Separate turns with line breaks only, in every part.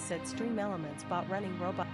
said Stream Elements bot running robot.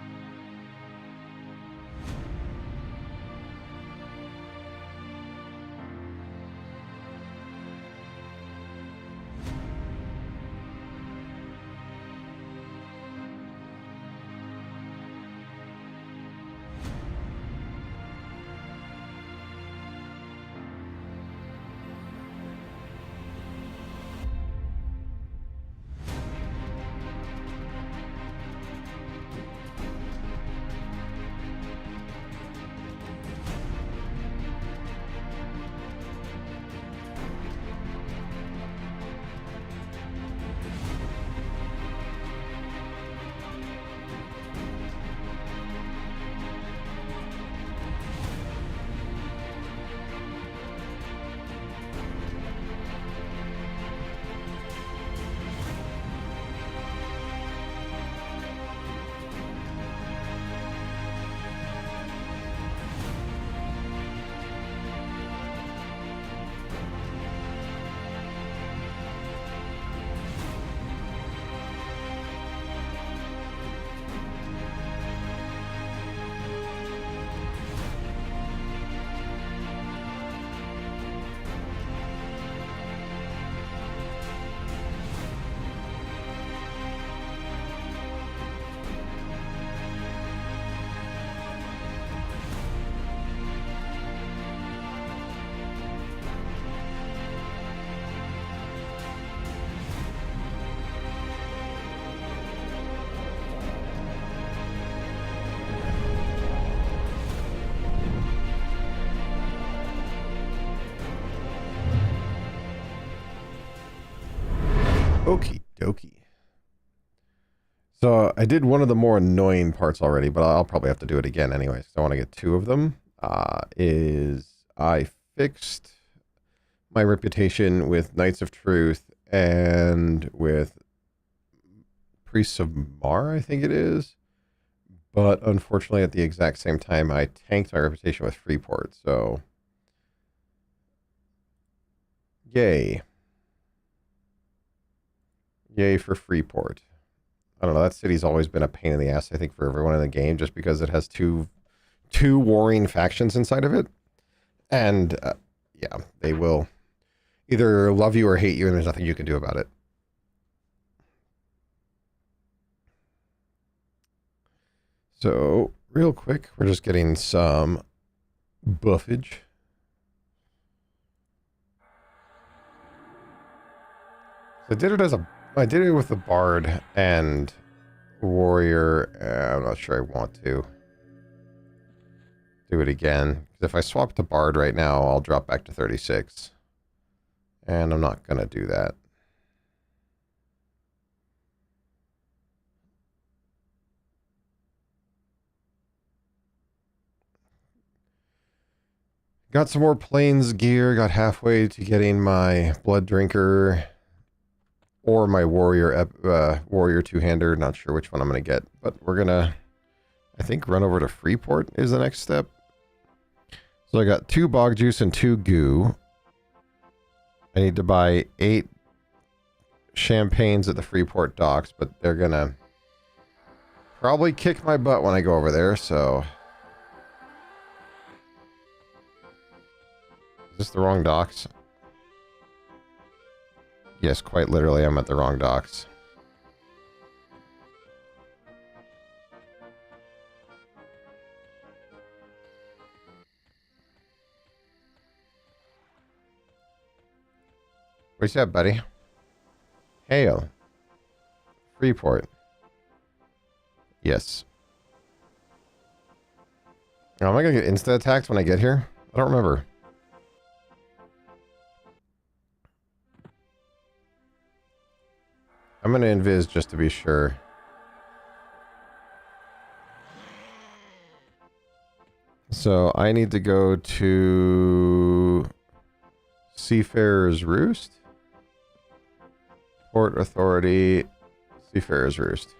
Okie dokie. So I did one of the more annoying parts already, but I'll probably have to do it again anyway. So I want to get two of them. I fixed my reputation with Knights of Truth and with Priests of Mar, I think it is. But unfortunately, at the exact same time, I tanked my reputation with Freeport. So, yay. Yay for Freeport. I don't know, that city's always been a pain in the ass, I think, for everyone in the game, just because it has two warring factions inside of it. And, yeah, they will either love you or hate you, and there's nothing you can do about it. So, real quick, we're just getting some buffage. I did it with the Bard and Warrior. I'm not sure I want to do it again. If I swap to Bard right now, I'll drop back to 36. And I'm not going to do that. Got some more Plains gear. Got halfway to getting my Blood Drinker or my Warrior two-hander. Not sure which one I'm going to get. But we're going to, I think, run over to Freeport is the next step. So I got 2 Bog Juice and 2 Goo. I need to buy 8 champagnes at the Freeport docks, but they're going to probably kick my butt when I go over there, so... Is this the wrong docks? Yes, quite literally, I'm at the wrong docks. Where's that, buddy? Hail. Freeport. Yes. Oh, am I gonna get insta-attacked when I get here? I don't remember. I'm gonna invis just to be sure. So I need to go to Seafarer's Roost. Port Authority, Seafarer's Roost.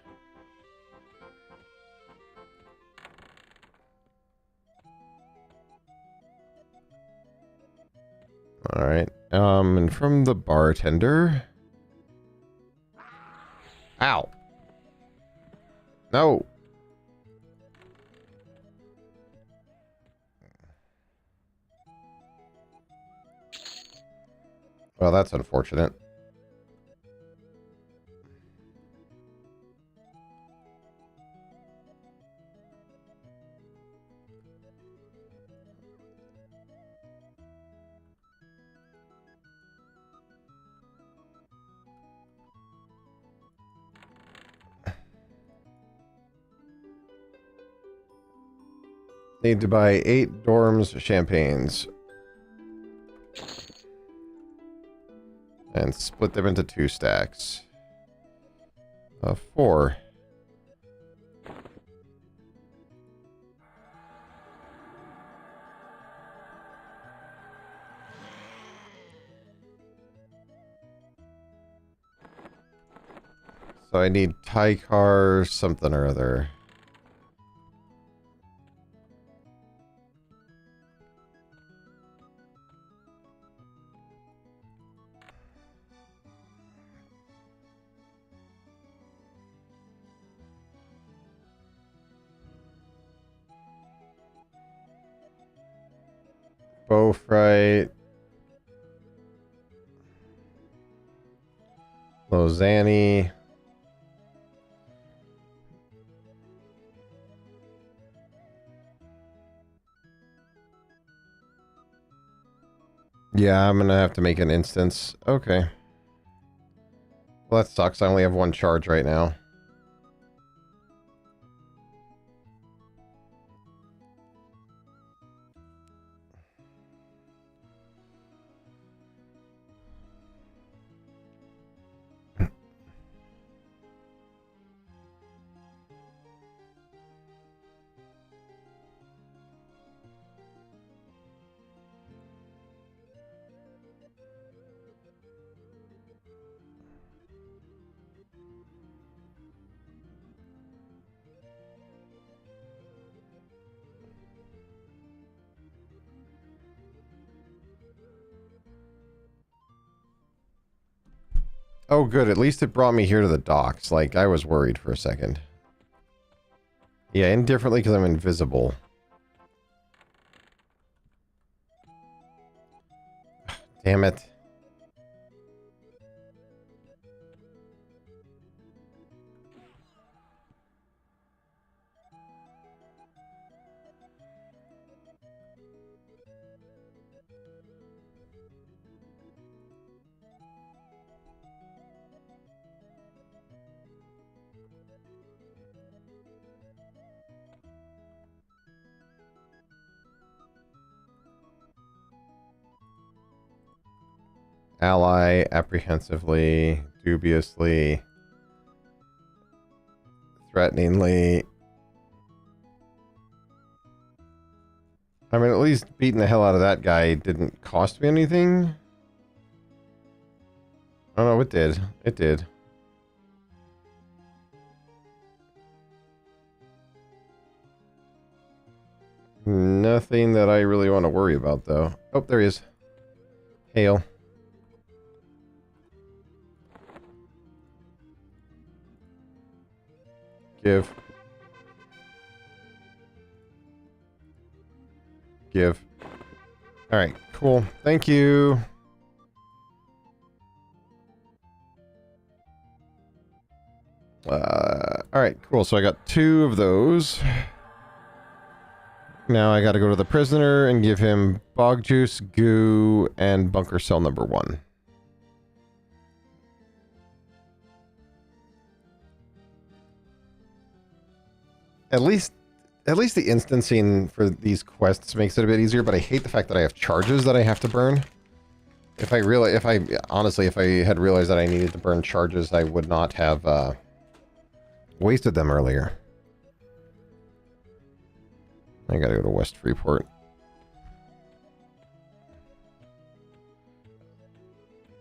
Alright. And from the bartender... Ow! No. Well, that's unfortunate. Need to buy 8 Dorms champagnes. And split them into 2 stacks. 4. So I need Tycar something or other. Bowfright. Lozani. Yeah, I'm gonna have to make an instance. Okay. Well, that sucks. I only have 1 charge right now. Oh, good. At least it brought me here to the docks. Like, I was worried for a second. Yeah, indifferently because I'm invisible. Damn it. Ally, apprehensively, dubiously, threateningly. I mean, at least beating the hell out of that guy didn't cost me anything. Oh no, it did. It did. Nothing that I really want to worry about, though. Oh, there he is. Hail. Give. Give. Alright, cool. Thank you. Alright, cool. So I got 2 of those. Now I gotta go to the prisoner and give him bog juice, goo, and bunker cell number 1. At least the instancing for these quests makes it a bit easier, but I hate the fact that I have charges that I have to burn. Honestly, if I had realized that I needed to burn charges, I would not have, wasted them earlier. I gotta go to West Freeport.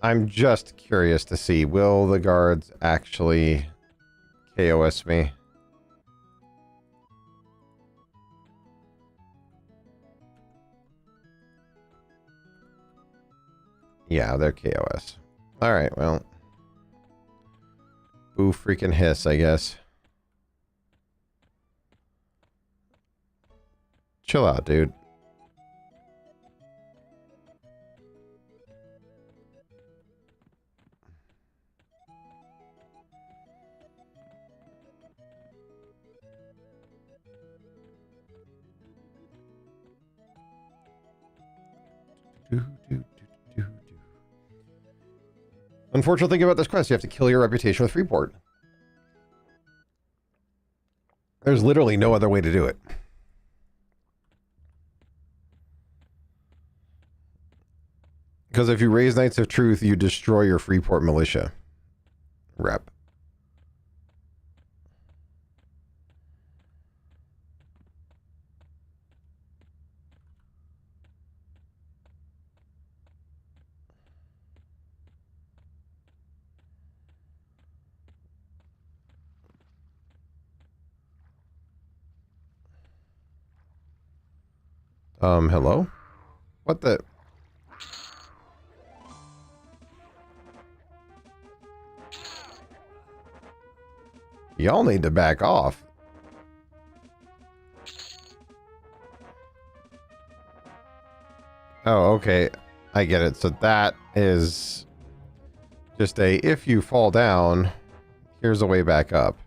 I'm just curious to see, will the guards actually KOS me? Yeah, they're KOS. Alright, well. Ooh, freaking hiss, I guess. Chill out, dude. Unfortunate thing about this quest, you have to kill your reputation with Freeport. There's literally no other way to do it. Because if you raise Knights of Truth, you destroy your Freeport militia. Rep. Hello? What the? Y'all need to back off. Oh, okay. I get it. So that is just a, if you fall down, here's a way back up.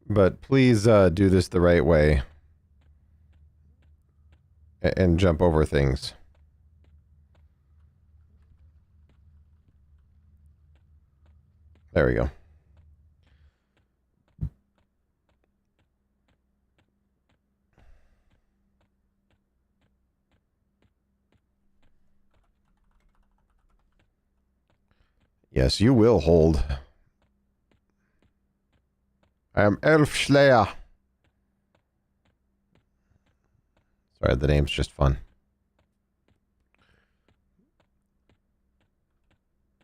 But please do this the right way. And jump over things. There we go. Yes, you will hold. I am Elf Slayer. Sorry, the name's just fun.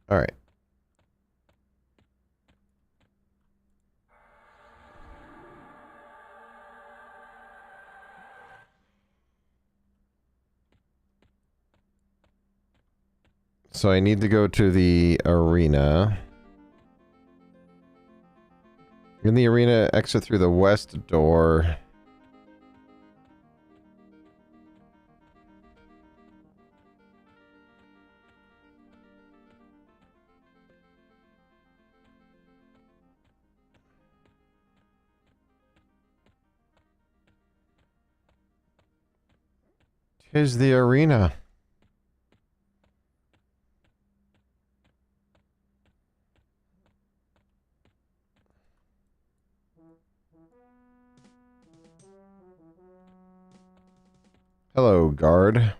All right. So I need to go to the arena. In the arena, exit through the west door. Tis the arena. Hello, guard.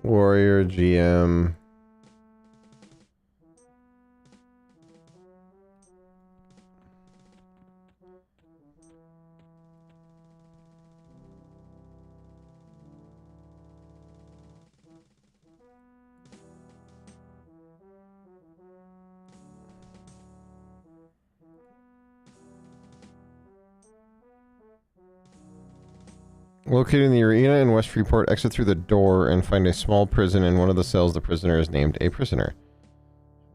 Warrior GM. Located in the arena in West Freeport, exit through the door and find a small prison. In one of the cells, the prisoner is named a prisoner.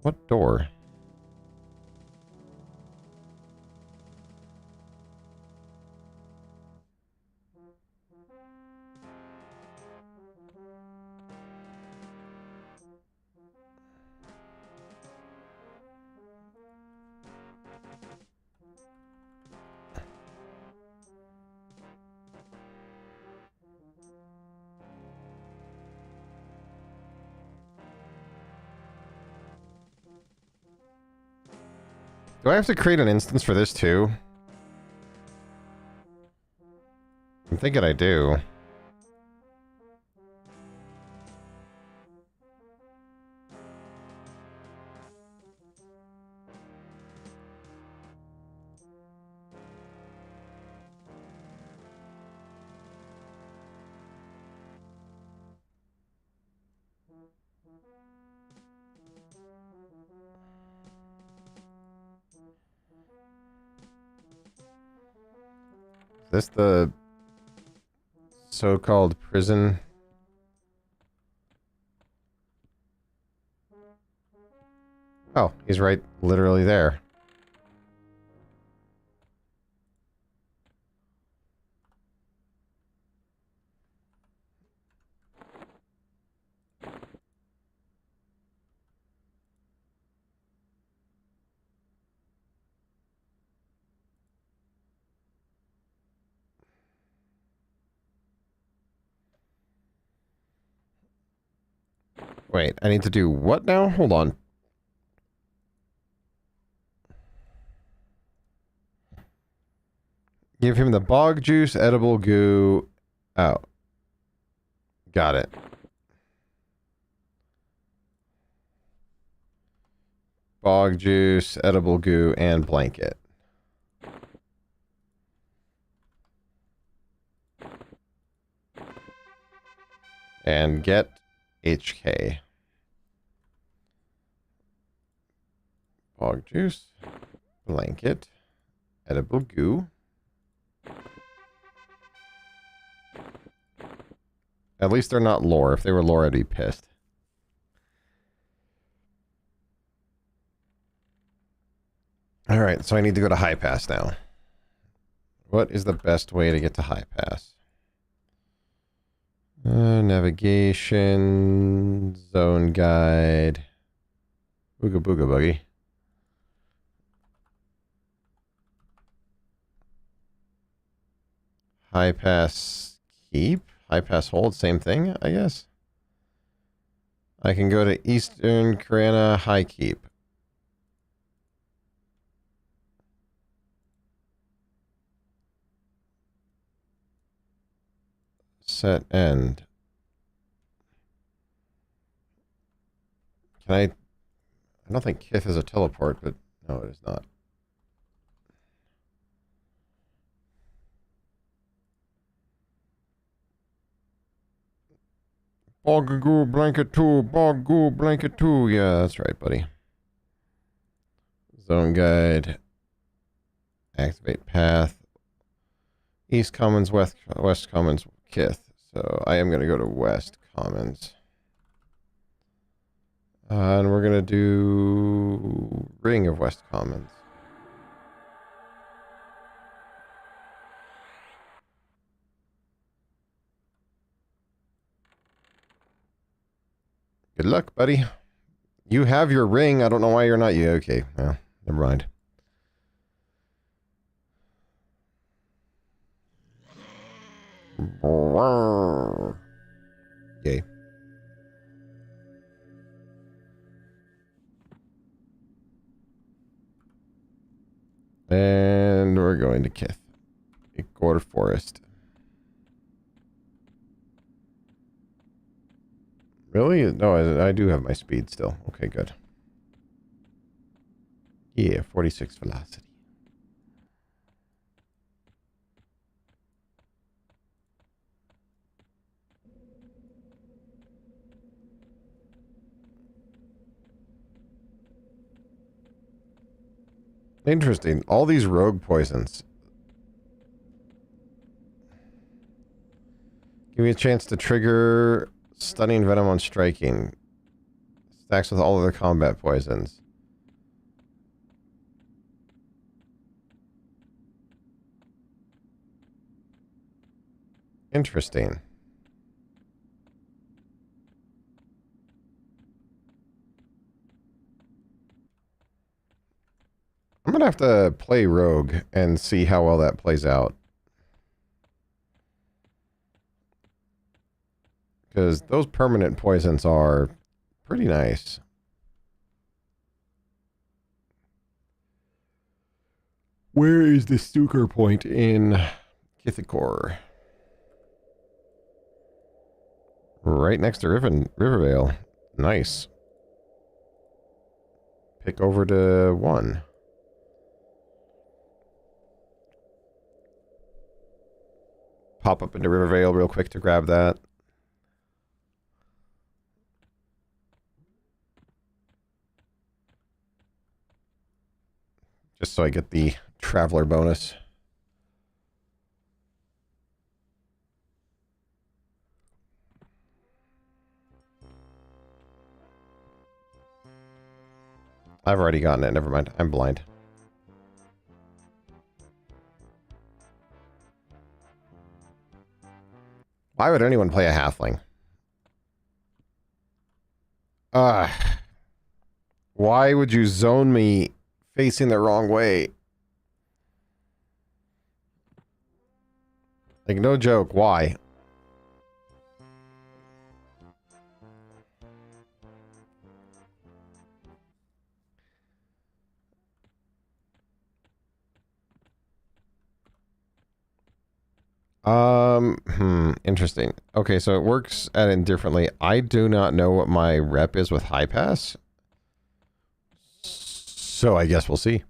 What door? Do I have to create an instance for this too? I'm thinking I do. Is this the so-called prison? Oh, he's right literally there. Wait, I need to do what now? Hold on. Give him the bog juice, edible goo. Oh. Got it. Bog juice, edible goo, and blanket. And get HK. Bog juice, blanket, edible goo. At least they're not lore. If they were lore, I'd be pissed. Alright, so I need to go to High Pass now. What is the best way to get to High Pass? Navigation, zone guide. Booga booga buggy. High Pass keep? High Pass hold, same thing, I guess. I can go to Eastern Karana High Keep. Set end. Can I don't think Kith is a teleport, but no, it is not. Bogagoo blanket 2, Bogagoo blanket 2. Yeah, that's right, buddy. Zone guide. Activate path. East Commons, West Commons, Kith. So I am going to go to West Commons. And we're going to do Ring of West Commons. Good luck, buddy. You have your ring. I don't know why you're not you. Okay, well, never mind. Yay. And we're going to Kith. Gore Forest. Really? No, I do have my speed still. Okay, good. Yeah, 46 velocity. Interesting. All these rogue poisons. Give me a chance to trigger stunning venom on striking. Stacks with all other combat poisons. Interesting. I'm gonna have to play rogue and see how well that plays out. Because those permanent poisons are pretty nice. Where is the Stuker point in Kithikor? Right next to Rivervale. Nice. Pick over to 1. Pop up into Rivervale real quick to grab that. Just so I get the Traveler bonus. I've already gotten it. Never mind. I'm blind. Why would anyone play a halfling? Why would you zone me facing the wrong way? Like, no joke. Why? Interesting. Okay, so it works at it differently. I do not know what my rep is with high pass. So I guess we'll see.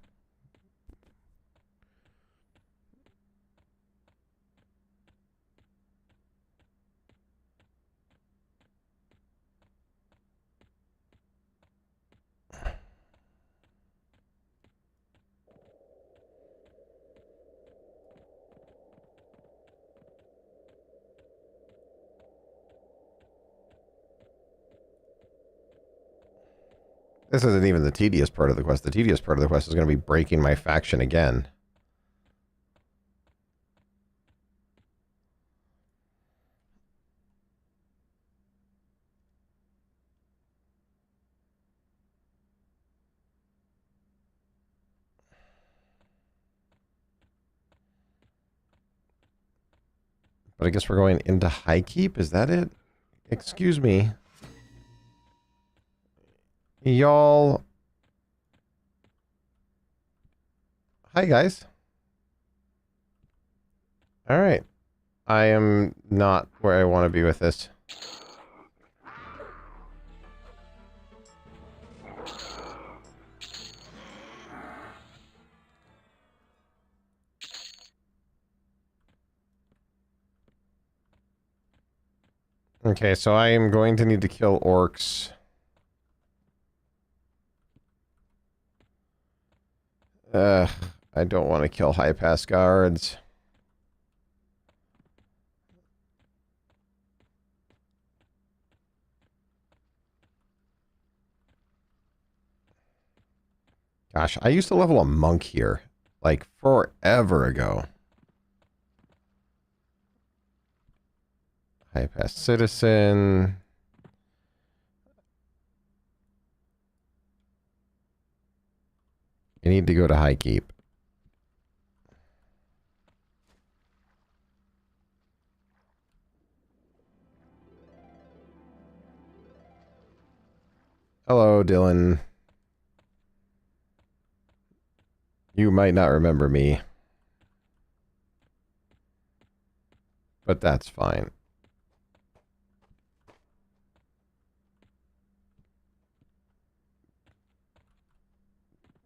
This isn't even the tedious part of the quest. The tedious part of the quest is going to be breaking my faction again. But I guess we're going into High Keep. Is that it? Excuse me. Y'all. Hi, guys. All right. I am not where I want to be with this. Okay, so I am going to need to kill orcs. I don't want to kill high pass guards. Gosh, I used to level a monk here, like, forever ago. High pass citizen. You need to go to High Keep. Hello, Dylan. You might not remember me. But that's fine.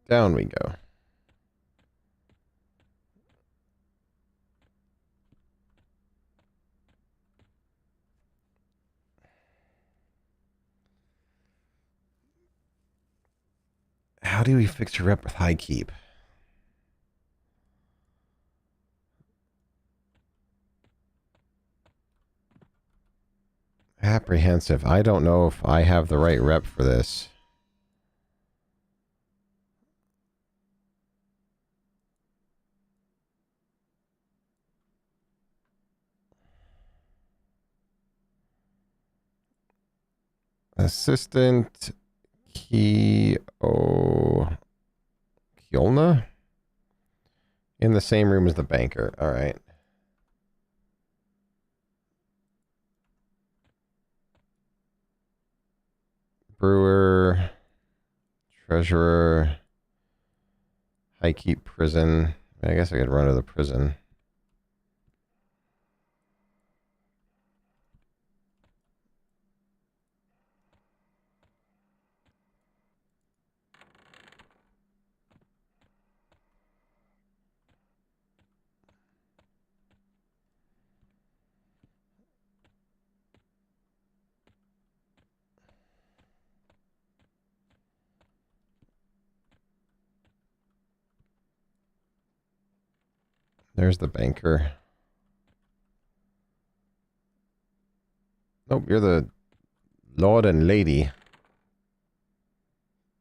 Down we go. How do we fix your rep with High Keep? Apprehensive. I don't know if I have the right rep for this. Assistant Kiolna? In the same room as the banker. All right. Brewer, treasurer, High Keep prison. I guess I could run to the prison. There's the banker. Nope, you're the Lord and Lady.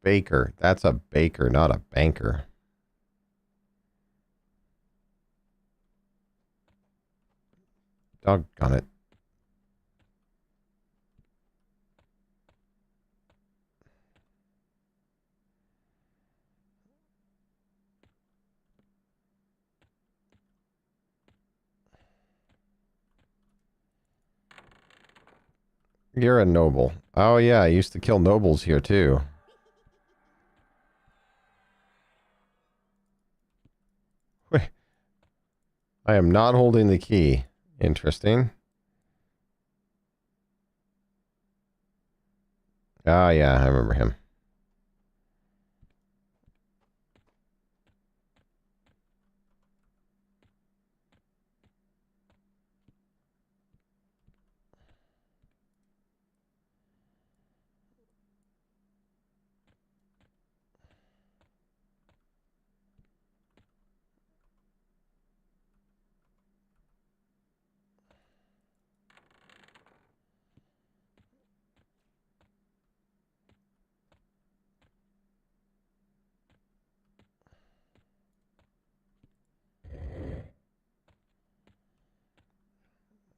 baker. That's a baker, not a banker. Doggone it. You're a noble. Oh yeah, I used to kill nobles here too. Wait. I am not holding the key. Interesting. Ah yeah, I remember him.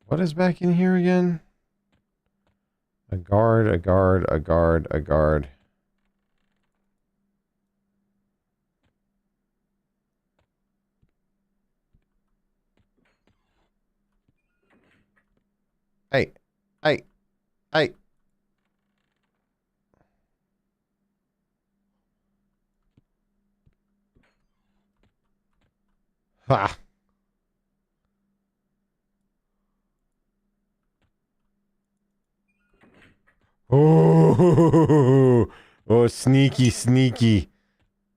What is back in here again? A guard, a guard, a guard, a guard. Hey, hey, hey. Ha. Oh, oh, sneaky, sneaky.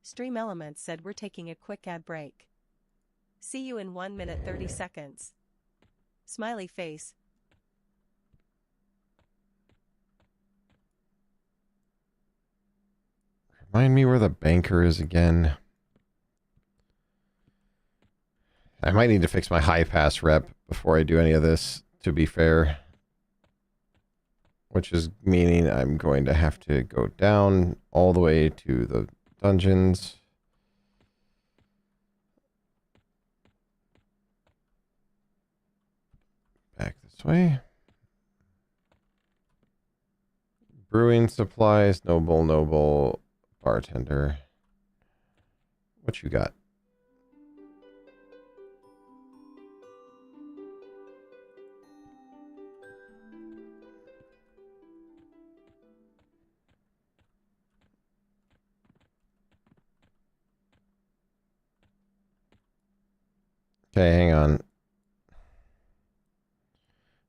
Stream Elements said we're taking a quick ad break. See you in 1 minute 30 seconds. Smiley face.
Remind me where the banker is again. I might need to fix my high pass rep before I do any of this, to be fair. Which is meaning I'm going to have to go down all the way to the dungeons. Back this way. Brewing supplies, noble, noble, bartender. What you got? Okay, hang on.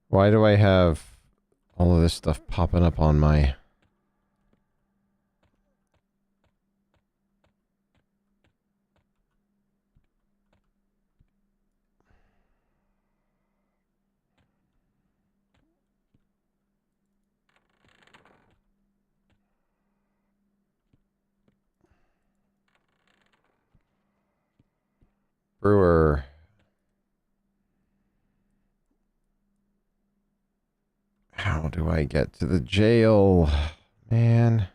Why do I have all of this stuff popping up on my... Brewer. How do I get to the jail? Man.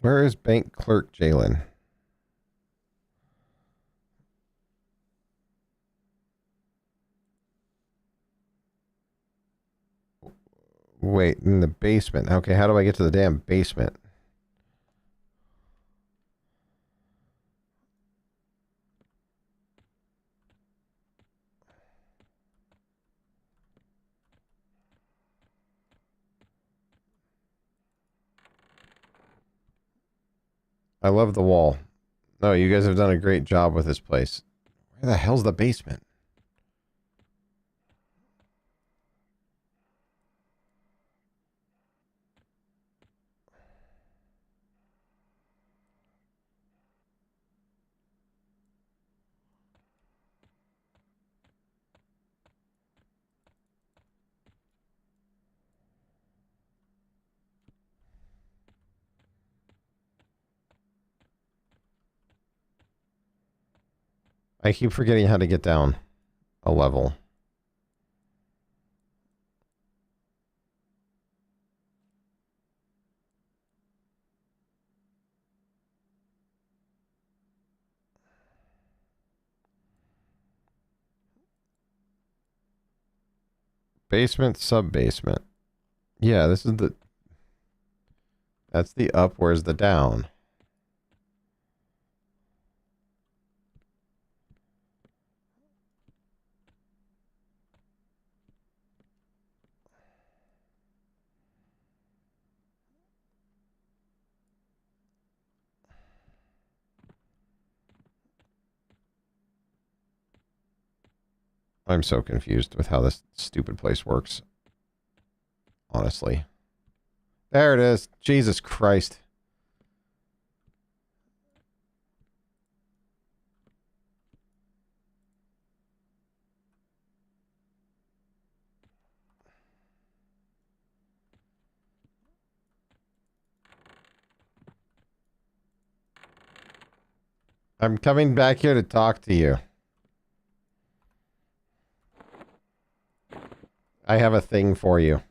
Where is bank clerk Jalen? Wait, in the basement. Okay, how do I get to the damn basement? I love the wall. No, you guys have done a great job with this place. Where the hell's the basement? I keep forgetting how to get down a level. Basement, sub-basement. Yeah, this is the... That's the up, where's the down? I'm so confused with how this stupid place works. Honestly. There it is. Jesus Christ. I'm coming back here to talk to you. I have a thing for you.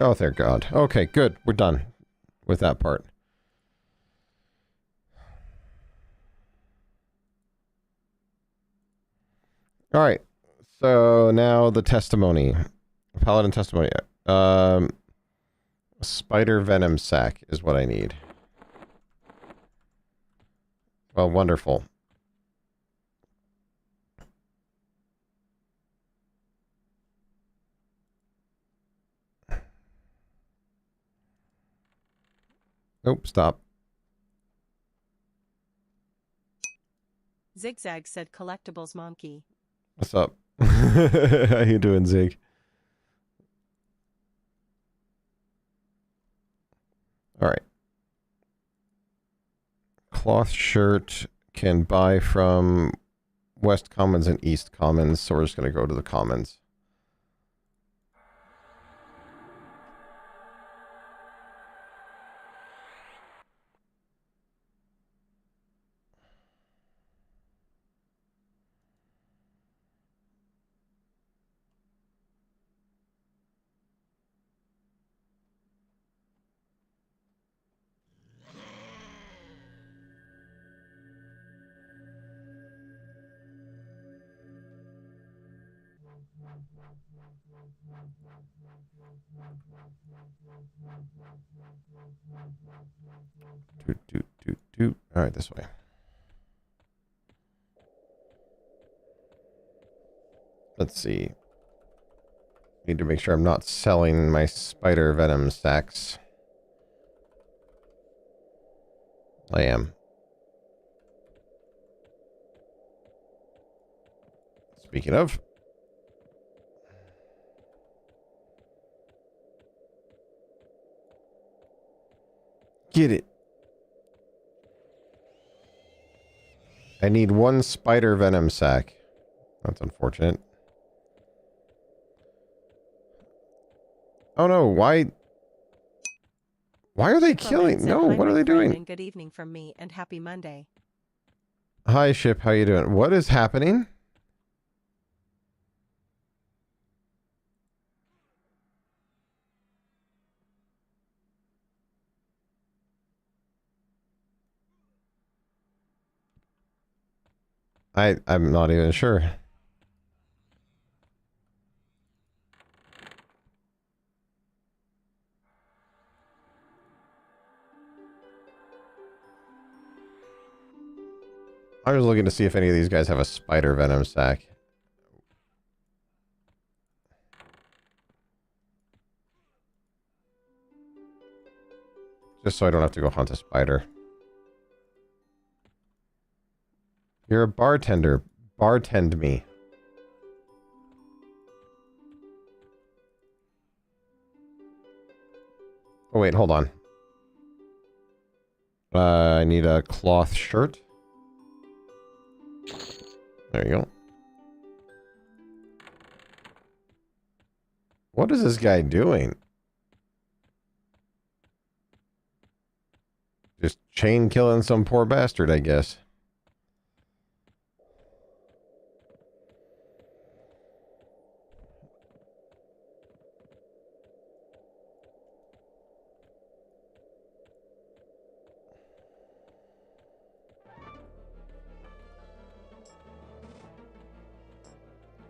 Oh, thank God. Okay, good. We're done with that part. All right. So now the testimony. Paladin testimony. Spider venom sac is what I need. Well, wonderful. Nope, stop.
Zigzag said collectibles monkey.
What's up? How you doing, Zig? All right. Cloth shirt can buy from West Commons and East Commons, so we're just going to go to the Commons. All right, this way. Let's see. Need to make sure I'm not selling my spider venom sacks. I am. Speaking of. Get it. I need one spider venom sac. That's unfortunate. Oh no, why are they killing? No, what are they doing?
And good evening from me and happy Monday.
Hi, Ship. How you doing? What is happening? I'm not even sure. I was looking to see if any of these guys have a spider venom sac. Just so I don't have to go hunt a spider. You're a bartender. Bartend me. Oh, wait, hold on. I need a cloth shirt. There you go. What is this guy doing? Just chain killing some poor bastard, I guess.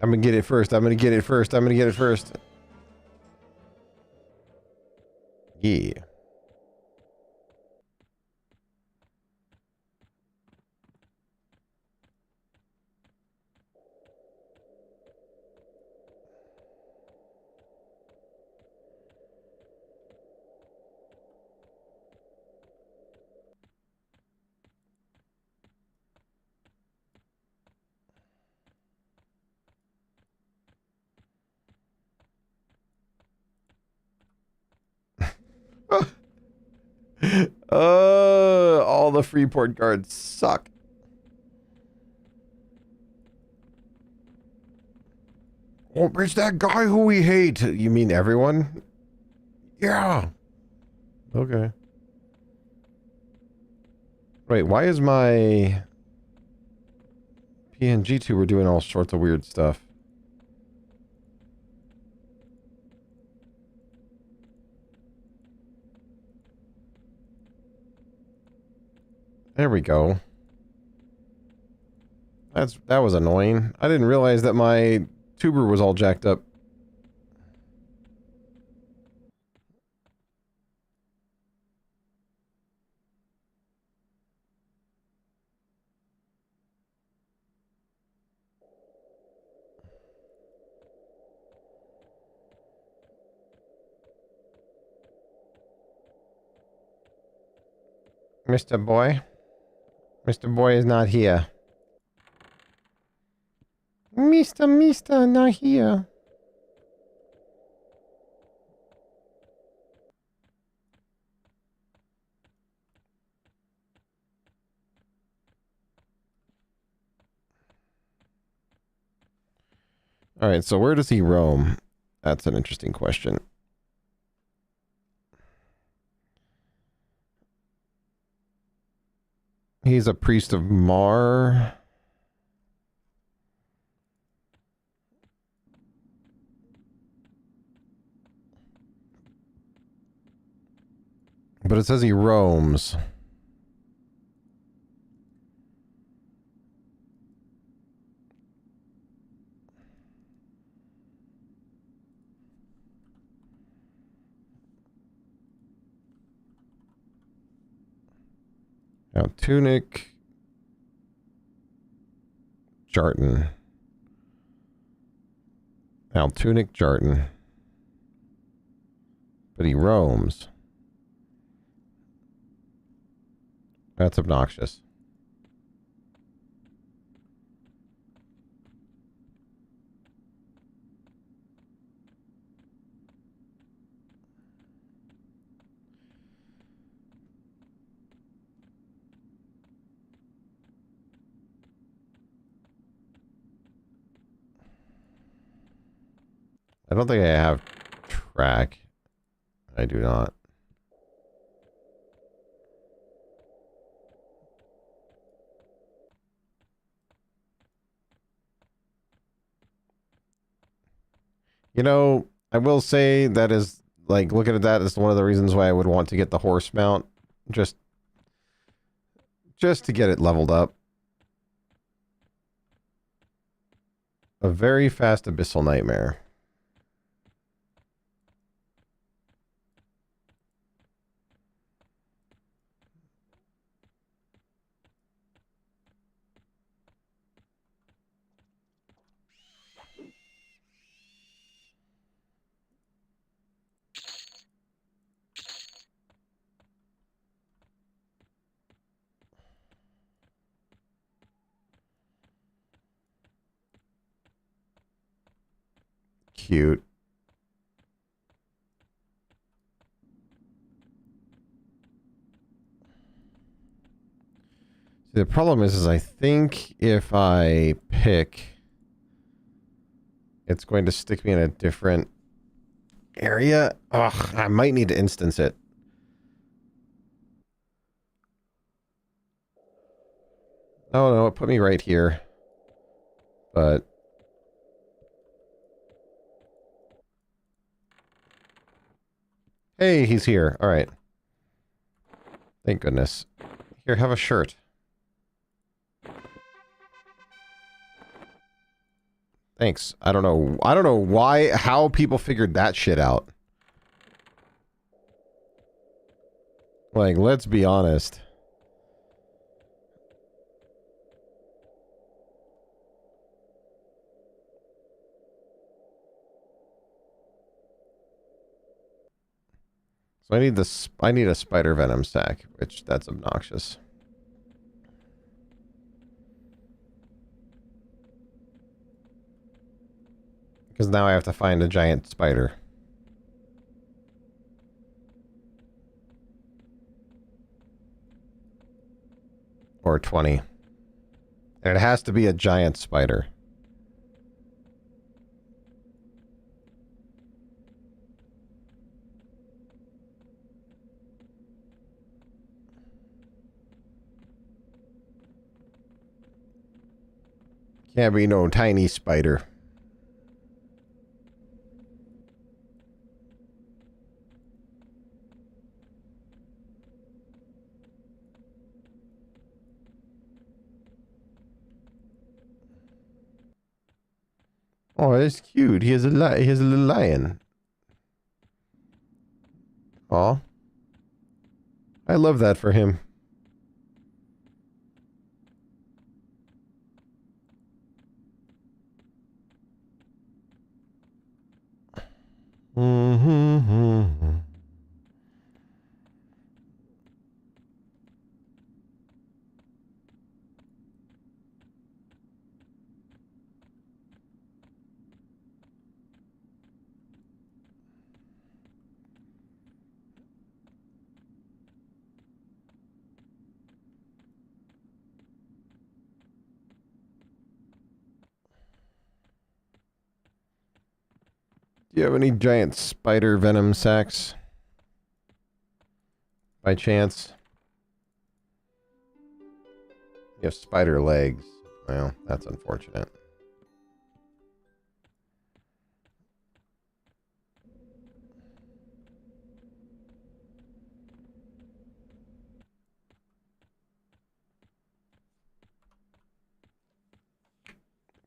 I'm gonna get it first. I'm gonna get it first. I'm gonna get it first. Yeah. All the Freeport guards suck. Oh, it's that guy who we hate. You mean everyone? Yeah. Okay. Wait, why is my PNG tuber doing all sorts of weird stuff? There we go. That was annoying. I didn't realize that my tuber was all jacked up. Mr. Boy? Mr. Boy is not here. Mister, not here. Alright, so where does he roam? That's an interesting question. He's a priest of Mar. But it says he roams. Now, Tunic. Jarton. Tunic Jarton. But he roams. That's obnoxious. I don't think I have track. I do not. You know, I will say that is, like, looking at that is one of the reasons why I would want to get the horse mount. Just to get it leveled up. A very fast Abyssal Nightmare. cute. The problem is I think if I pick, it's going to stick me in a different area. Ugh, I might need to instance it. Oh no, it put me right here. But hey, he's here. All right. Thank goodness. Here, have a shirt. Thanks. I don't know why, how people figured that shit out. Like, let's be honest. So I need a spider venom sac, which that's obnoxious. Because now I have to find a giant spider. Or 20. And it has to be a giant spider. Can't be no tiny spider. Oh, that's cute. He has a little lion. Aw. I love that for him. Mm-hmm. Do you have any giant spider venom sacs? By chance? You have spider legs. Well, that's unfortunate.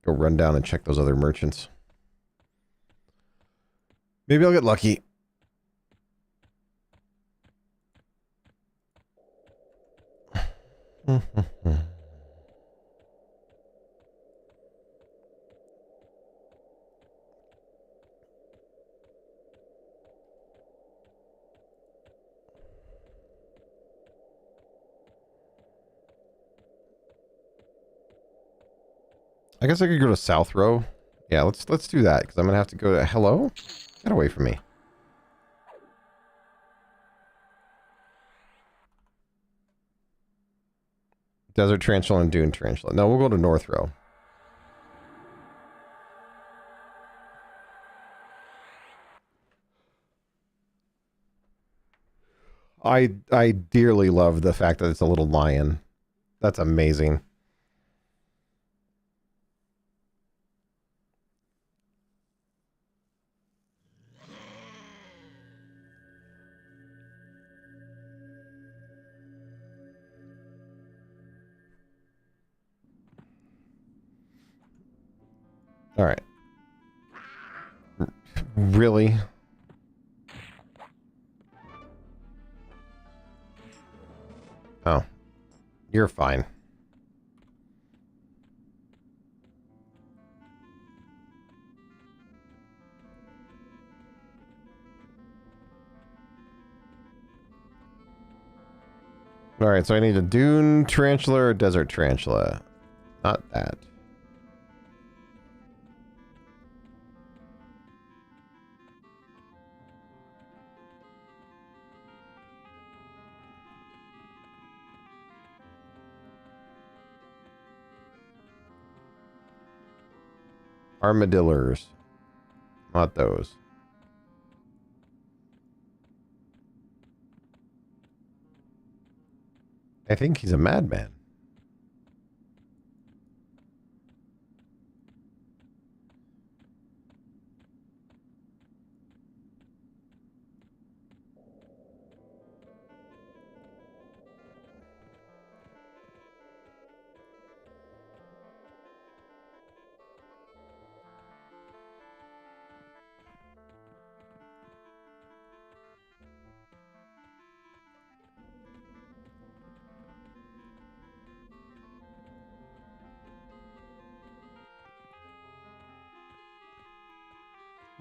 Go run down and check those other merchants. Maybe I'll get lucky. I guess I could go to South Row. Yeah, let's do that, because I'm gonna have to go to... Hello? Get away from me. Desert Tarantula and Dune Tarantula. No, we'll go to North Row. I dearly love the fact that it's a little lion. That's amazing. All right. Really? Oh. You're fine. Alright, so I need a dune tarantula or desert tarantula. Not that. Armadillers. Not those. I think he's a madman.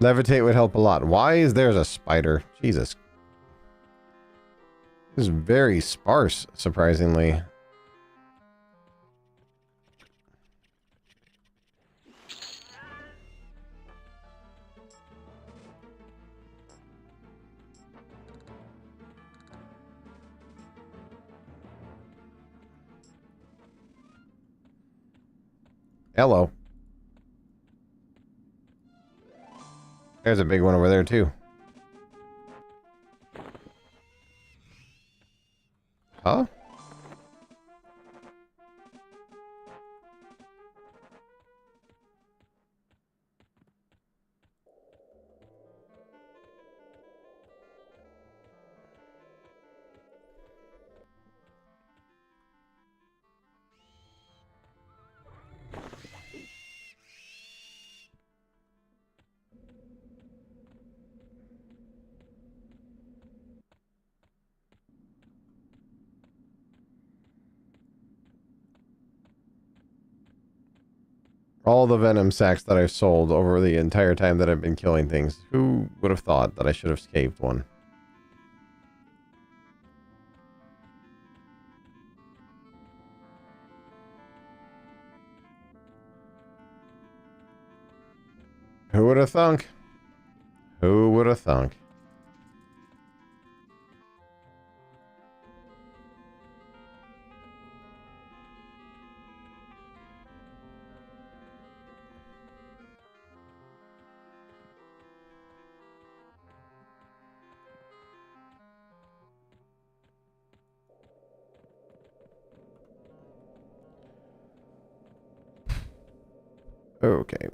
Levitate would help a lot. Why is there's a spider? Jesus. This is very sparse, surprisingly. Hello. There's a big one over there, too. Huh? All the venom sacks that I've sold over the entire time that I've been killing things. Who would have thought that I should have scaped one? Who would have thunk? Who would have thunk? Okay.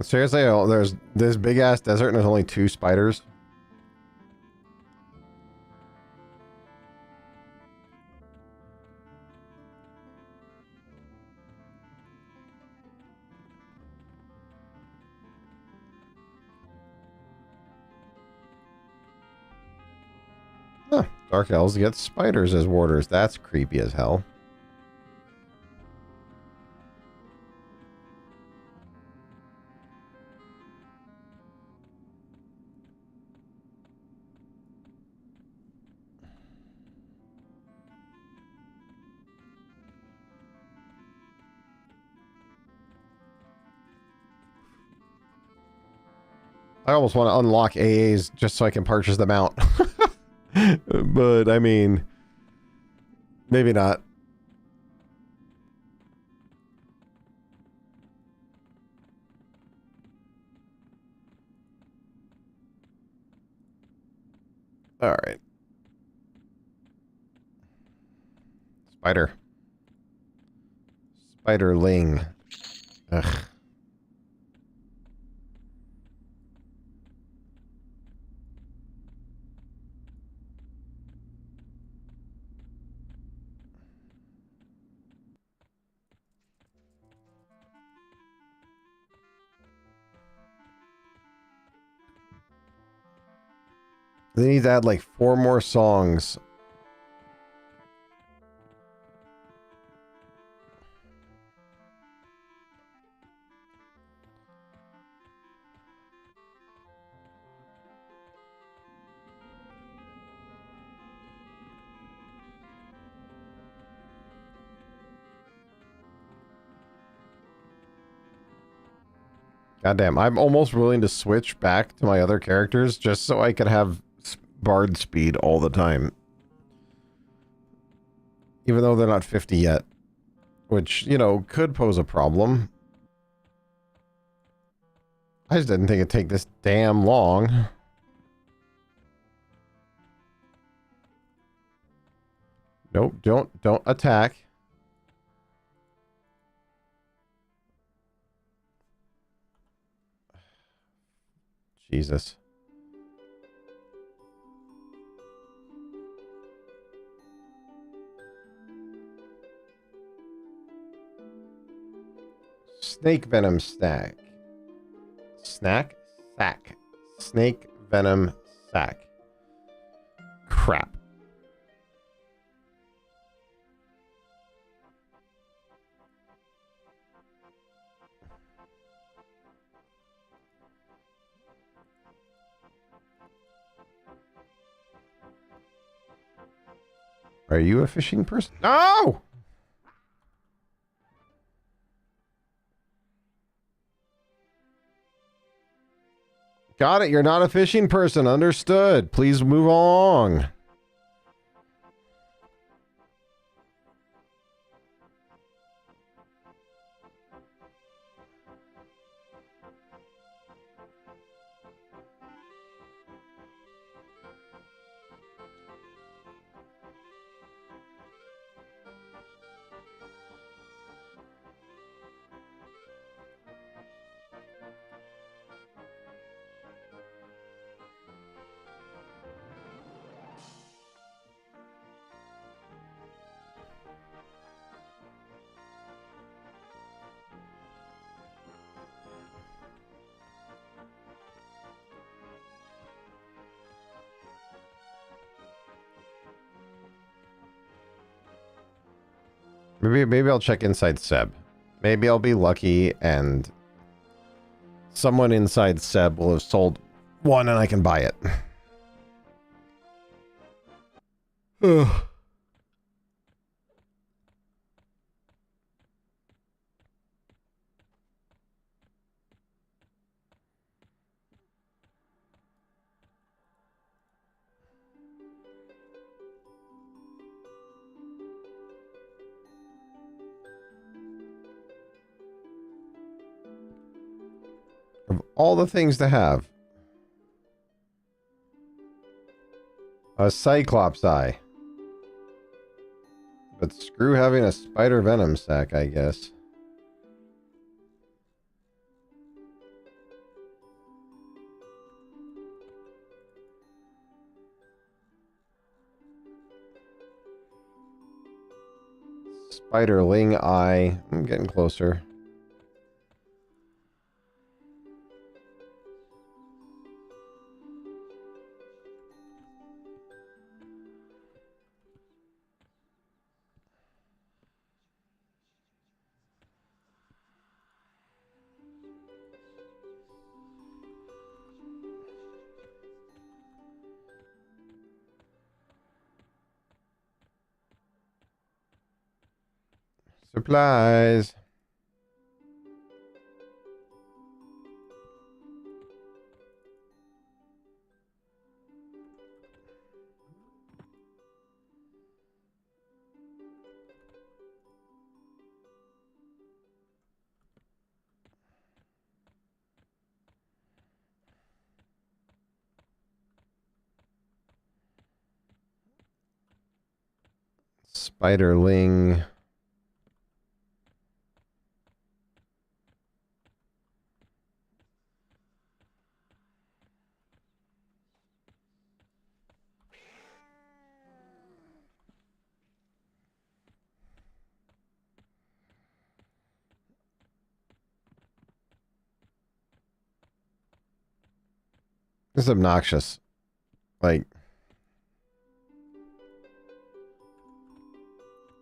Seriously, there's this big ass desert and there's only 2 spiders. Huh. Dark elves get spiders as warders. That's creepy as hell. I almost want to unlock AAs just so I can purchase them out. But, I mean, maybe not. All right. Spider. Spiderling. Ugh. They need to add like 4 more songs. Goddamn, I'm almost willing to switch back to my other characters just so I could have bard speed all the time. Even though they're not 50 yet. Which, you know, could pose a problem. I just didn't think it'd take this damn long. Nope, don't attack. Jesus. Snake venom stack. Snack? Sack. Snake venom sack. Crap. Are you a fishing person? No! Got it. You're not a fishing person. Understood. Please move along. Maybe I'll check inside Seb. Maybe I'll be lucky and someone inside Seb will have sold one and I can buy it. Ugh. Of all the things to have. A Cyclops eye. But screw having a spider venom sack, I guess. Spiderling eye. I'm getting closer. Supplies. Spiderling. This is obnoxious. Like,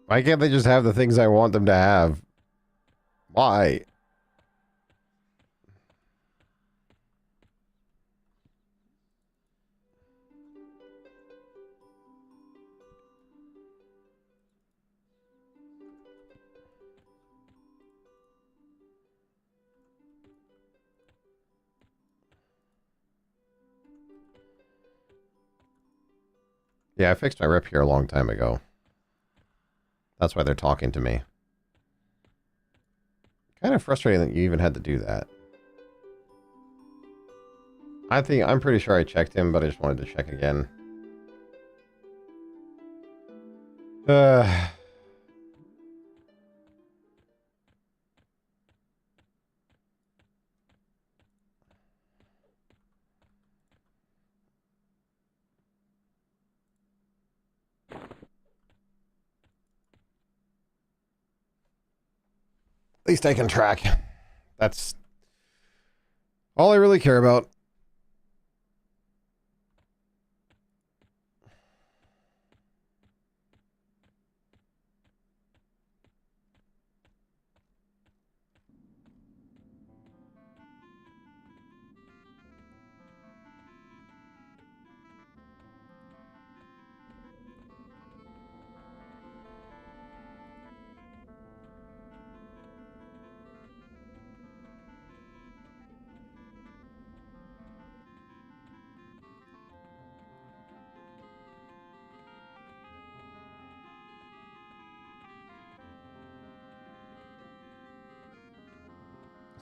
why can't they just have the things I want them to have? Why? Yeah, I fixed my rep here a long time ago. That's why they're talking to me. Kind of frustrating that you even had to do that. I'm pretty sure I checked him, but I just wanted to check again. At least I can track. That's all I really care about.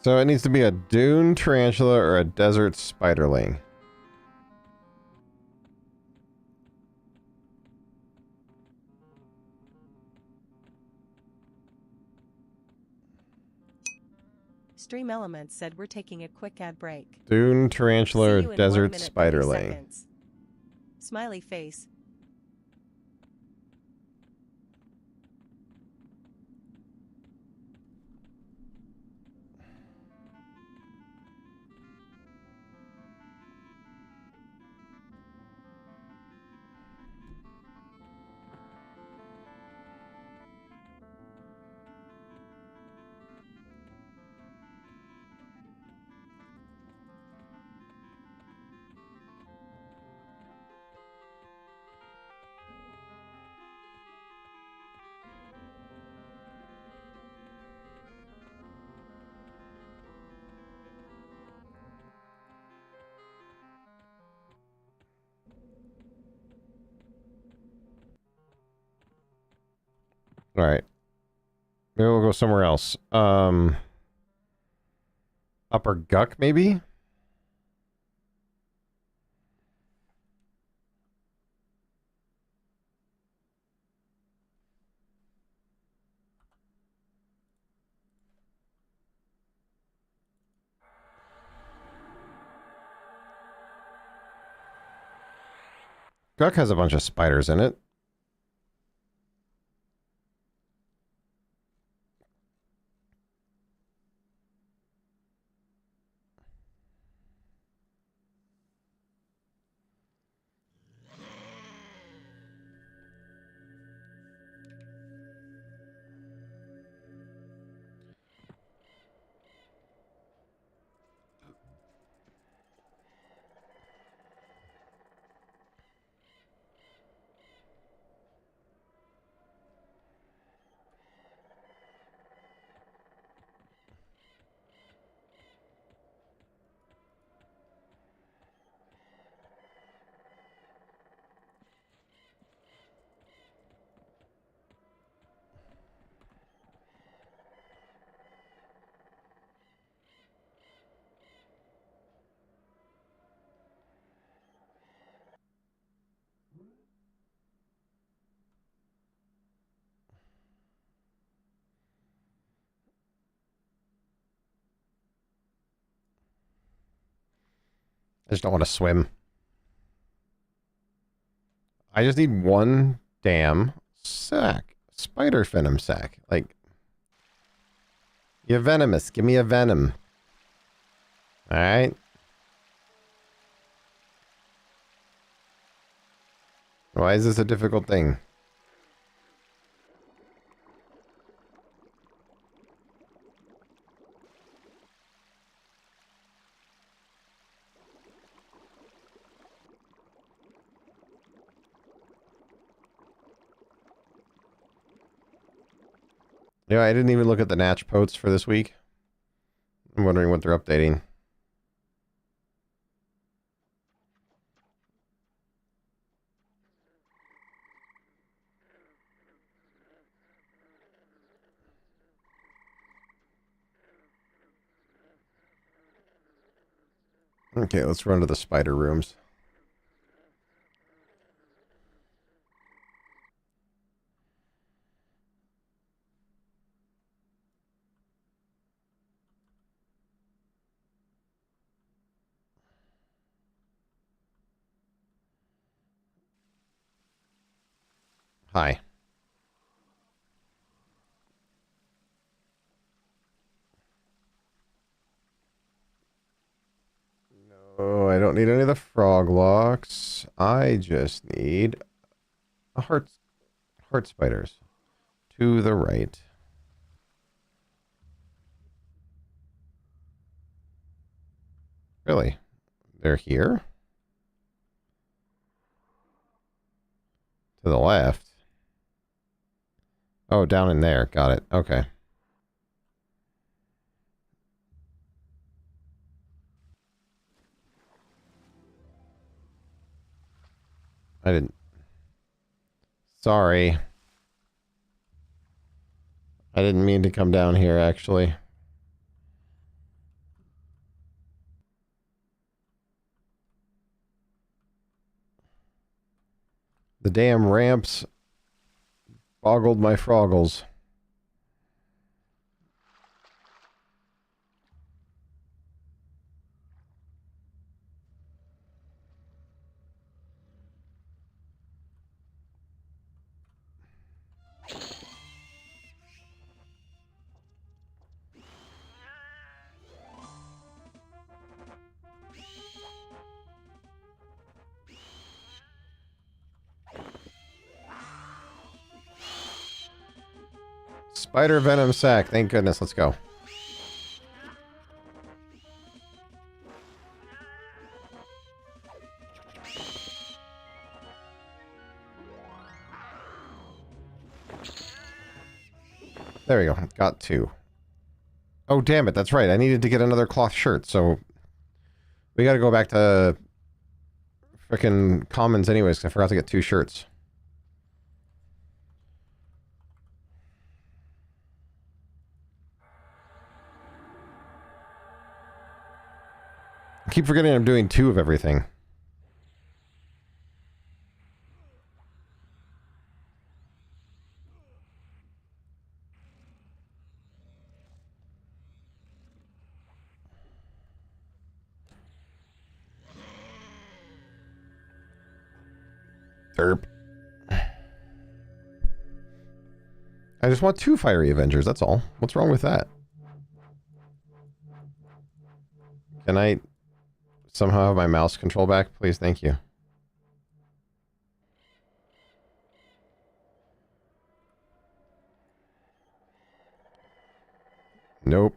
So it needs to be a dune tarantula or a desert spiderling.
Stream Elements said we're taking a quick ad break.
Dune tarantula or
See you in
desert
1 minute, 30
spiderling.
seconds. Smiley face.
All right. Maybe we'll go somewhere else. Upper Guck, maybe? Guck has a bunch of spiders in it. I just don't want to swim. I just need one damn sack. Spider venom sack. Like, you're venomous. Give me a venom. Alright. Why is this a difficult thing? Yeah, I didn't even look at the Natch posts for this week. I'm wondering what they're updating. Okay, let's run to the spider rooms. Hi. Oh, I don't need any of the frog locks. I just need a heart spiders. To the right. Really? They're here? To the left. Oh, down in there. Got it. Okay. I didn't... Sorry. I didn't mean to come down here, actually. The damn ramps boggled my froggles. Spider venom sac. Thank goodness. Let's go. There we go. Got 2. Oh, damn it. That's right. I needed to get another cloth shirt, so... We gotta go back to... frickin' commons anyways, 'cause I forgot to get 2 shirts. I keep forgetting I'm doing 2 of everything. Derp. I just want 2 fiery Avengers, that's all. What's wrong with that? Can I somehow have my mouse control back? Please, thank you. Nope.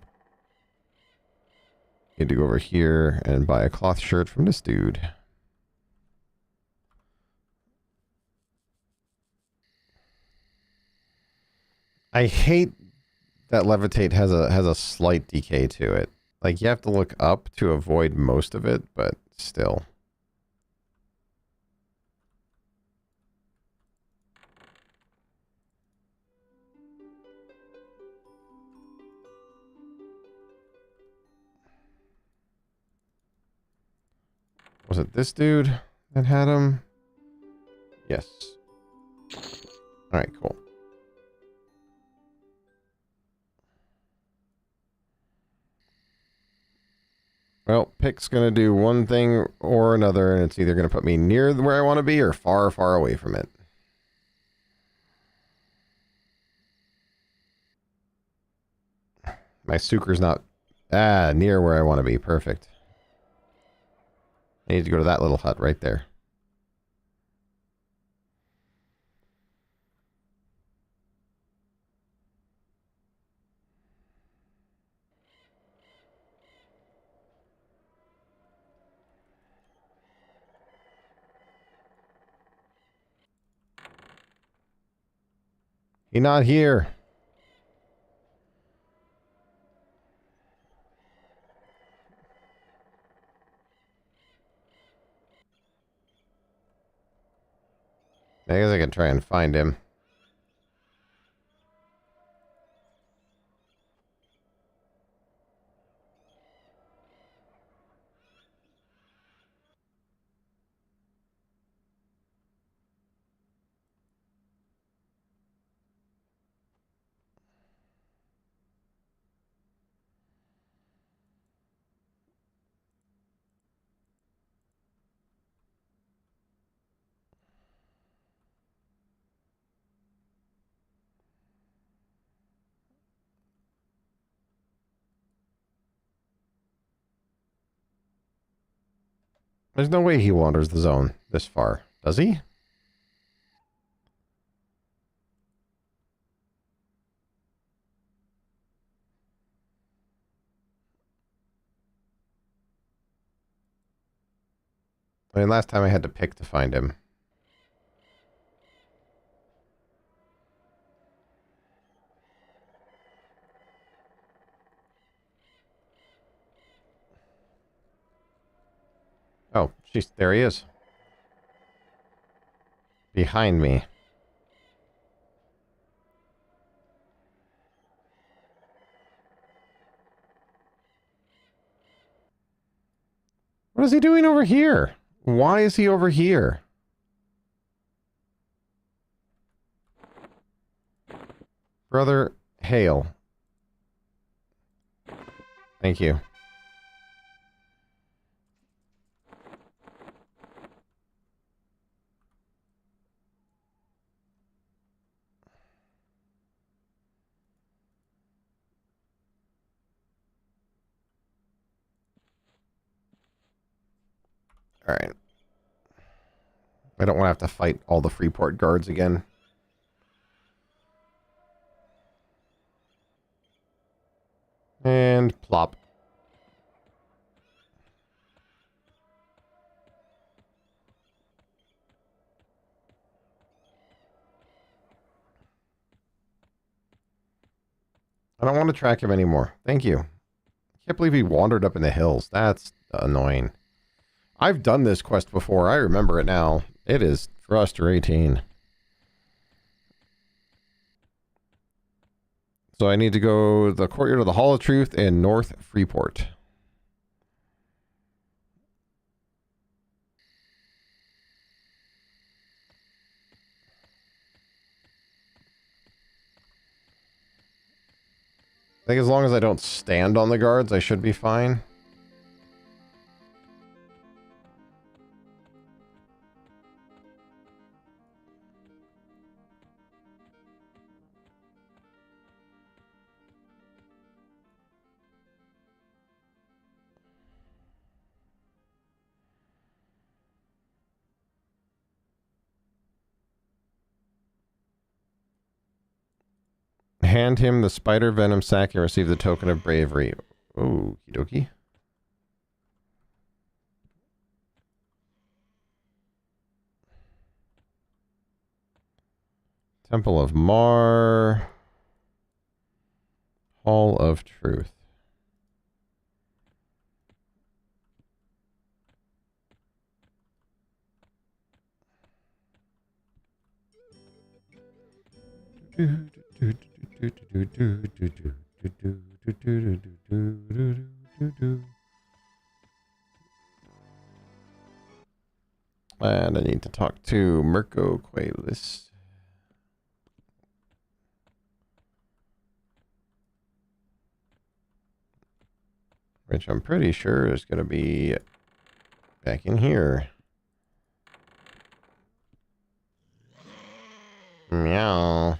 Need to go over here and buy a cloth shirt from this dude. I hate that levitate has a slight decay to it. Like, you have to look up to avoid most of it, but still. Was it this dude that had him? Yes. Alright, cool. Well, pick's gonna do one thing or another, and it's either gonna put me near where I want to be or far, far away from it. My sucre's not... near where I want to be. Perfect. I need to go to that little hut right there. He not here. I guess I can try and find him. There's no way he wanders the zone this far, does he? I mean, last time I had to pick to find him. Oh, jeez, there he is. Behind me. What is he doing over here? Why is he over here? Brother Hale. Thank you. Alright. I don't want to have to fight all the Freeport guards again. And plop. I don't want to track him anymore. Thank you. I can't believe he wandered up in the hills. That's annoying. I've done this quest before. I remember it now. It is frustrating. So I need to go the Courtyard of the Hall of Truth in North Freeport. I think as long as I don't stand on the guards, I should be fine. Hand him the spider venom sack and receive the token of bravery. Okie dokie. Temple of Mar. Hall of Truth. And I need to talk to Mirko Qualis. Which I'm pretty sure is going to be back in here. Meow.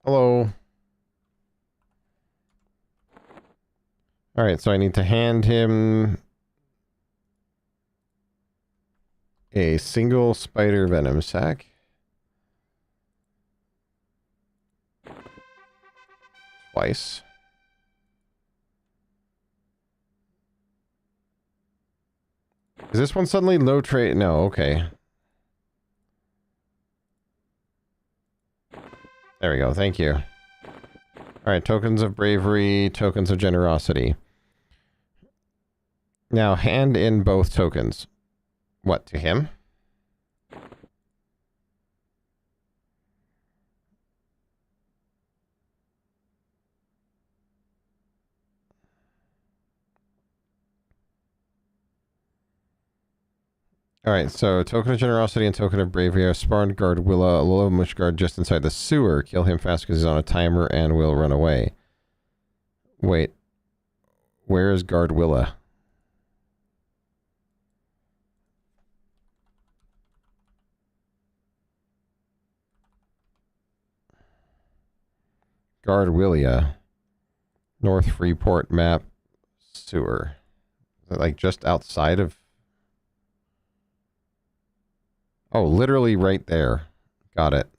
Hello. Alright, so I need to hand him a single spider venom sack. Twice. Is this one suddenly low trade? No, okay. There we go, thank you. Alright, tokens of bravery, tokens of generosity. Now, hand in both tokens. What, to him? Alright, so token of generosity and token of bravery. I spawned guard Willa, a low mush guard just inside the sewer. Kill him fast because he's on a timer and will run away. Wait. Where is guard Willa? Guard Willia. North Freeport map. Sewer. Is it like just outside of... Oh, literally right there. Got it.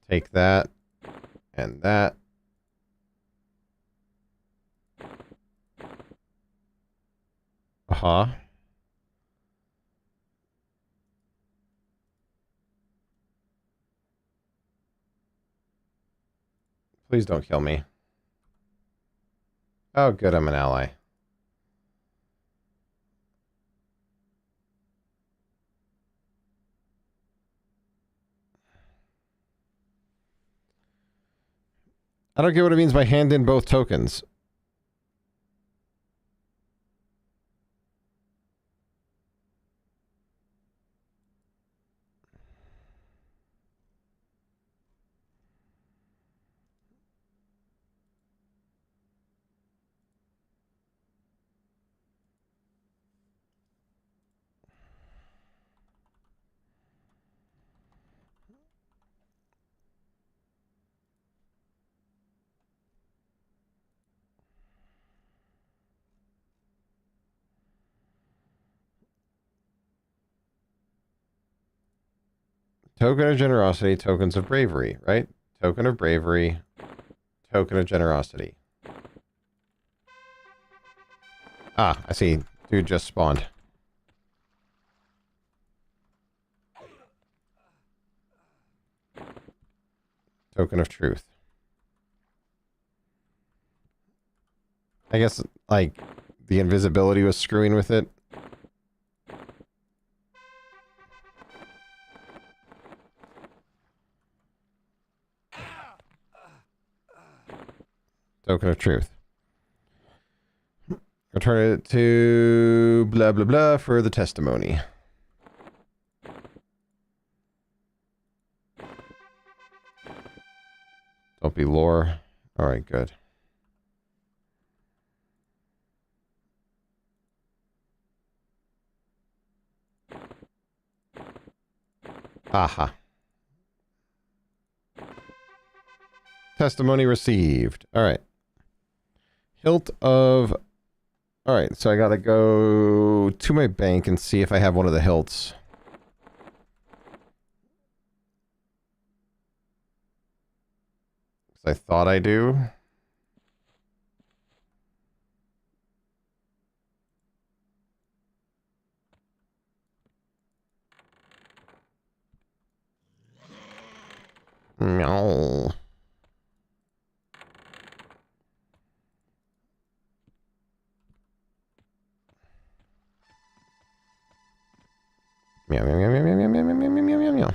Take that and that. Uh-huh. Please don't kill me. Oh, good, I'm an ally. I don't get what it means by hand in both tokens. Token of generosity, tokens of bravery, right? Token of bravery, token of generosity. Ah, I see. Dude just spawned. Token of truth. I guess, like, the invisibility was screwing with it. Token of truth. Return it to blah blah blah for the testimony. Don't be lore. Alright, good. Aha. Testimony received. Alright. Hilt of... Alright, so I gotta go to my bank and see if I have one of the hilts. I thought I do. Meow. Meow, meow, meow, meow, meow, meow, meow, meow, meow, meow, meow.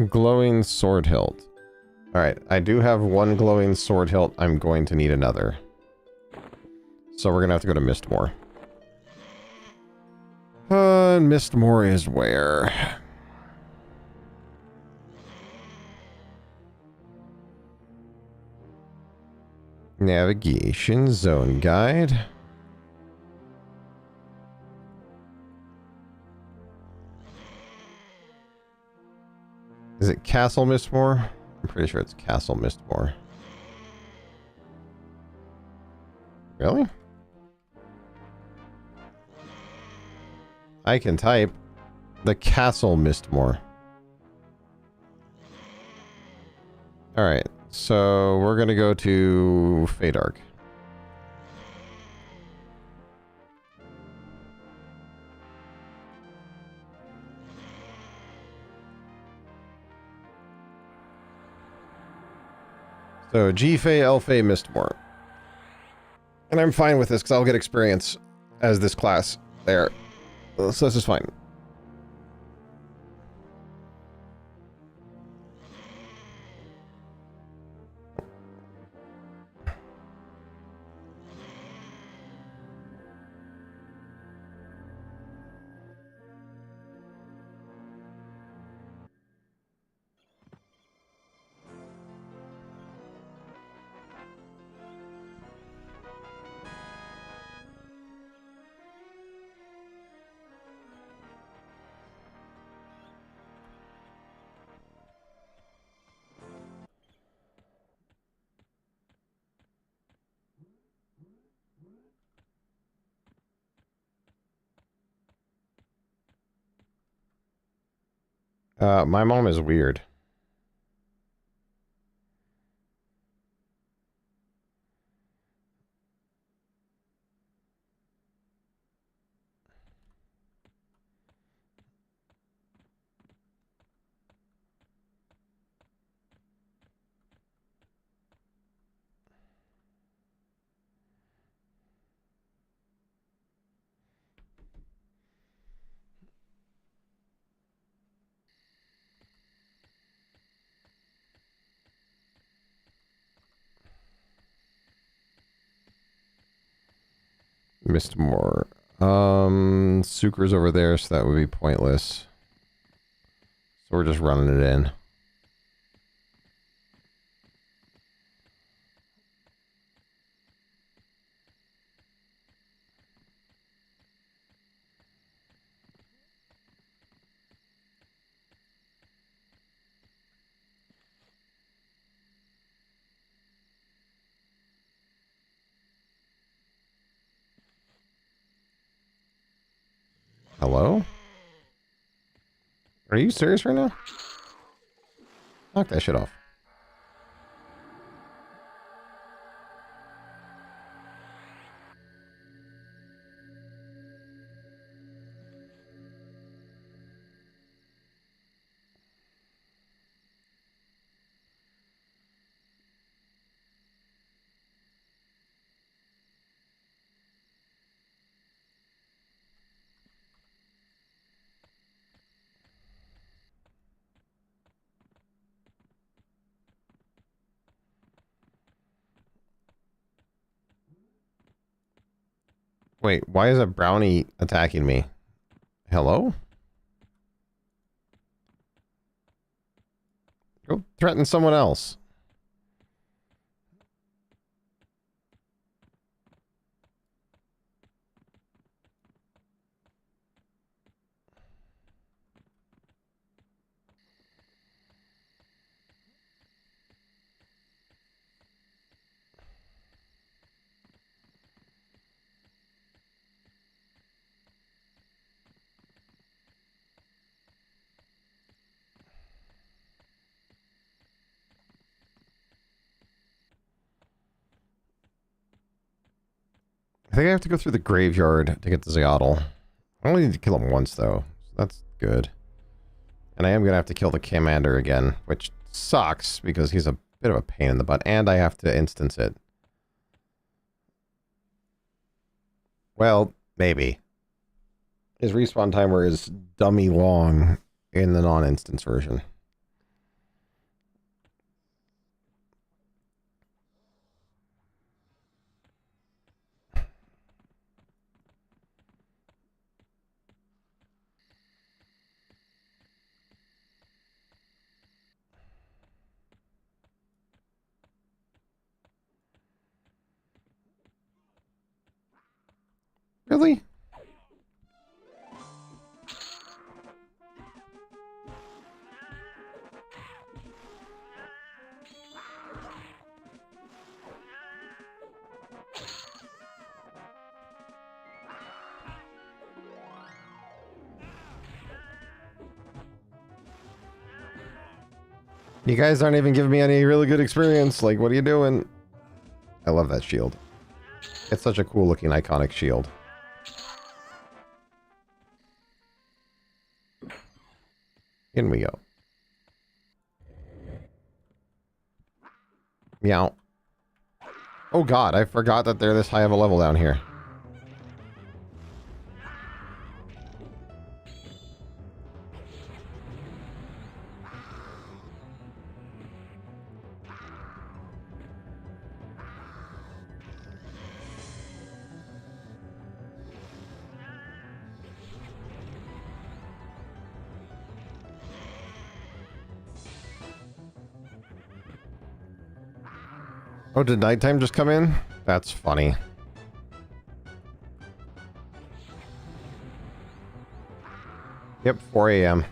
Glowing sword hilt. Alright, I do have one glowing sword hilt. I'm going to need another. So we're gonna have to go to Mistmoor. Mistmoor is where? Navigation zone guide. Is it Castle Mistmoor? I'm pretty sure it's Castle Mistmoor. Really? I can type the Castle Mistmoor. Alright, so we're gonna go to Fadark. So, G-Fey, L-Fey, Mistmoor. And I'm fine with this, because I'll get experience as this class there. So this is fine. My mom is weird. Missed more. Sucre's over there, so that would be pointless. So we're just running it in. Hello? Are you serious right now? Knock that shit off. Wait, why is a brownie attacking me? Hello? Go threaten someone else. I think I have to go through the graveyard to get the Zeotl. I only need to kill him once, though. So that's good. And I am going to have to kill the commander again, which sucks because he's a bit of a pain in the butt. And I have to instance it. Well, maybe. His respawn timer is dummy long in the non-instance version. Really? You guys aren't even giving me any really good experience. Like, what are you doing? I love that shield. It's such a cool looking iconic shield. In we go. Meow. Oh god, I forgot that they're this high of a level down here. Oh, did nighttime just come in? That's funny. Yep, 4 a.m.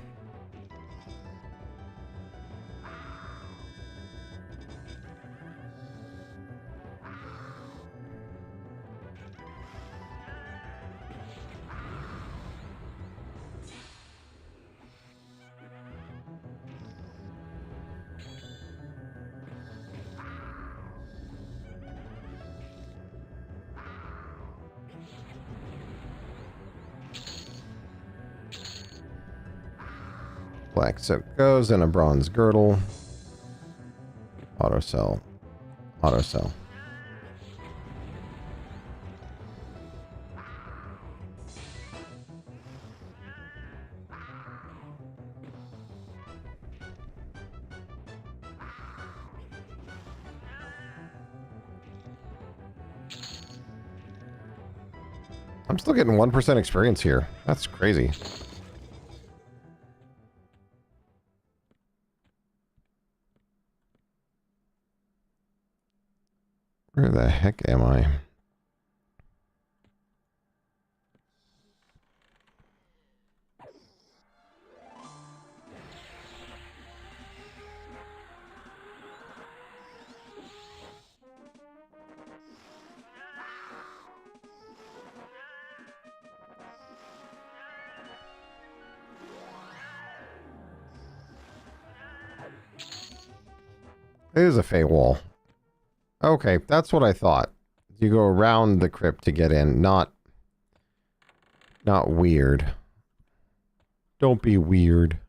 Black silk goes in a bronze girdle. Auto sell. Auto sell. I'm still getting 1% experience here. That's crazy. Where the heck am I? It is a Fey wall. Okay, that's what I thought. You go around the crypt to get in, not weird. Don't be weird.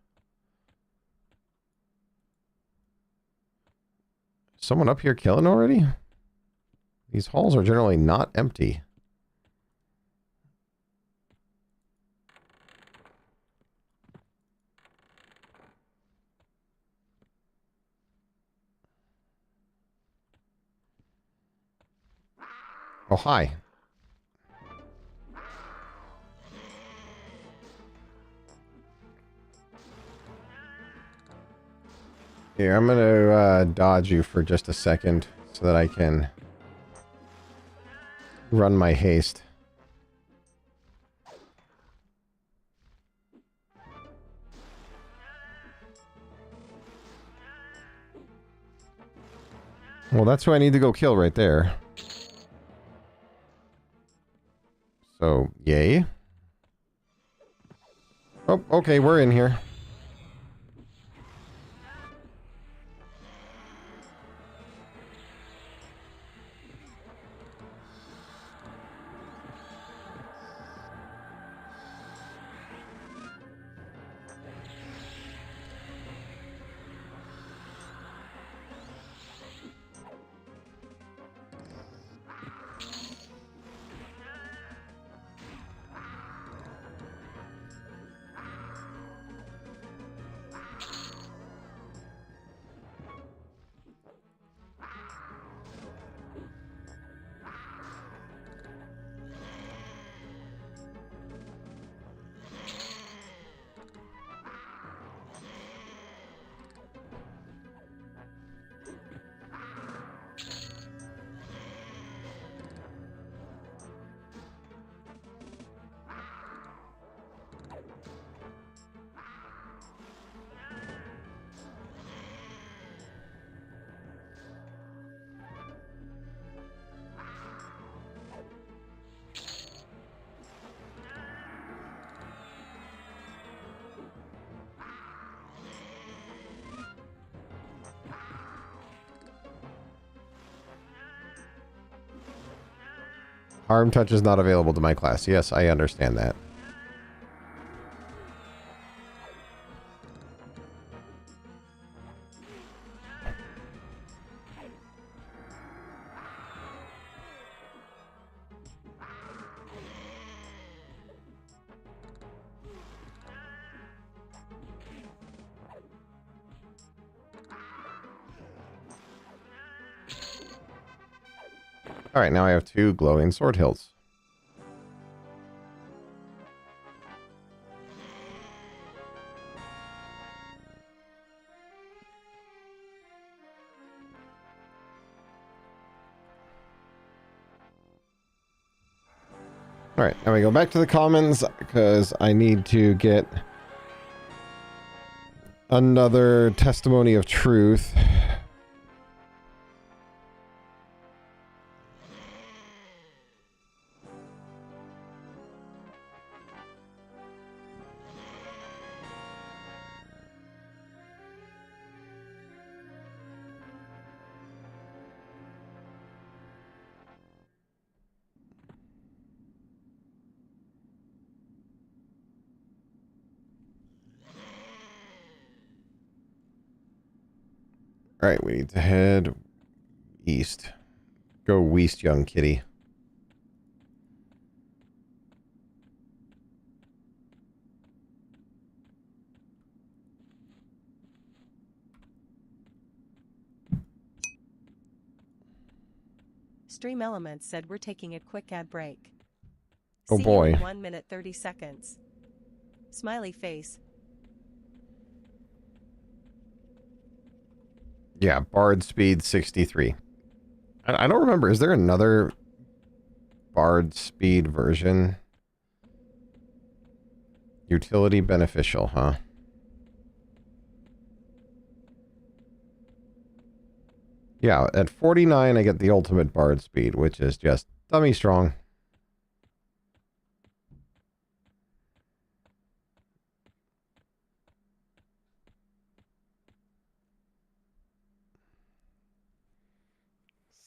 Someone up here killing already? These halls are generally not empty. Oh, hi. Here, I'm gonna dodge you for just a second so that I can run my haste. Well, that's who I need to go kill right there. So, yay. Oh, okay, we're in here. Harm touch is not available to my class. Yes, I understand that. Alright, now I have 2 glowing sword hilts. Alright, now we go back to the commons, because I need to get another testimony of truth. Alright, we need to head east. Go west, young kitty.
Stream Elements said we're taking a quick ad break.
Oh
See
boy.
you in 1 minute 30 seconds. Smiley face.
Yeah, Bard speed 63. I don't remember. Is there another Bard speed version? Utility beneficial, huh? Yeah, at 49 I get the ultimate Bard speed, which is just dummy strong.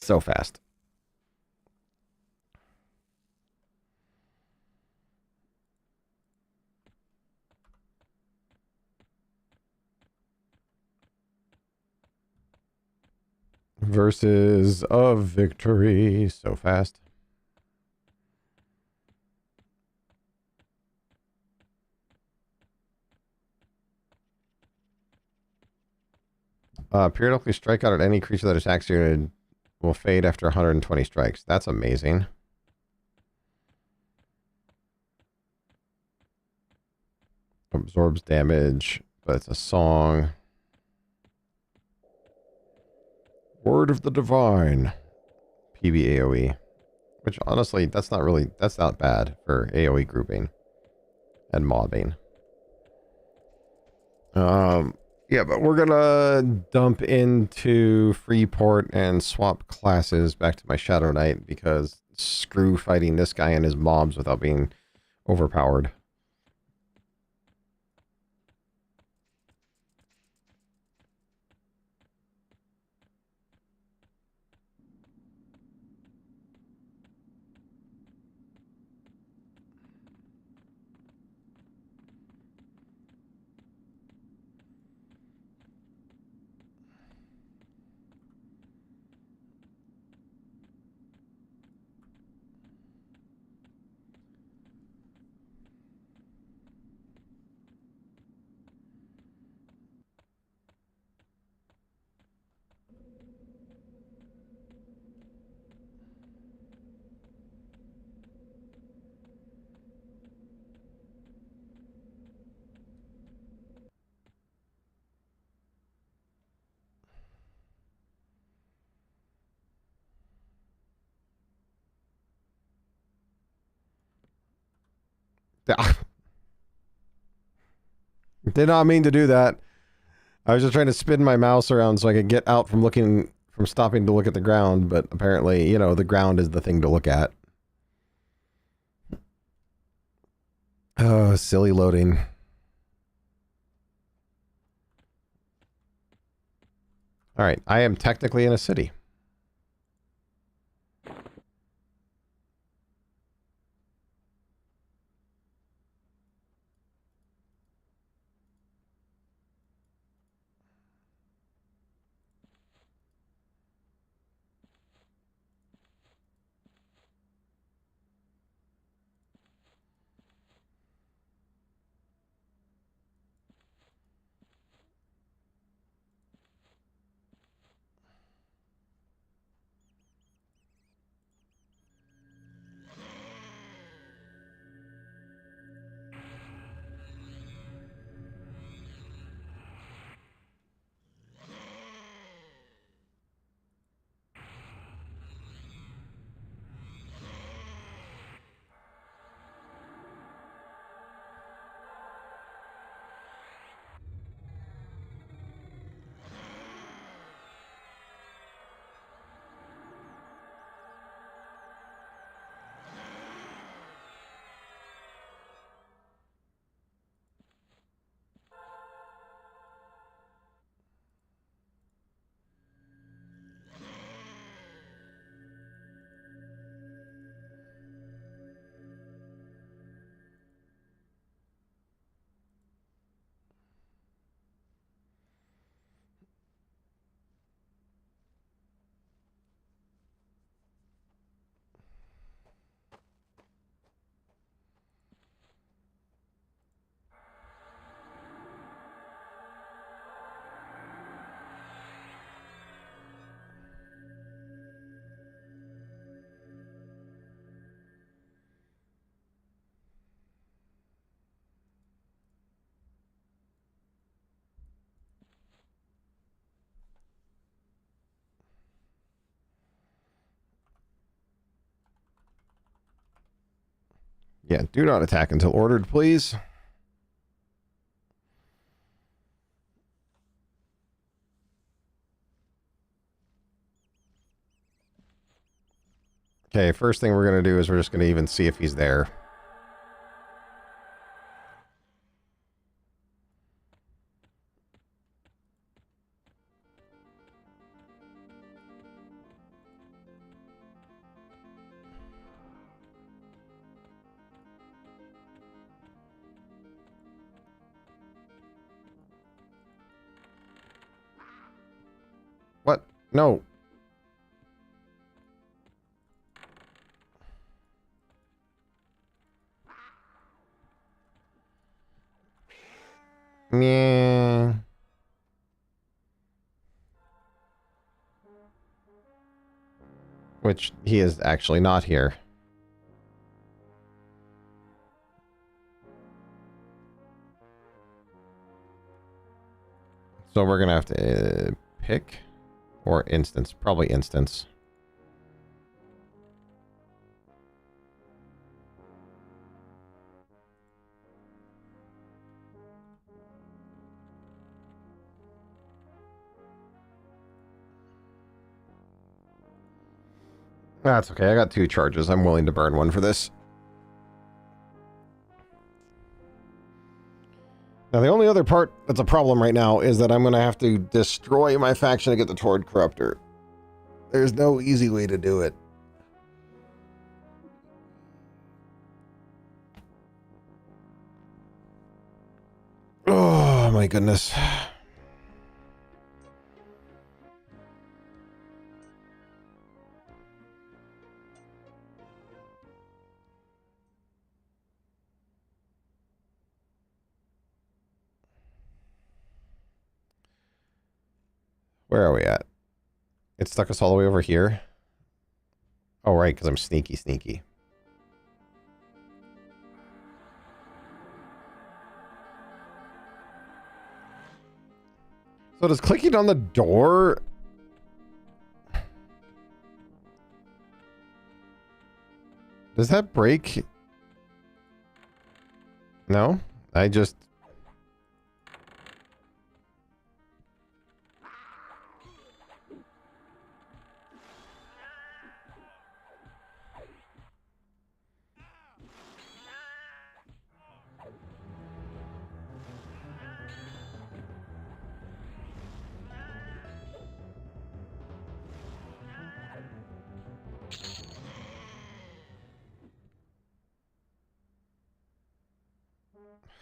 So fast. Verses of victory. So fast. Periodically strike out at any creature that attacks you and will fade after 120 strikes. That's amazing. Absorbs damage, but it's a song. Word of the Divine. PB AoE. Which, honestly, that's not bad for AoE grouping and mobbing. Yeah, but we're gonna dump into Freeport and swap classes back to my Shadow Knight because screw fighting this guy and his mobs without being overpowered. Did not mean to do that. I was just trying to spin my mouse around so I could get out from stopping to look at the ground, but apparently, you know, the ground is the thing to look at. Oh, silly loading. Alright, I am technically in a city. Yeah, do not attack until ordered, please. Okay, first thing we're going to do is we're just going to even see if he's there. What? No. Yeah. Which he is actually not here. So we're going to have to pick or instance. Probably instance. That's okay. I got 2 charges. I'm willing to burn one for this. Now, the only other part that's a problem right now is that I'm going to have to destroy my faction to get the Torrid Corruptor. There's no easy way to do it. Oh, my goodness. Where are we at? It stuck us all the way over here. Oh, right, because I'm sneaky, sneaky. So does clicking on the door... Does that break? No? I just...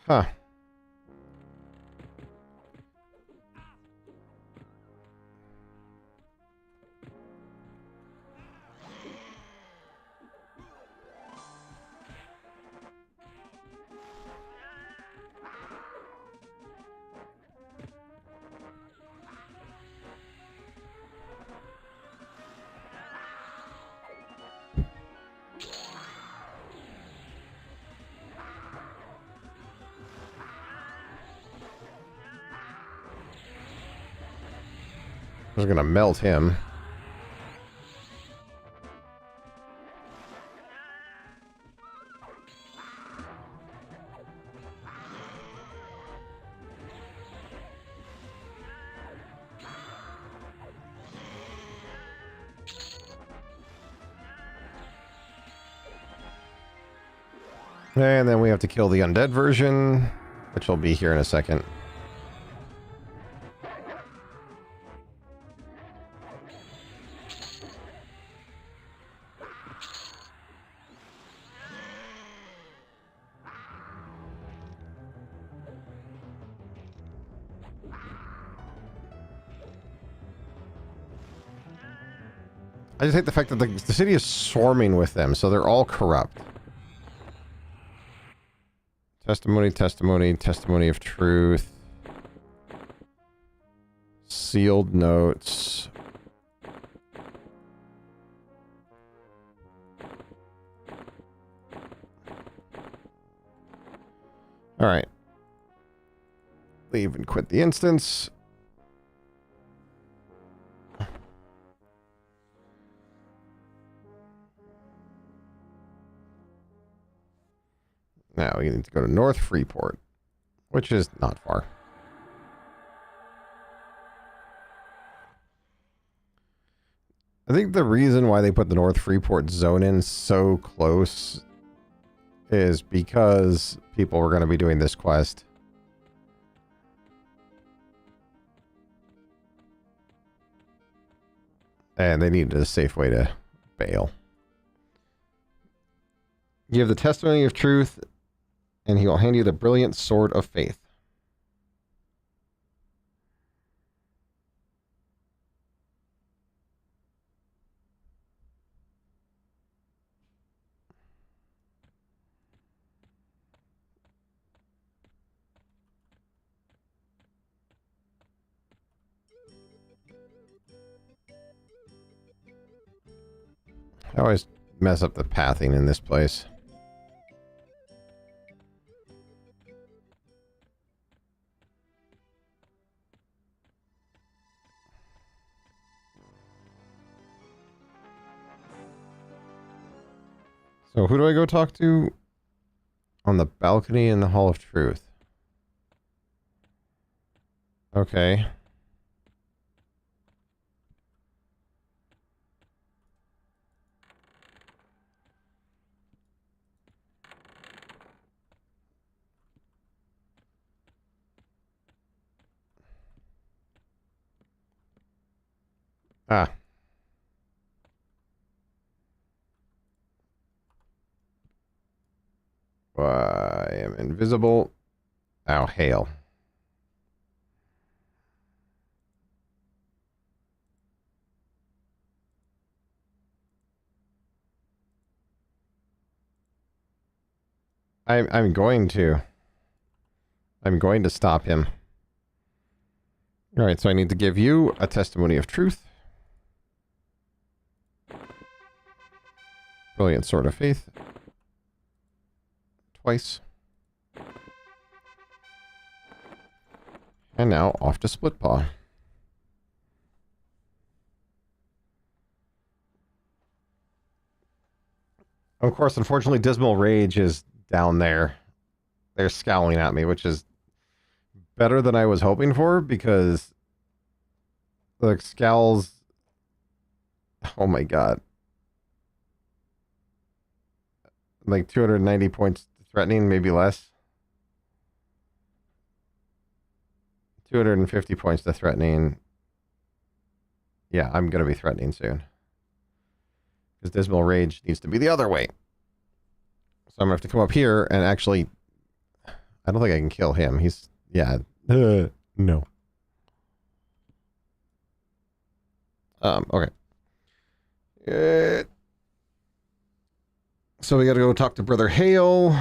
Huh. I was gonna melt him. And then we have to kill the undead version, which will be here in a second. I just hate the fact that the city is swarming with them, so they're all corrupt. Testimony, testimony, testimony of truth. Sealed notes. Alright. Leave and quit the instance. Now we need to go to North Freeport, which is not far. I think the reason why they put the North Freeport zone in so close is because people were going to be doing this quest. And they needed a safe way to bail. You have the testimony of truth, and he will hand you the brilliant sword of faith. I always mess up the pathing in this place. So who do I go talk to? On the balcony in the Hall of Truth. Okay. Ah. I am invisible. Ow, hail. I'm going to. I'm going to stop him. Alright, so I need to give you a testimony of truth. Brilliant sword of faith. Twice. And now off to Split Paw. Of course, unfortunately, Dismal Rage is down there. They're scowling at me, which is better than I was hoping for, because the scowls... Oh my god. Like 290 points threatening, maybe less. 250 points to threatening. Yeah, I'm going to be threatening soon. Because Dismal Rage needs to be the other way. So I'm going to have to come up here and actually... I don't think I can kill him. He's... Yeah. No. Okay. So we got to go talk to Brother Hale.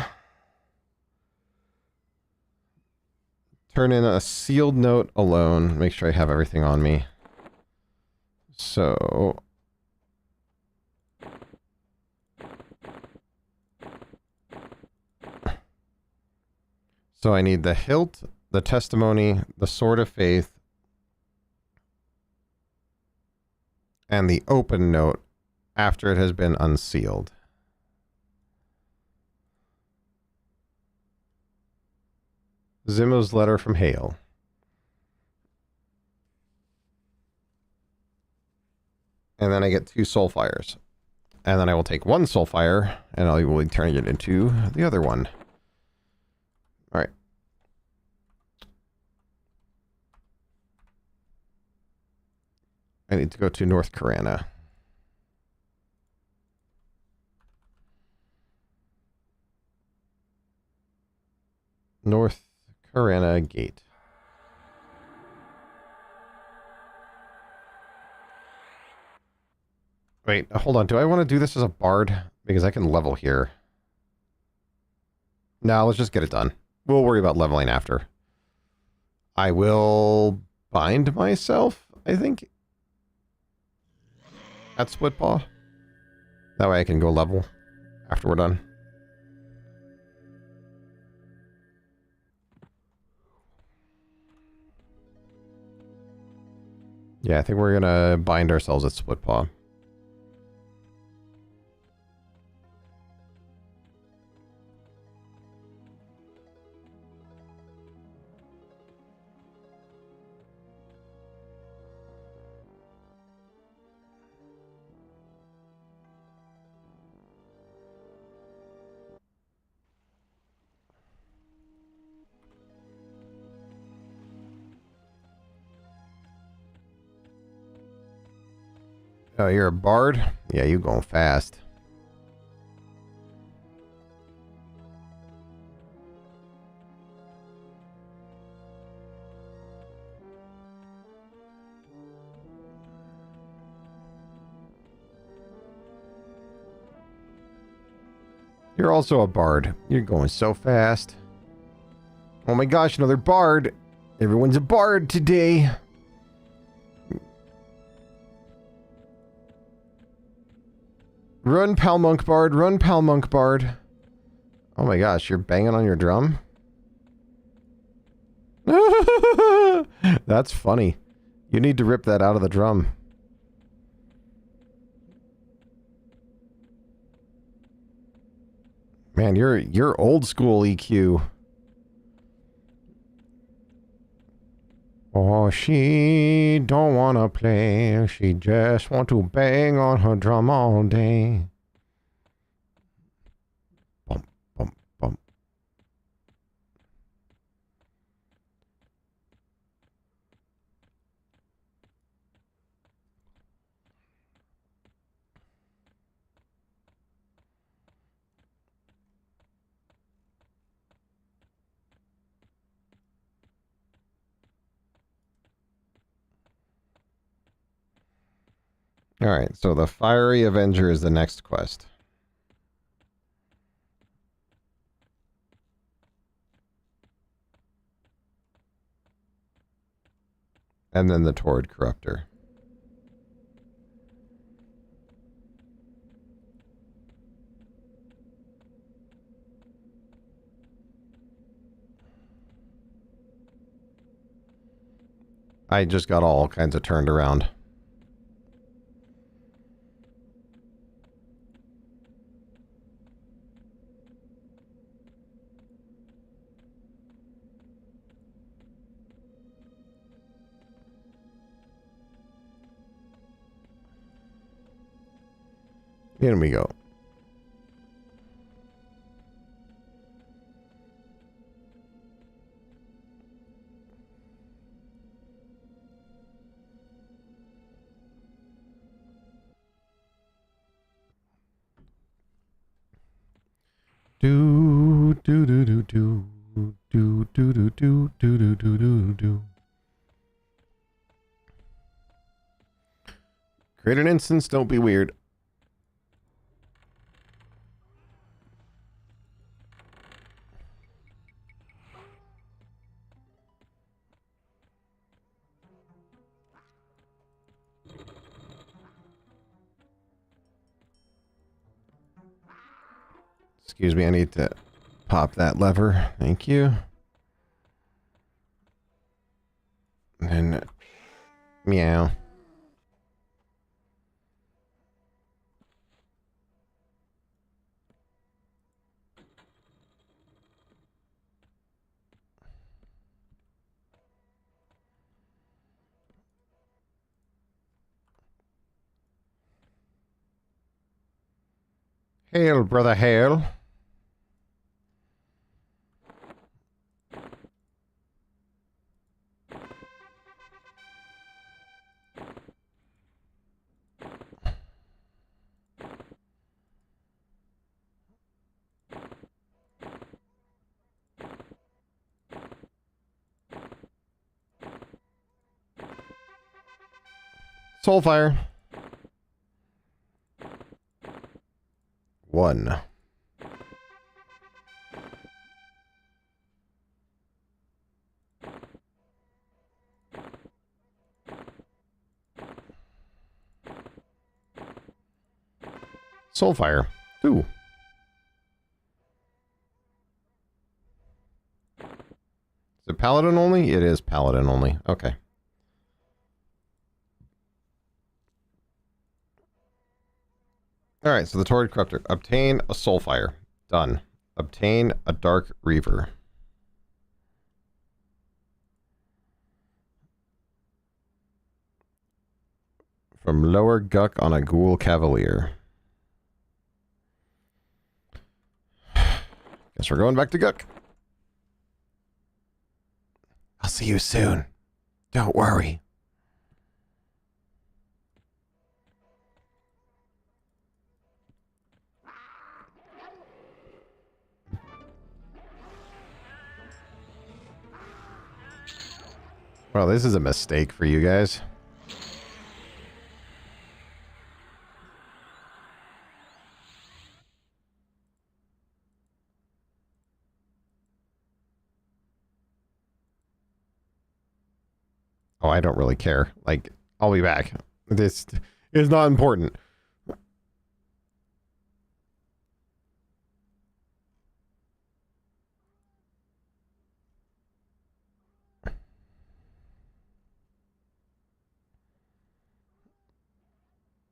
Turn in a sealed note alone. Make sure I have everything on me. So... So I need the hilt, the testimony, the sword of faith, and the open note after it has been unsealed. Zimmo's letter from Hale. And then I get 2 soul fires. And then I will take 1 soul fire, and I will be turning it into the other one. Alright. I need to go to North Carana. North Carana Gate. Wait, hold on. Do I want to do this as a bard? Because I can level here. No, let's just get it done. We'll worry about leveling after. I will bind myself, I think, at Split Paw. That way I can go level after we're done. Yeah, I think we're gonna bind ourselves at Split Paw. Oh, you're a bard? Yeah, you going fast. You're also a bard. You're going so fast. Oh my gosh, another bard. Everyone's a bard today. Run, pal monk bard. Run, pal monk bard. Oh my gosh, you're banging on your drum? That's funny. You need to rip that out of the drum. Man, you're old school EQ. Oh, she don't wanna play. She just want to bang on her drum all day. Bump, bump, bump. Alright, so the Fiery Avenger is the next quest. And then the Torrid Corruptor. I just got all kinds of turned around. Here we go. Do do do do do do do do do do do do do do. Create an instance, don't be weird. Excuse me, I need to pop that lever. Thank you. And meow. Hail, brother, hail. Soulfire. 1. Soulfire. 2. Is it paladin only? It is paladin only. Okay. Alright, so the Torrid Corruptor. Obtain a Soulfire. Done. Obtain a Dark Reaver. From Lower Guck on a Ghoul Cavalier. Guess we're going back to Guck. I'll see you soon. Don't worry. Oh, this is a mistake for you guys. Oh, I don't really care. Like, I'll be back. This is not important.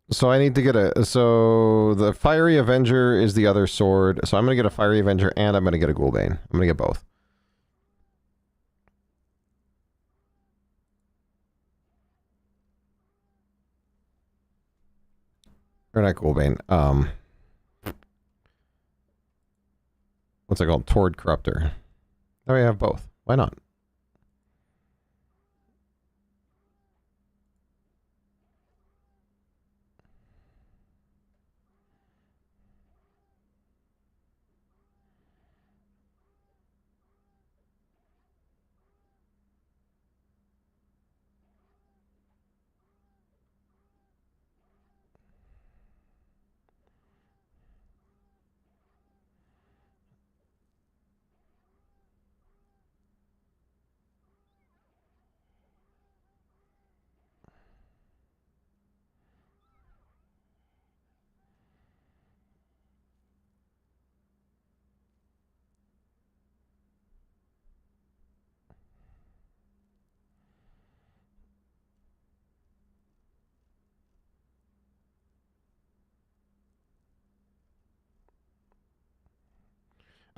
So I need to get a... So the Fiery Avenger is the other sword. So I'm going to get a Fiery Avenger and I'm going to get a Ghoulbane. I'm going to get both. Or not Ghoulbane. What's it called? Torrid Corruptor. Oh, we have both. Why not?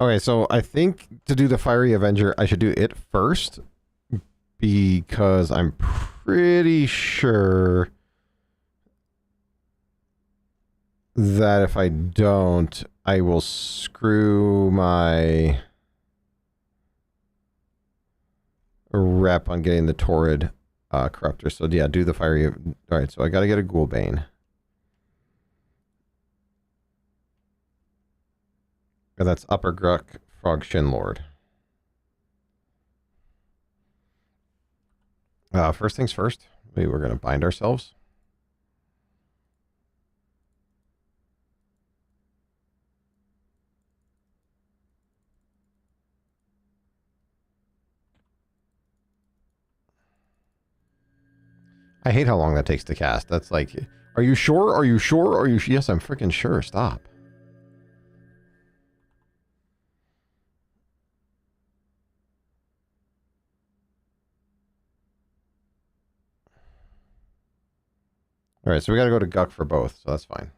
Okay, so I think to do the Fiery Avenger, I should do it first. Because I'm pretty sure that if I don't, I will screw my rep on getting the Torrid Corruptor. So yeah, do the Fiery... Alright, so I gotta get a Ghoulbane. And that's Upper Gruck, Frog Shin Lord. First things first, we're going to bind ourselves. I hate how long that takes to cast. That's like, are you sure? Are you sure? Are you? Yes, I'm freaking sure. Stop. All right, so we got to go to Guck for both, so that's fine.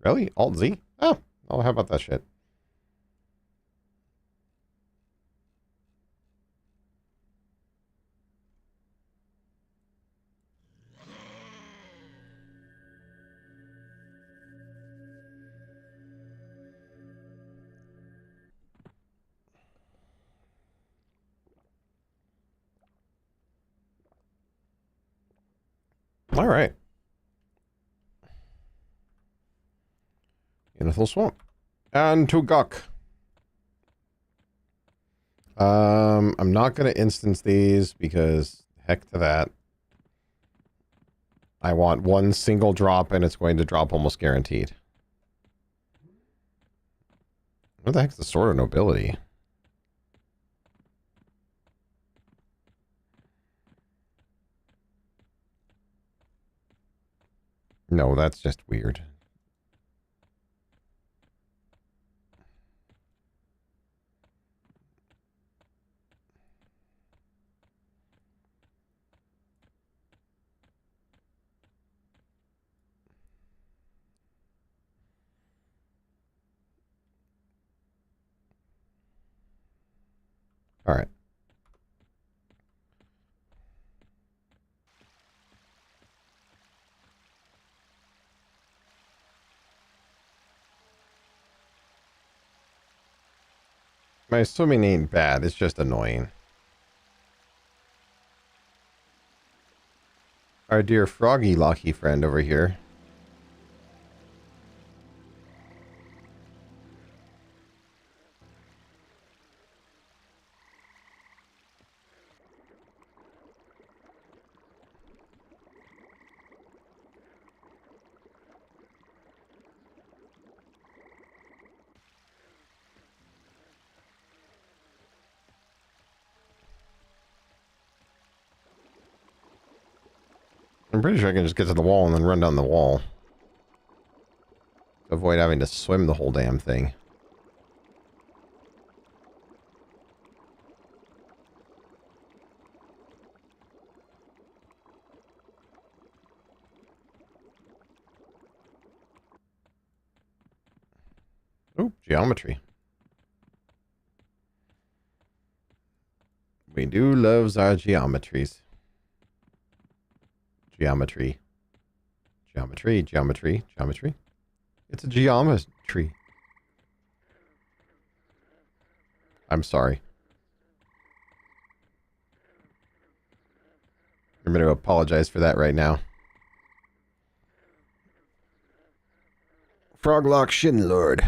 Really? Alt Z? Oh, how about that shit? All right. Inithil Swamp. And to Guck. I'm not going to instance these because heck to that. I want one single drop and it's going to drop almost guaranteed. What the heck's the Sword of Nobility? No, that's just weird. All right. My swimming ain't bad. It's just annoying. our dear Froggy Locky friend over here. I'm pretty sure I can just get to the wall and then run down the wall. To avoid having to swim the whole damn thing. Oh, geometry. We do love our geometries. Geometry. Geometry, geometry, geometry. It's a geometry. I'm sorry. I'm going to apologize for that right now. Froglock Shinlord.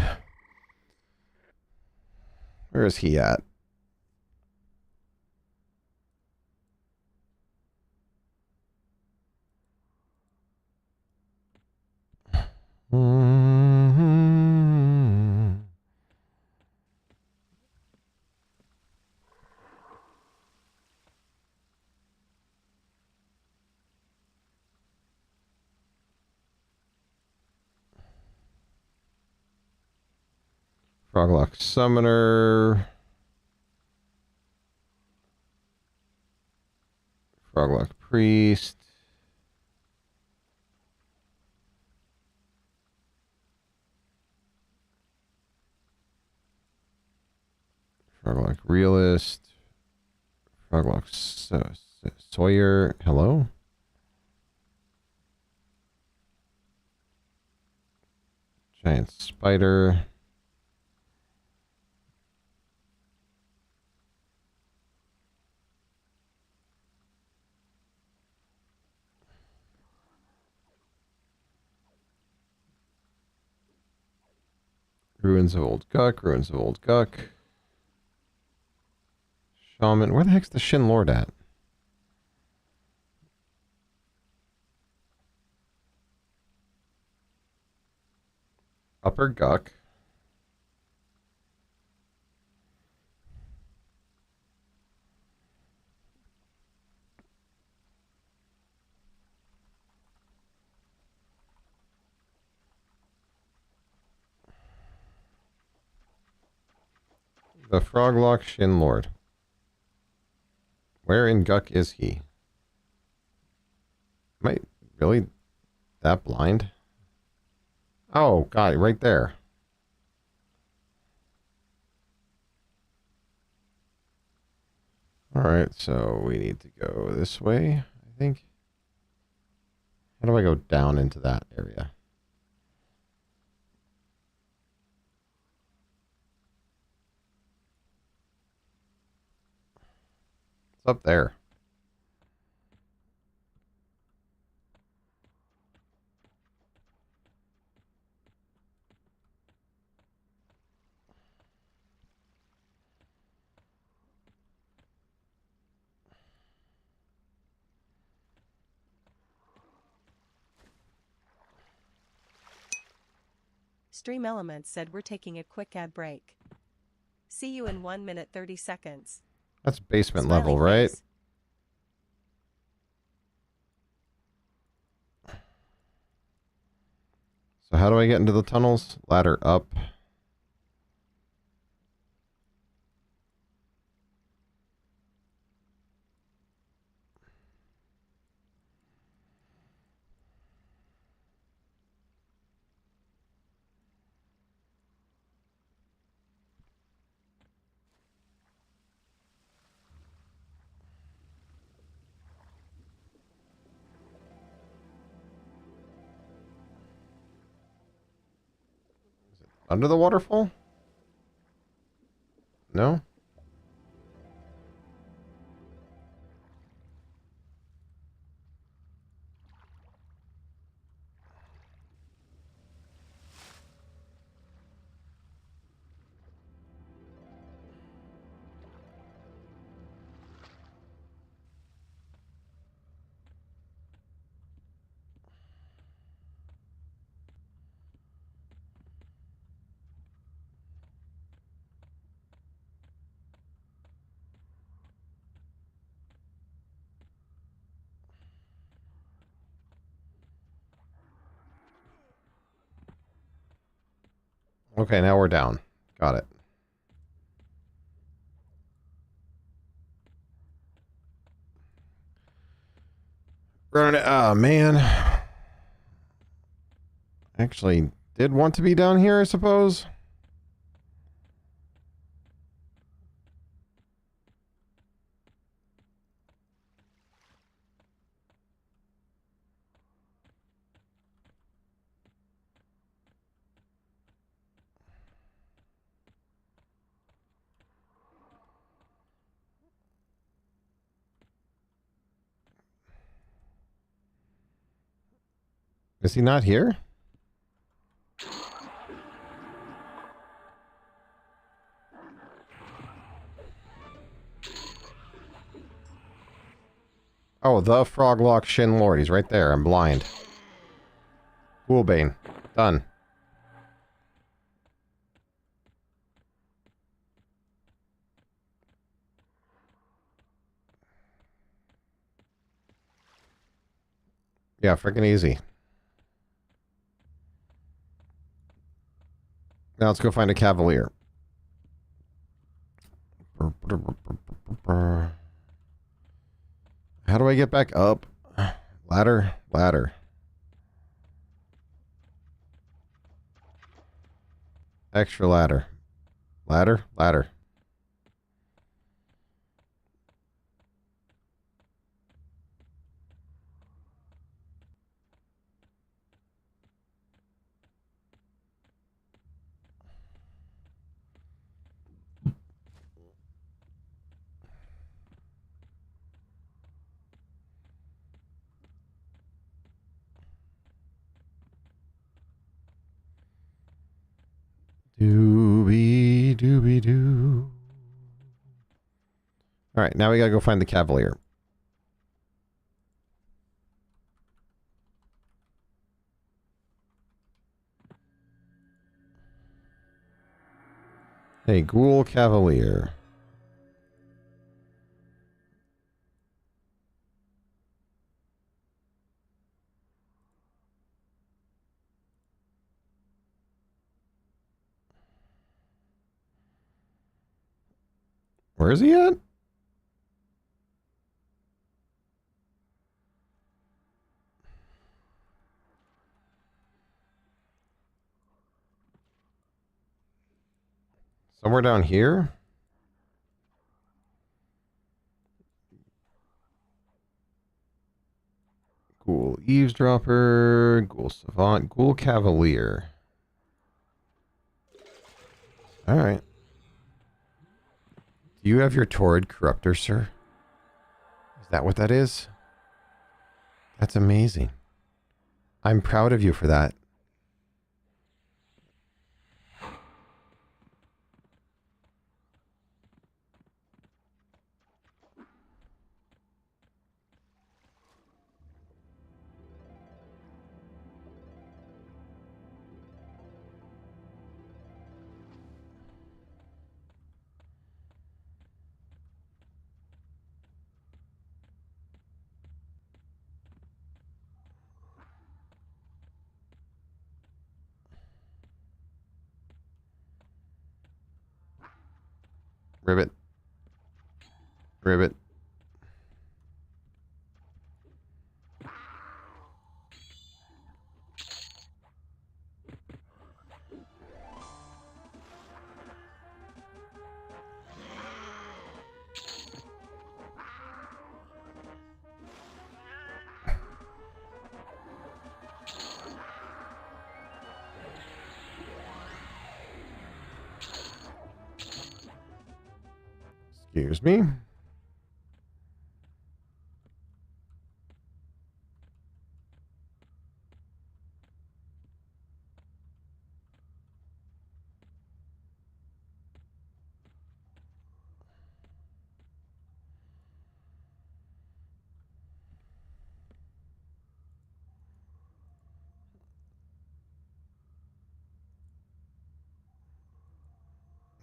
Where is he at? Froglock Summoner. Froglock Priest. Froglock Realist. Froglock Sawyer. Hello? Giant Spider. Ruins of Old Guck. Ruins of Old Guck. Shaman. Where the heck's the Shin Lord at? Upper Guck. The Froglock Shin Lord. Where in Guck is he? Am I really that blind? Oh, God, right there. Alright, so we need to go this way, I think. How do I go down into that area? It's up there.
Stream Elements said we're taking a quick ad break. See you in 1 minute 30 seconds.
That's basement
Smiley
level, right?
face.
So how do I get into the tunnels? Ladder up. Under the waterfall? No? Okay, now we're down. Got it. Oh, man. Actually, did want to be down here, I suppose. Is he not here? Oh, the Froglock Shin Lord. He's right there. I'm blind. Ghoulbane. Done. Yeah, freaking easy. Now let's go find a Cavalier. How do I get back up? Ladder, ladder. Extra ladder. Ladder, ladder. Doobie doobie doo. Alright, now we gotta go find the Cavalier. Hey, Ghoul Cavalier. Where is he at? Somewhere down here? Ghoul Eavesdropper, Ghoul Savant, Ghoul Cavalier. Alright. Do you have your Torrid Corruptor, sir? Is that what that is? That's amazing. I'm proud of you for that. Ribbit. Ribbit. Excuse me.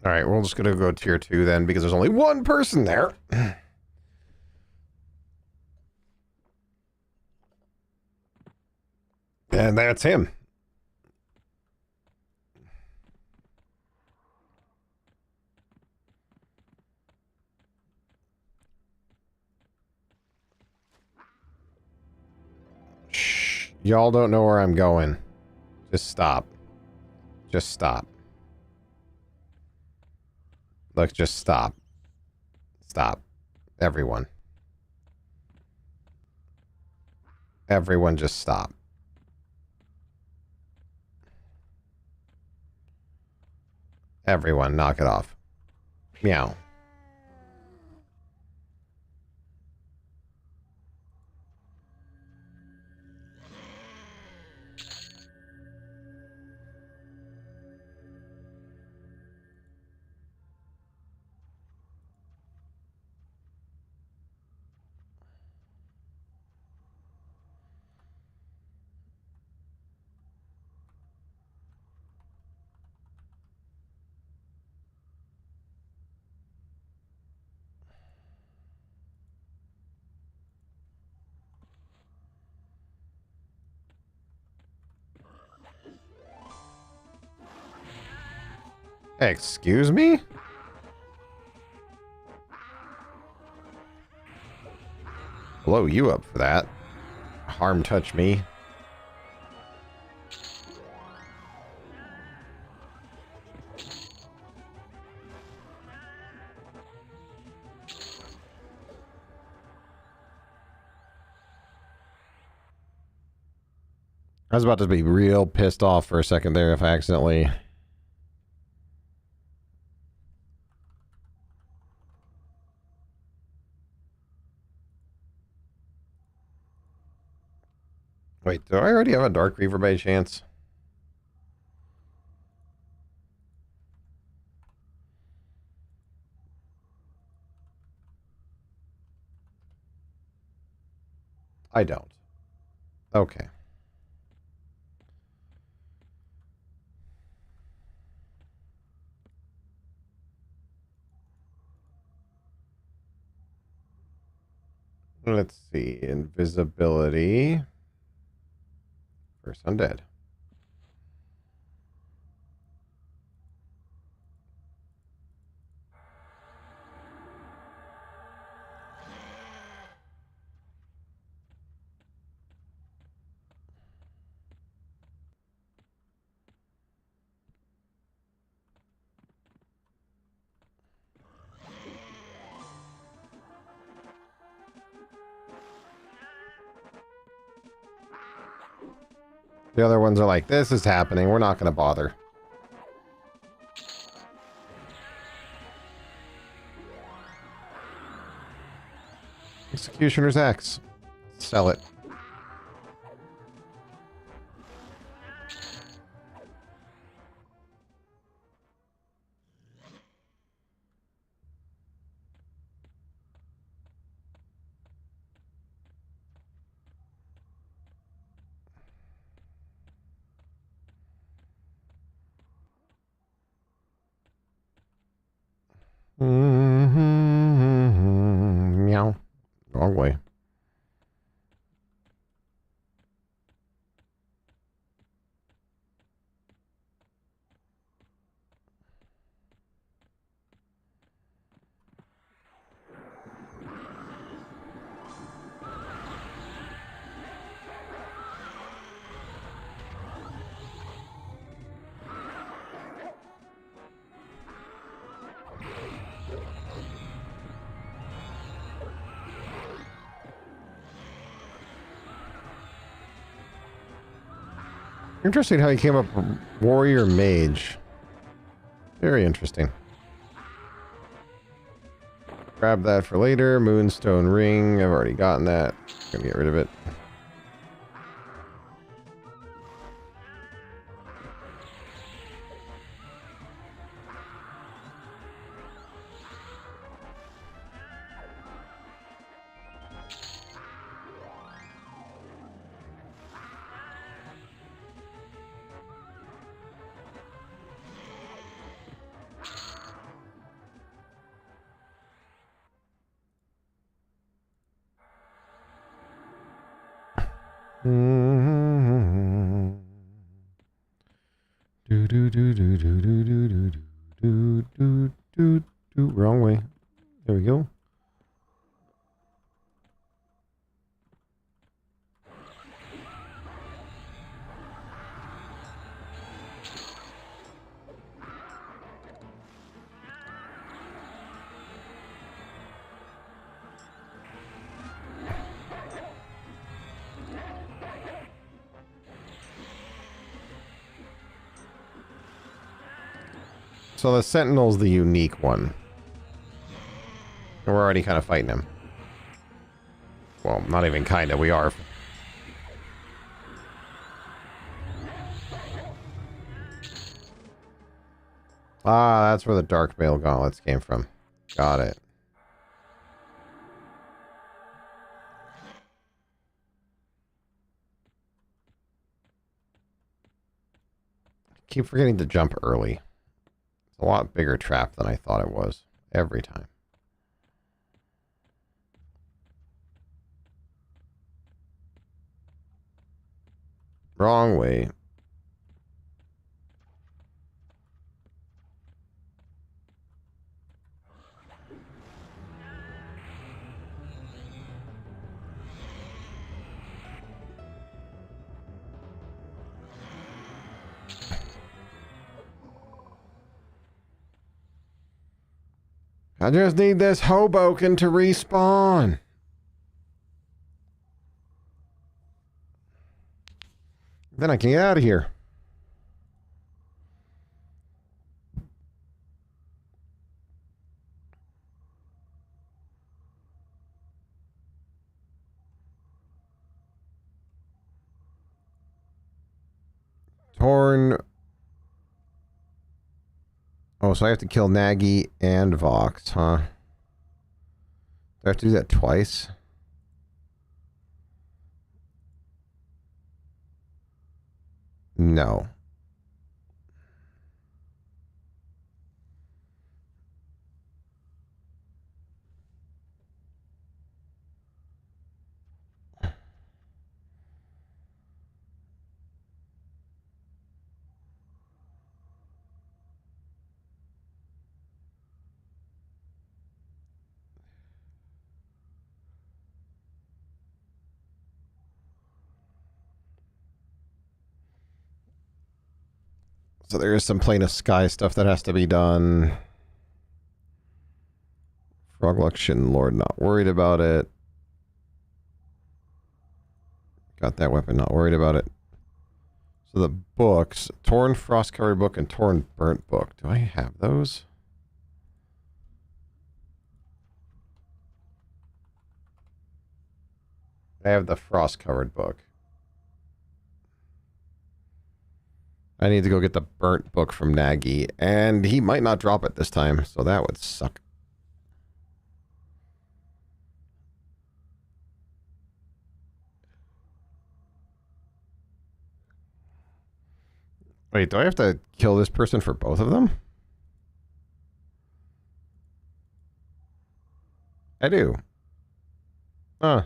Alright, we're just gonna go tier 2 then, because there's only one person there. And that's him. Y'all don't know where I'm going. Just stop. Just stop. Look, just stop. Stop. Everyone. Everyone just stop. Everyone, knock it off. Meow. Excuse me? Blow you up for that. Harm touch me. I was about to be real pissed off for a second there if I accidentally... Wait, do I already have a Dark Reaver by chance? I don't. Okay. Let's see. Invisibility. First undead. The other ones are like, this is happening. We're not going to bother. Executioner's Axe. Sell it. Meow. Wrong way. Interesting how he came up warrior mage. Very interesting. Grab that for later. Moonstone ring. I've already gotten that. Gonna get rid of it. Wrong way. There we go. So the Sentinel's the unique one. And we're already kind of fighting him. Well, not even kind of, we are. Ah, that's where the Dark Mail Gauntlets came from. Got it. Keep forgetting to jump early. It's a lot bigger trap than I thought it was. Every time. Wrong way. I just need this Hoboken to respawn. Then I can get out of here. Torn. Oh, so I have to kill Nagy and Vox, huh? Do I have to do that twice? No. So there is some Plane of Sky stuff that has to be done. Frogluction Lord, not worried about it. Got that weapon, not worried about it. So the books, Torn Frost-Covered Book and Torn Burnt Book. Do I have those? I have the Frost-Covered Book. I need to go get the Burnt Book from Nagy, and he might not drop it this time, so that would suck. Wait, do I have to kill this person for both of them? I do. Huh.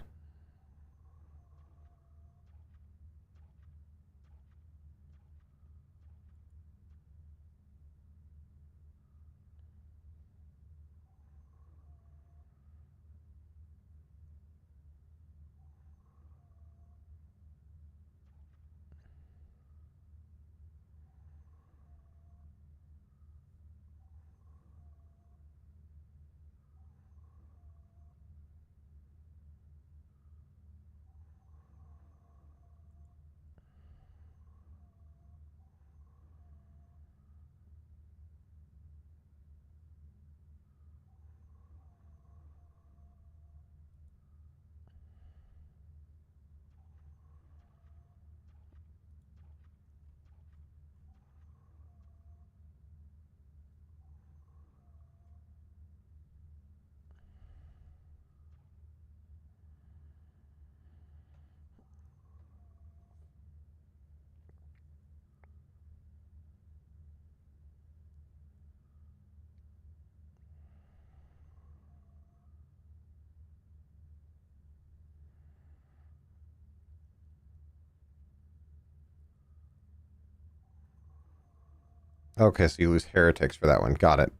Okay, so you lose heretics for that one. Got it.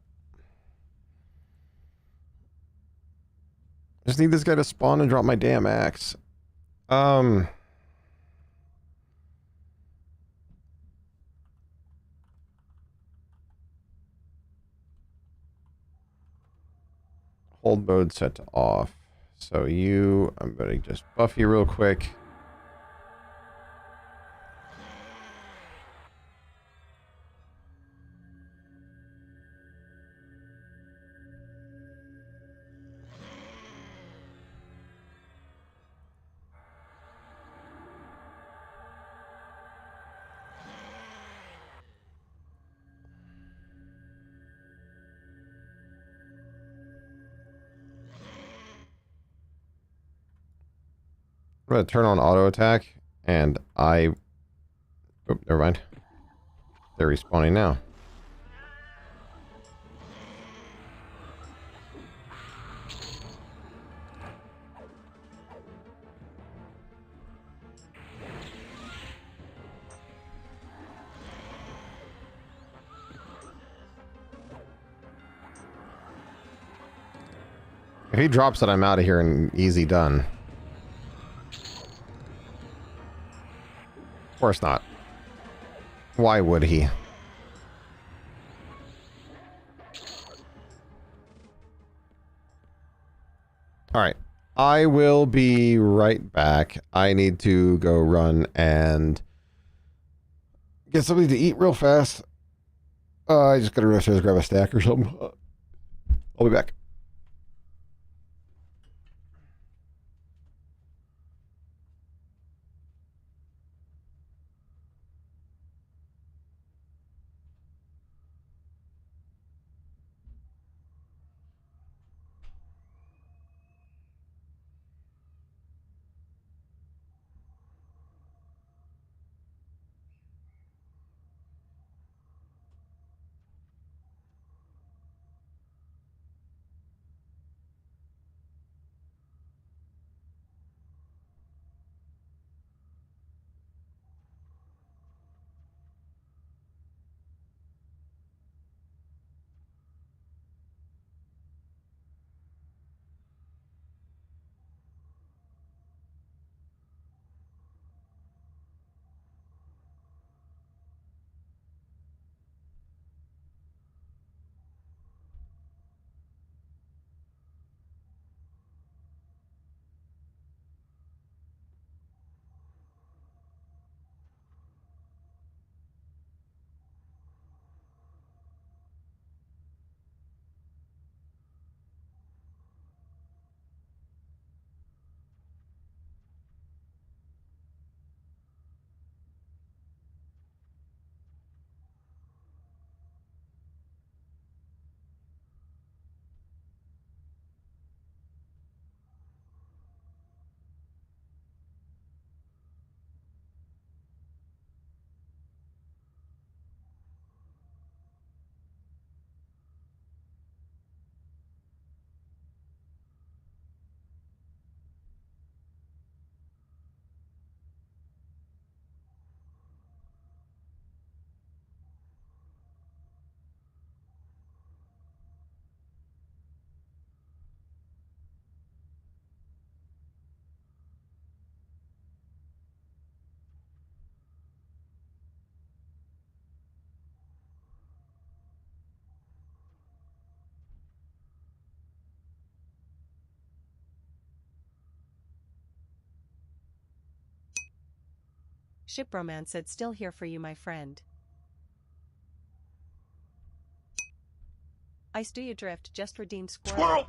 Just need this guy to spawn and drop my damn axe. Hold mode set to off. So you, I'm going to just buff you real quick. I'm going to turn on auto attack, and I... Oh, never mind. They're respawning now. If he drops it, I'm out of here and easy done. Of course not. Why would he? Alright. I will be right back. I need to go run and get something to eat real fast. I just gotta run upstairs, grab a snack or something. I'll be back.
Shipromance said still here for you, my friend. Ice do you drift just redeemed squirrel.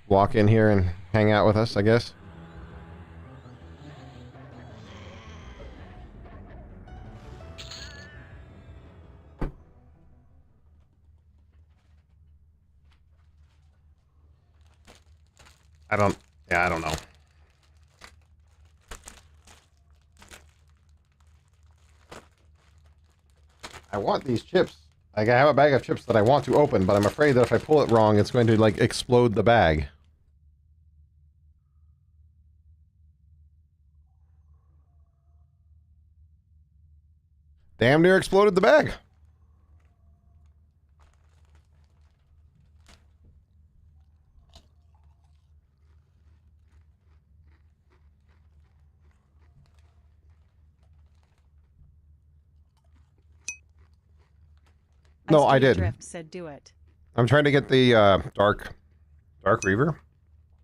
walk in here and hang out with us, I guess. I don't know. I want these chips. Like, I have a bag of chips that I want to open, but I'm afraid that if I pull it wrong, it's going to, like, explode the bag. Damn near exploded the bag. No, I did.
Drift said do it.
I'm trying to get the Dark Reaver.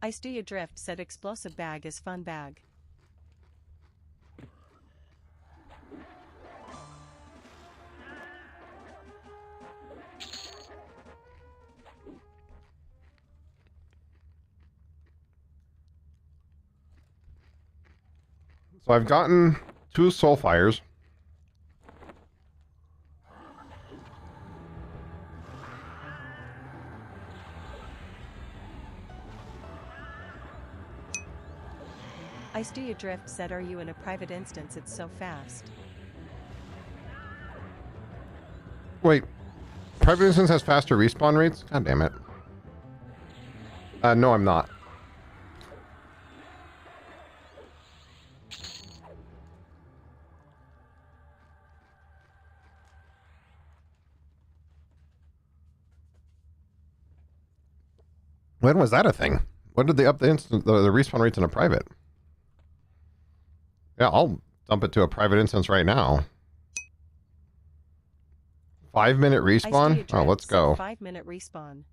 Ice Do You Drift said explosive bag is fun bag.
So I've gotten 2 soul fires.
Ice Do You Drift said are you in a private instance, it's so fast.
Wait, private instance has faster respawn rates? God damn it. No, I'm not. When was that a thing? When did they up the respawn rates in a private? Yeah, I'll dump it to a private instance right now. 5-minute respawn? Oh, let's go.
5-minute respawn.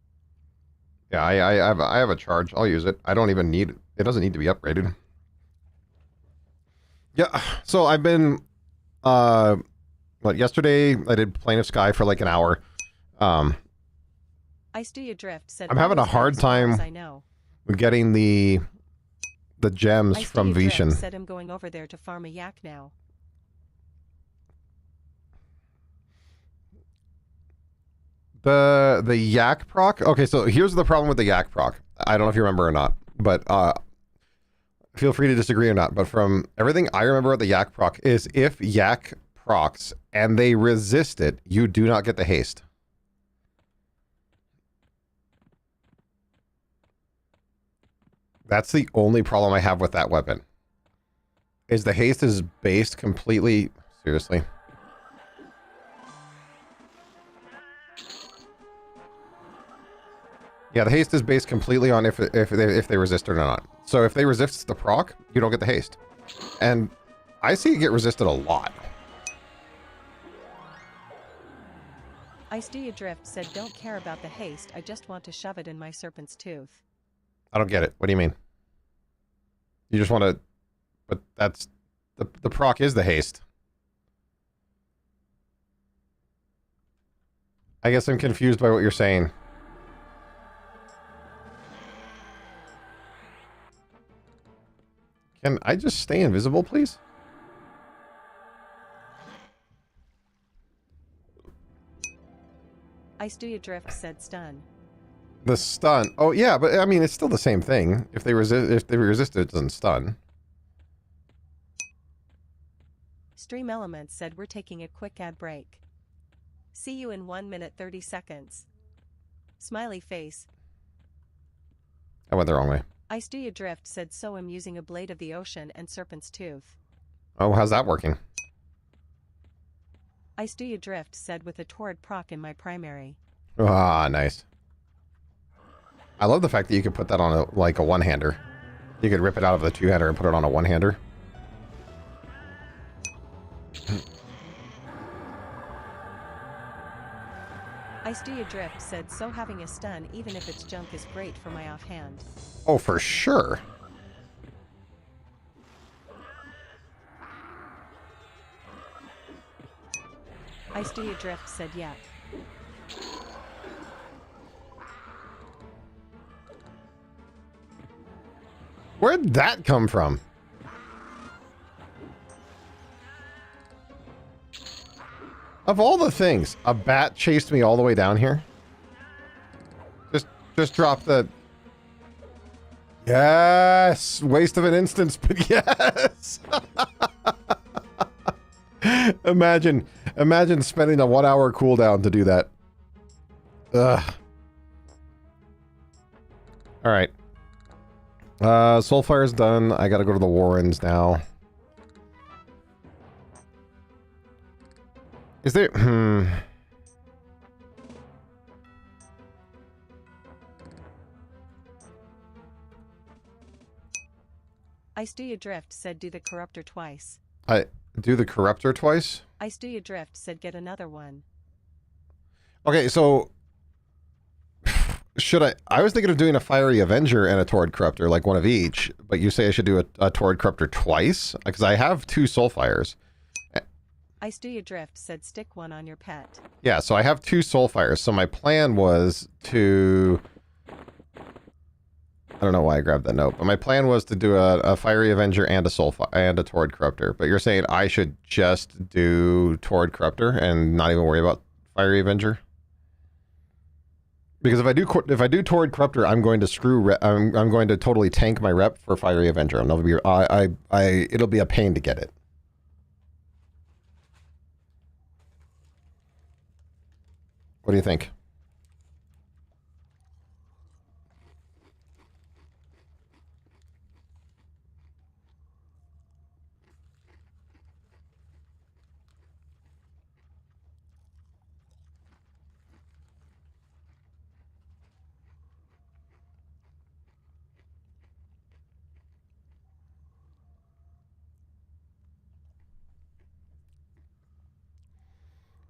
Yeah, I have a charge. I'll use it. I don't even need it. It doesn't need to be upgraded. Yeah, so I've been yesterday I did Plane of Sky for like an hour.
Ice Do You Drift said
I'm having a hard time getting the gems from Vishen.
Said I'm going over there to farm a yak now.
The yak proc? Okay, so here's the problem with the yak proc. I don't know if you remember or not, but feel free to disagree or not. But from everything I remember of the yak proc is if yak procs and they resist it, you do not get the haste. That's the only problem I have with that weapon. Is the haste is based completely... Seriously. Yeah, the haste is based completely on if they resist it or not. So if they resist the proc, you don't get the haste. And I see it get resisted a lot.
Ice Do You Drift said don't care about the haste, I just want to shove it in my serpent's tooth.
I don't get it. What do you mean? You just want to... But that's... The proc is the haste. I guess I'm confused by what you're saying. Can I just stay invisible, please?
Ice Do You Drift said stun.
The stun. Oh yeah, but I mean it's still the same thing. If they resist it, it doesn't stun.
Stream Elements said we're taking a quick ad break. See you in 1 minute 30 seconds. Smiley face.
I went the wrong way.
Ice Do You Drift said so I'm using a Blade of the Ocean and Serpent's Tooth.
Oh, how's that working?
Ice Do You Drift said with a Torrid proc in my primary.
Ah, nice. I love the fact that you could put that on a one-hander. You could rip it out of the two-hander and put it on a one-hander.
Ice Do You Drift said so having a stun even if it's junk is great for my offhand.
Oh, for sure.
Ice Do You Drift said yeah.
Where'd that come from? Of all the things, a bat chased me all the way down here. Just drop the... Yes! Waste of an instance, but yes! Imagine spending a 1 hour cooldown to do that. Ugh. Alright. Soulfire's done. I gotta go to the Warrens now. Is there...
Ice Do You Drift said do the Corruptor twice.
I do the Corruptor twice?
Ice Do You Drift said get another one.
Okay, so... Should I was thinking of doing a Fiery Avenger and a Torrid Corruptor, like one of each, but you say I should do a Torrid Corruptor twice? Because I have 2 Soulfires.
Ice Do You Drift said stick one on your pet.
Yeah, so I have 2 Soulfires, so my plan was to... I don't know why I grabbed that note, but my plan was to do a Fiery Avenger and a Soulfire and a Torrid Corruptor, but you're saying I should just do Torrid Corruptor and not even worry about Fiery Avenger? Because if I do Torrid Corruptor, I'm going to I'm going to totally tank my rep for Fiery Avenger. And it'll be a pain to get it. What do you think?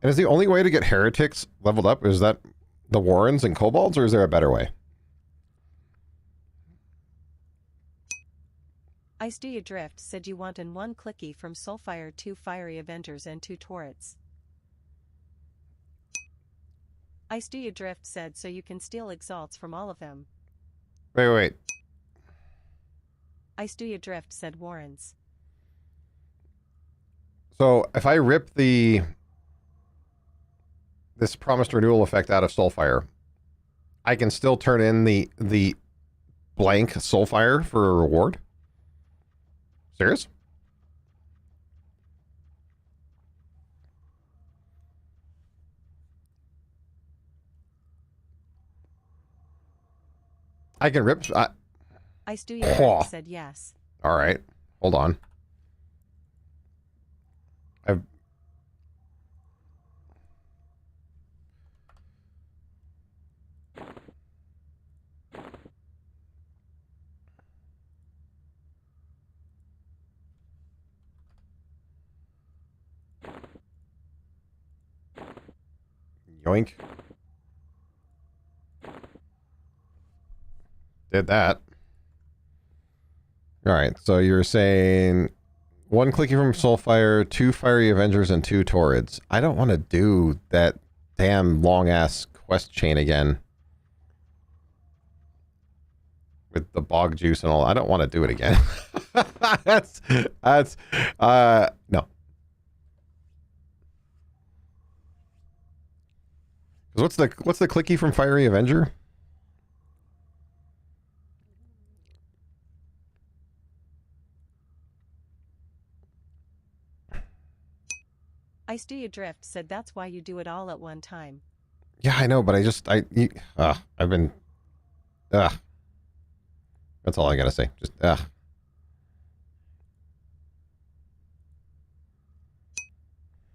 And is the only way to get heretics leveled up, is that the Warrens and Kobolds, or is there a better way?
Ice Do You Drift said you want in 1 clicky from Soulfire 2 Fiery Avengers and 2 Torrids. Ice Do You Drift said so you can steal exalts from all of them.
Wait.
Ice Do You Drift said Warrens.
So if I rip this promised renewal effect out of Soulfire, I can still turn in the blank Soulfire for a reward? Serious? I can rip...
Ice Do You Drift said yes.
Alright. Hold on. Yoink. Did that. Alright, so you're saying 1 clicky from Soulfire, 2 Fiery Avengers, and 2 Torrids. I don't want to do that damn long-ass quest chain again. With the bog juice and all. I don't want to do it again. No. What's the clicky from Fiery Avenger?
Ice Do You Drift said that's why you do it all at one time.
Yeah, I know, but I've been... That's all I gotta say. Just,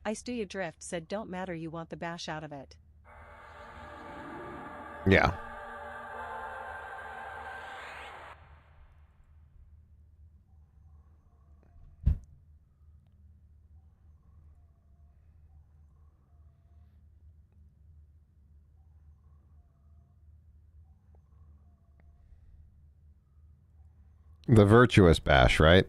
Ice Do You Drift said don't matter, you want the bash out of it.
Yeah. The virtuous bash, right?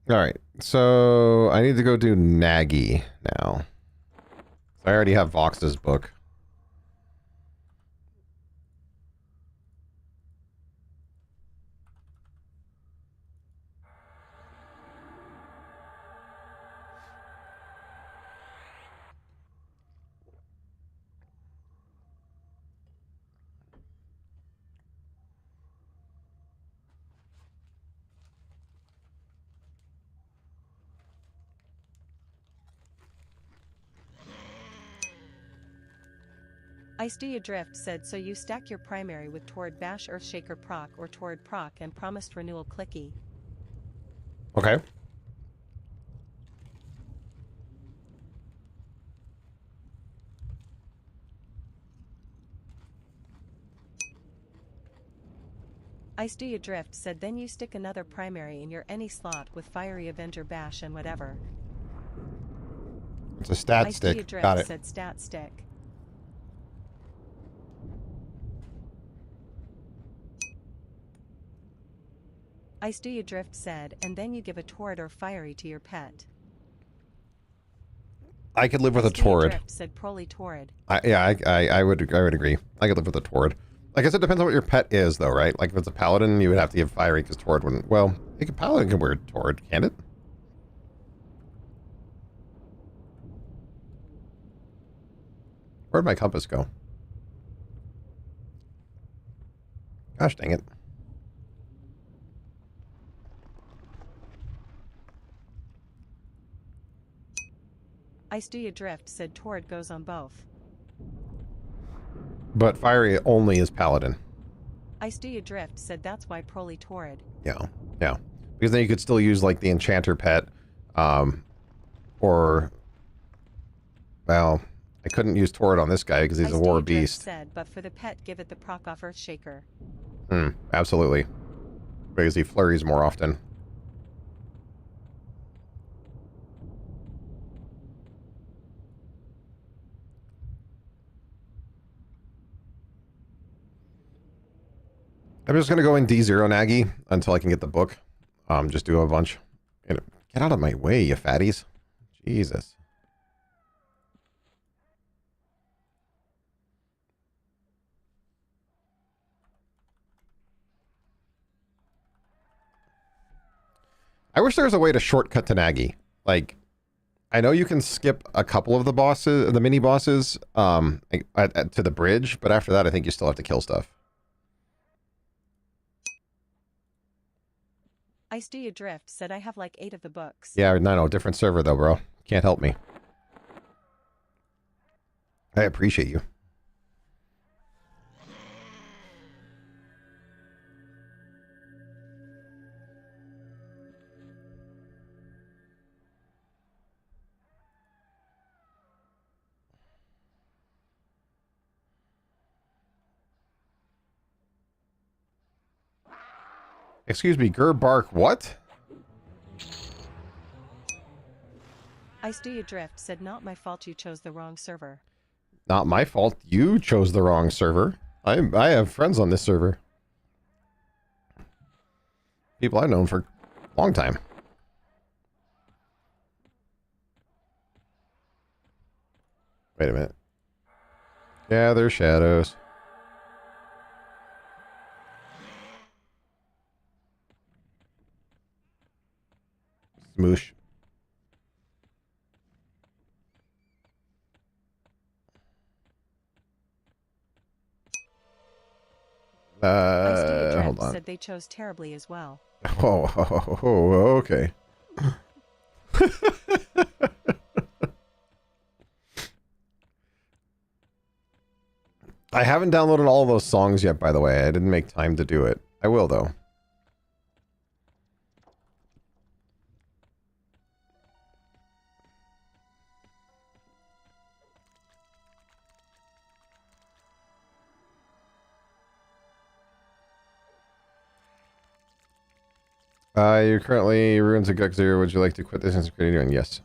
All right, so I need to go do Nagy now. I already have Vox's book.
Ice Do You Drift said so you stack your primary with Torrid Bash Earthshaker proc or Torrid proc and promised renewal clicky.
Okay.
Ice Do You Drift said then you stick another primary in your any slot with Fiery Avenger Bash and whatever.
It's a stat
Ice
stick.
Do You Drift
Got it.
said stat stick. Ice Do You Drift said and then you give a Torrid or Fiery to your pet.
I could live with a
Ice Do You
Torrid.
Drift said Proly Torrid.
I would agree. I could live with a Torrid. I guess it depends on what your pet is, though, right? Like, if it's a Paladin, you would have to give Fiery, because Torrid wouldn't... Well, I think a Paladin can wear Torrid, can it? Where'd my compass go? Gosh dang it.
Ice Do You Drift said Torrid goes on both.
But Fiery only is Paladin.
Ice Do You Drift said that's why Proly Torrid.
Yeah. Because then you could still use, like, the Enchanter pet, or... Well, I couldn't use Torrid on this guy because he's a war beast.
Said, but for the pet, give it the proc off Earthshaker.
Absolutely. Because he flurries more often. I'm just going to go in D0 Nagy until I can get the book. Just do a bunch. Get out of my way, you fatties. Jesus. I wish there was a way to shortcut to Nagy. Like, I know you can skip a couple of the bosses, the mini bosses, to the bridge, but after that, I think you still have to kill stuff.
Ice Do You Drift said I have like 8 of the books.
Yeah, no, different server though, bro. Can't help me. I appreciate you. Excuse me, Gerbark, what?
Ice Do You Drift said not my fault you chose the wrong server.
Not my fault. You chose the wrong server. I have friends on this server. People I've known for a long time. Wait a minute. Gather shadows. Smoosh. Hold on.
Said they chose terribly as well.
Okay. I haven't downloaded all those songs yet, by the way. I didn't make time to do it. I will, though. You're currently Ruins of Guk-Zero. Would you like to quit this and continue doing? Yes.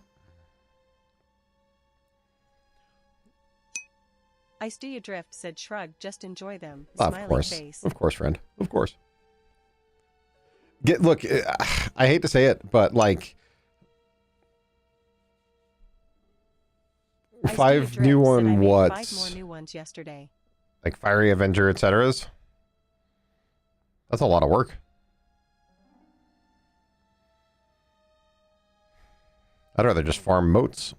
Ice Do You Drift said shrug, just enjoy them.
Of course. Face. Of course, friend. Of course. Look, I hate to say it, but like
I
five
Drift
new
said
one
I made
what?
5 more new ones yesterday.
Like Fiery Avenger, etc's. That's a lot of work. I'd rather just farm moats.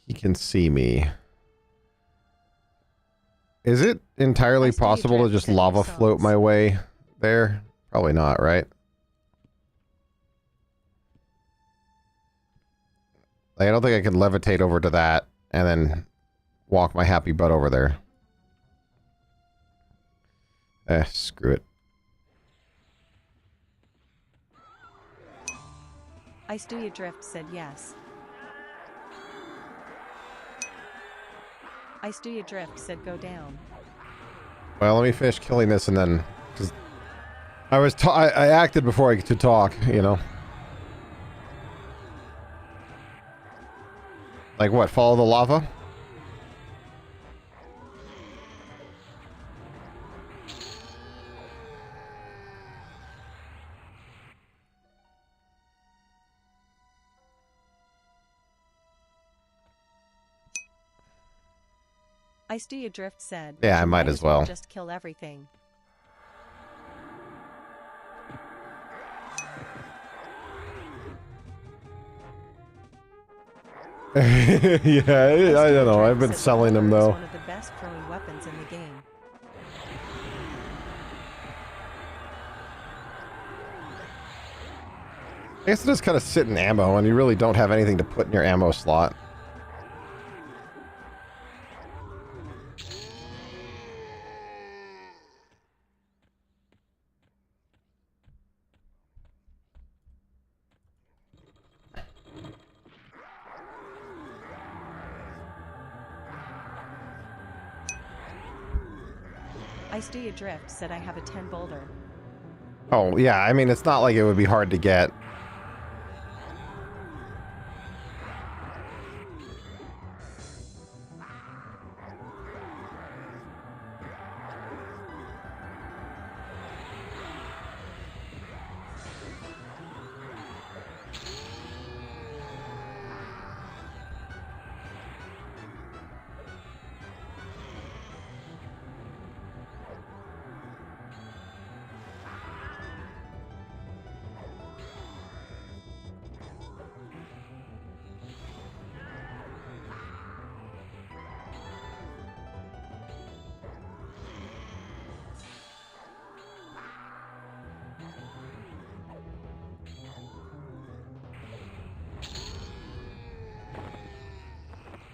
He can see me. Is it entirely possible to just lava float my way there? Probably not, right? Like, I don't think I can levitate over to that and then walk my happy butt over there. Screw it.
Drift said yes. Drift said go down.
Well, let me finish killing this and then... Cause I acted before I could talk, you know? Like what, follow the lava?
Drift said,
yeah, I might as well.
Just kill everything.
Yeah, I don't know. I've been selling them though.
One of the best throwing weapons in the game.
I guess it just kind of sit in ammo, and you really don't have anything to put in your ammo slot.
Drift said I have a 10 boulder.
Oh, yeah, I mean, it's not like it would be hard to get.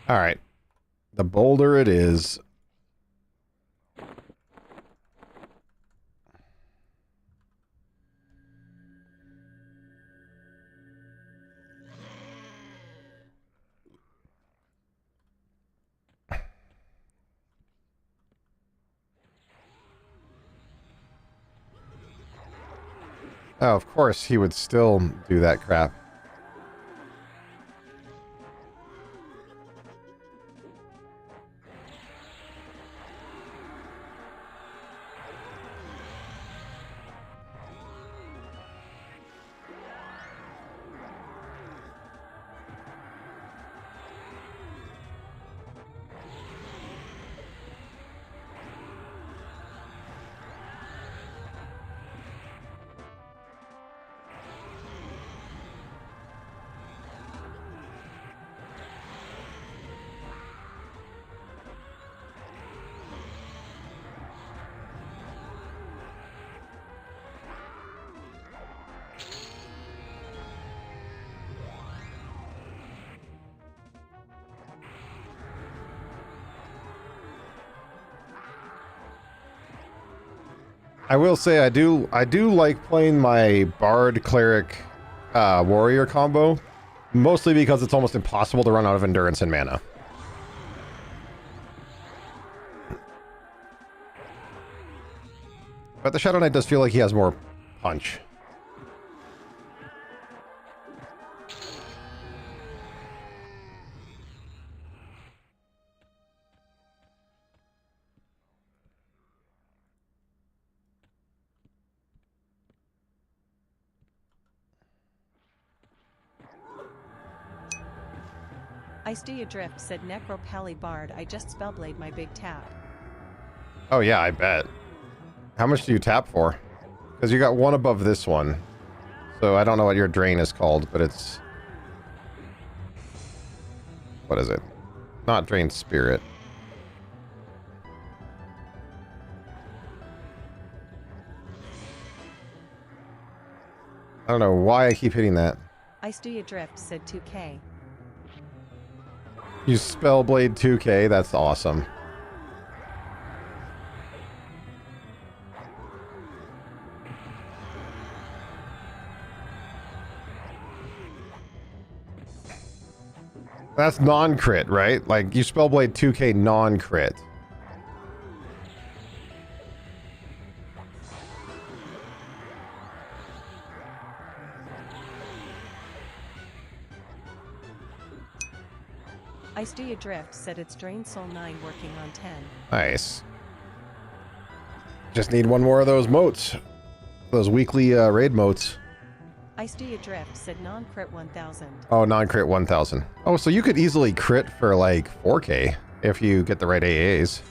All right. The boulder it is. Oh, of course he would still do that crap. I will say I do like playing my Bard Cleric Warrior combo, mostly because it's almost impossible to run out of endurance and mana. But the Shadow Knight does feel like he has more punch.
I do you drift, said Necropally Bard. I just spellblade my big tap.
Oh yeah, I bet. How much do you tap for? Because you got one above this one. So I don't know what your drain is called, but it's... What is it? Not Drain Spirit. I don't know why I keep hitting that.
I do you drift, said 2K.
You Spellblade 2K, that's awesome. That's non-crit, right? Like, you Spellblade 2K non-crit.
I do you drift, said it's Drain Soul 9 working on 10.
Nice. Just need one more of those motes. Those weekly raid motes.
I do you drift, said non-crit 1000.
Oh, non-crit 1000. Oh, so you could easily crit for like 4K if you get the right AAs.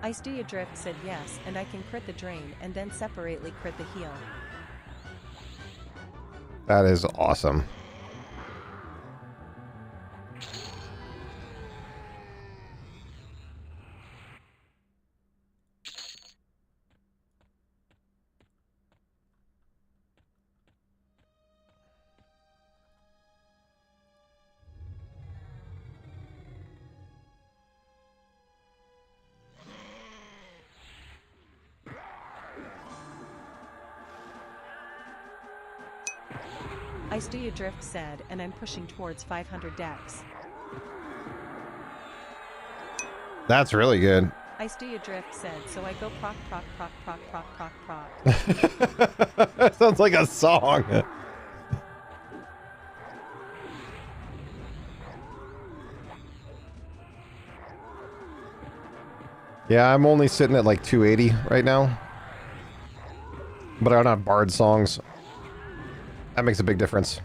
I do you drift, said yes, and I can crit the drain and then separately crit the heal.
That is awesome.
I do you drift, said, and I'm pushing towards 500 decks.
That's really good.
I do you drift, said, so I go proc proc proc proc proc proc proc.
That sounds like a song. Yeah, I'm only sitting at like 280 right now. But I don't have bard songs. That makes a big difference.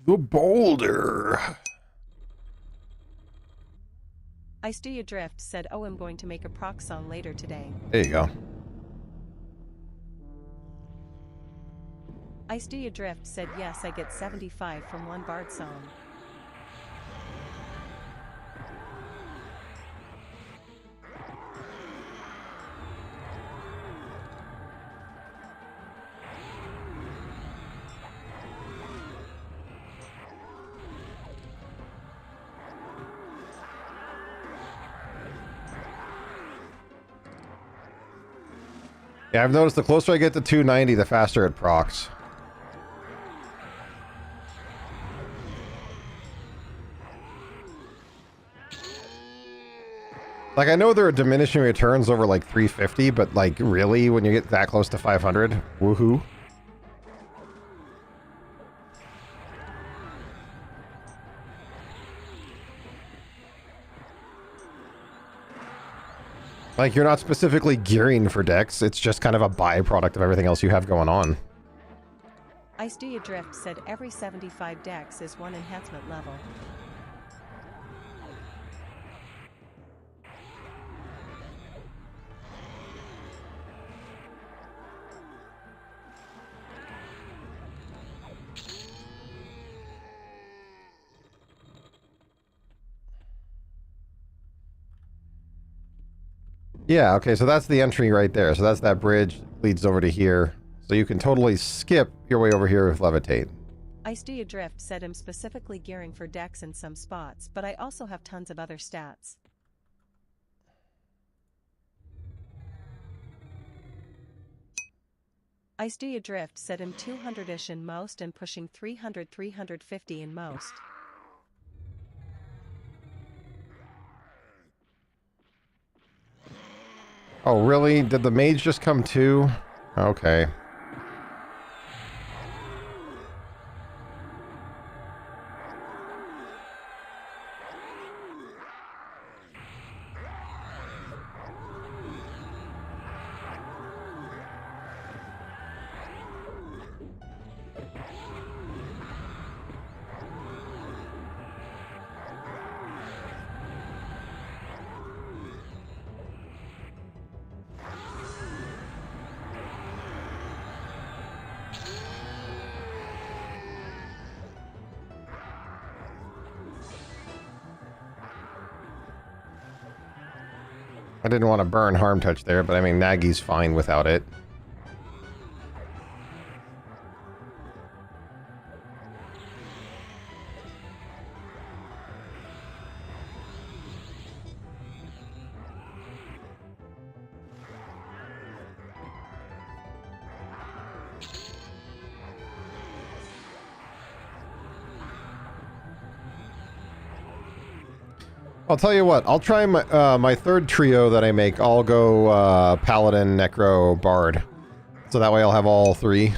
The boulder.
I do you drift, said, oh, I'm going to make a proc song later today.
There you go.
I do you drift, said yes, I get 75 from one bard song.
Yeah, I've noticed the closer I get to 290, the faster it procs. Like, I know there are diminishing returns over, like, 350, but, like, really, when you get that close to 500? Woohoo. Like, you're not specifically gearing for decks, it's just kind of a byproduct of everything else you have going on.
I do you drift, said every 75 decks is one enhancement level.
Yeah, okay, so that's the entry right there. So that's that bridge, leads over to here. So you can totally skip your way over here with Levitate.
I do you drift, said I'm specifically gearing for decks in some spots, but I also have tons of other stats. Ice Do You Drift said I'm 200-ish in most and pushing 300-350 in most.
Oh, really? Did the mage just come too? Okay. I didn't want to burn Harm Touch there, but I mean, Nagi's fine without it. I'll tell you what, I'll try my third trio that I make. I'll go Paladin, Necro, Bard. So that way I'll have all three.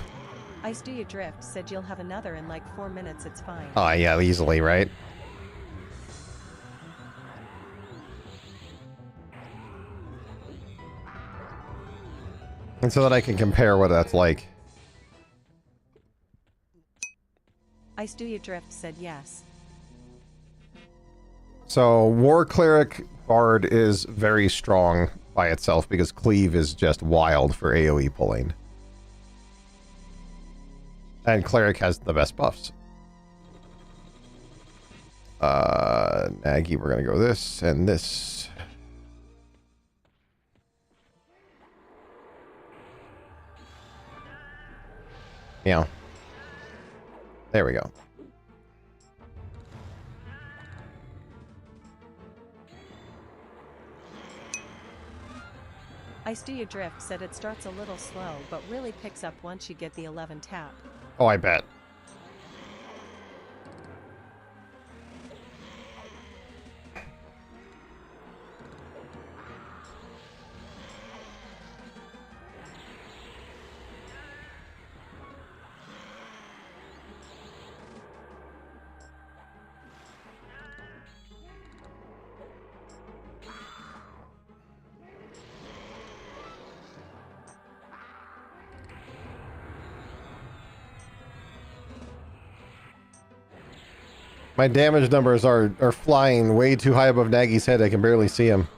Ice Do You Drift said you'll have another in like 4 minutes, it's fine.
Oh, yeah, easily, right? And so that I can compare what that's like.
Ice Do You Drift said yes.
So, War Cleric Bard is very strong by itself because Cleave is just wild for AoE pulling. And Cleric has the best buffs. Nagi, we're going to go this and this. Yeah. There we go.
Ice Do You Drift said it starts a little slow but really picks up once you get the 11 tap.
Oh, I bet. My damage numbers are flying way too high above Nagi's head. I can barely see him.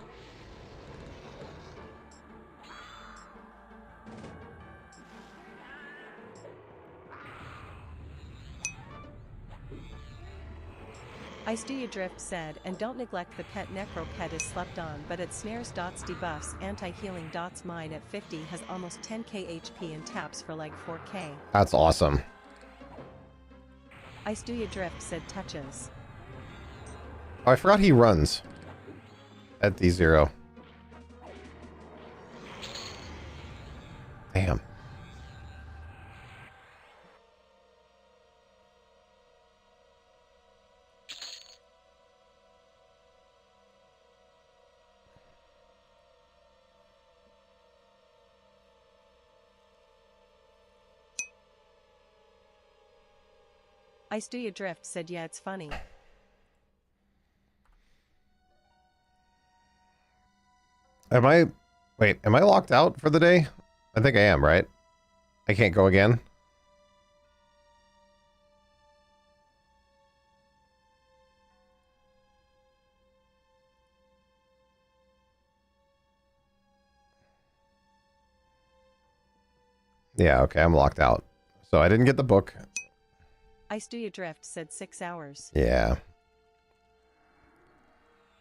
Ice Do You Drift said, and don't neglect the pet Necro pet is slept on, but it snares dots, debuffs, anti-healing dots. Mine at 50 has almost 10k HP and taps for like 4k.
That's awesome.
Ice Do You Drift said touches.
Oh, I forgot he runs at D0. Damn.
Ice Do You Drift said yeah, it's funny.
Wait, am I locked out for the day? I think I am, right? I can't go again? Yeah, okay, I'm locked out. So I didn't get the book.
Ice Do You Drift said 6 hours.
Yeah.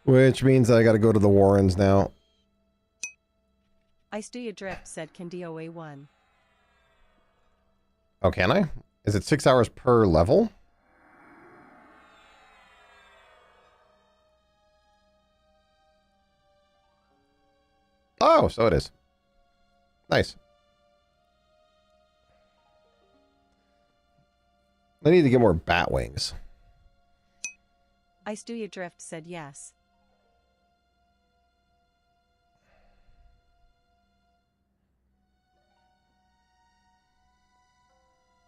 Which means that I gotta go to the Warrens now.
Ice Do You Drift said can DOA 1.
Oh, can I? Is it 6 hours per level? Oh, so it is. Nice. I need to get more bat wings.
Ice Do You Drift said yes.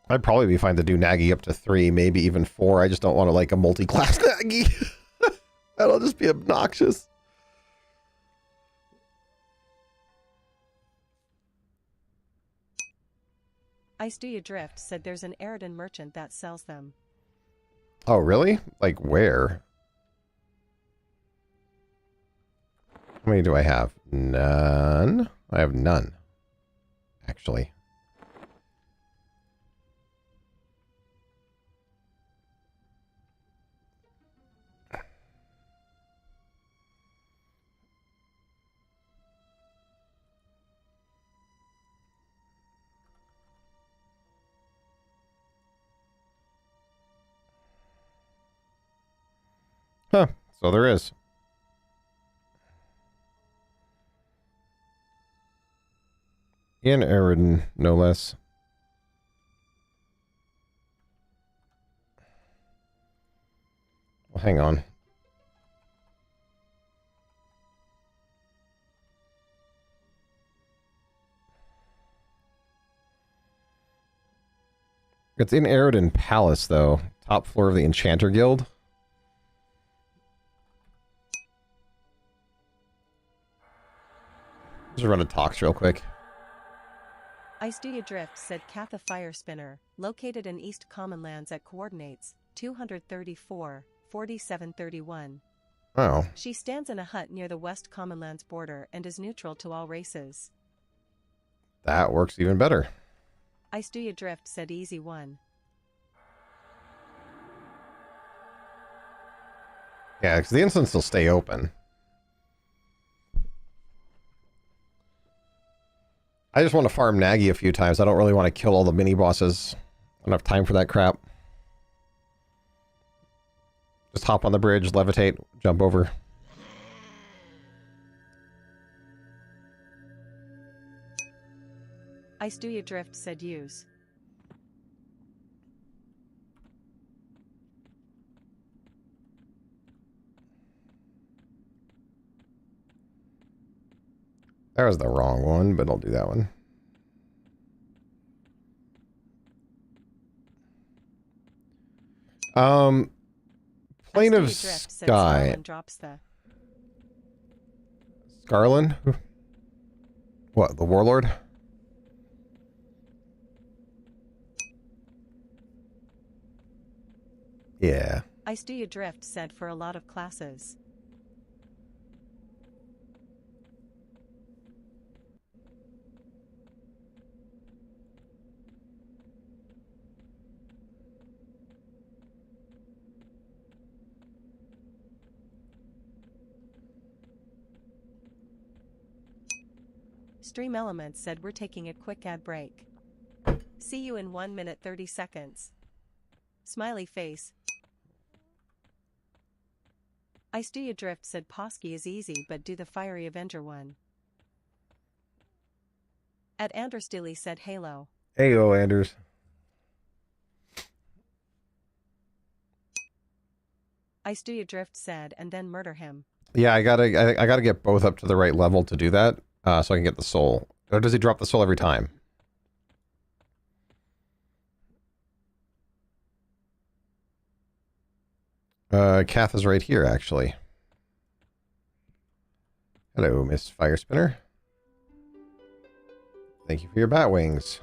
I'd probably be fine to do Nagi up to 3, maybe even 4. I just don't want to like a multi-class Nagi. That'll just be obnoxious.
Ice Do You Drift said there's an Eridan merchant that sells them.
Oh, really? Like where? How many do I have? None. I have none, actually. Huh. So there is. In Eridan, no less. Well, hang on. It's in Eridan Palace, though. Top floor of the Enchanter Guild. Just run a talks real quick.
Ice Do You Drift said Katha Fire Spinner, located in East Commonlands at coordinates 234, 4731.
Oh.
She stands in a hut near the West Commonlands border and is neutral to all races.
That works even better.
Ice Do You Drift said easy one.
Yeah, because the instants will stay open. I just want to farm Nagi a few times. I don't really want to kill all the mini-bosses. I don't have time for that crap. Just hop on the bridge, levitate, jump over.
Ice Do You Drift said use.
That was the wrong one, but I'll do that one. Plane of Sky.
Drops the
Scarlin? What, the Warlord? Yeah.
Ice Do You Drift said for a lot of classes. Stream Elements said we're taking a quick ad break. See you in 1 minute 30 seconds. Smiley face. Ice Do You Drift said Posky is easy but do the Fiery Avenger one. At Anders Dilly said Halo.
Heyo, Anders.
Ice Do You Drift said and then murder him.
Yeah, I gotta get both up to the right level to do that, so I can get the soul. Or does he drop the soul every time? Kath is right here, actually. Hello, Miss Fire Spinner. Thank you for your bat wings.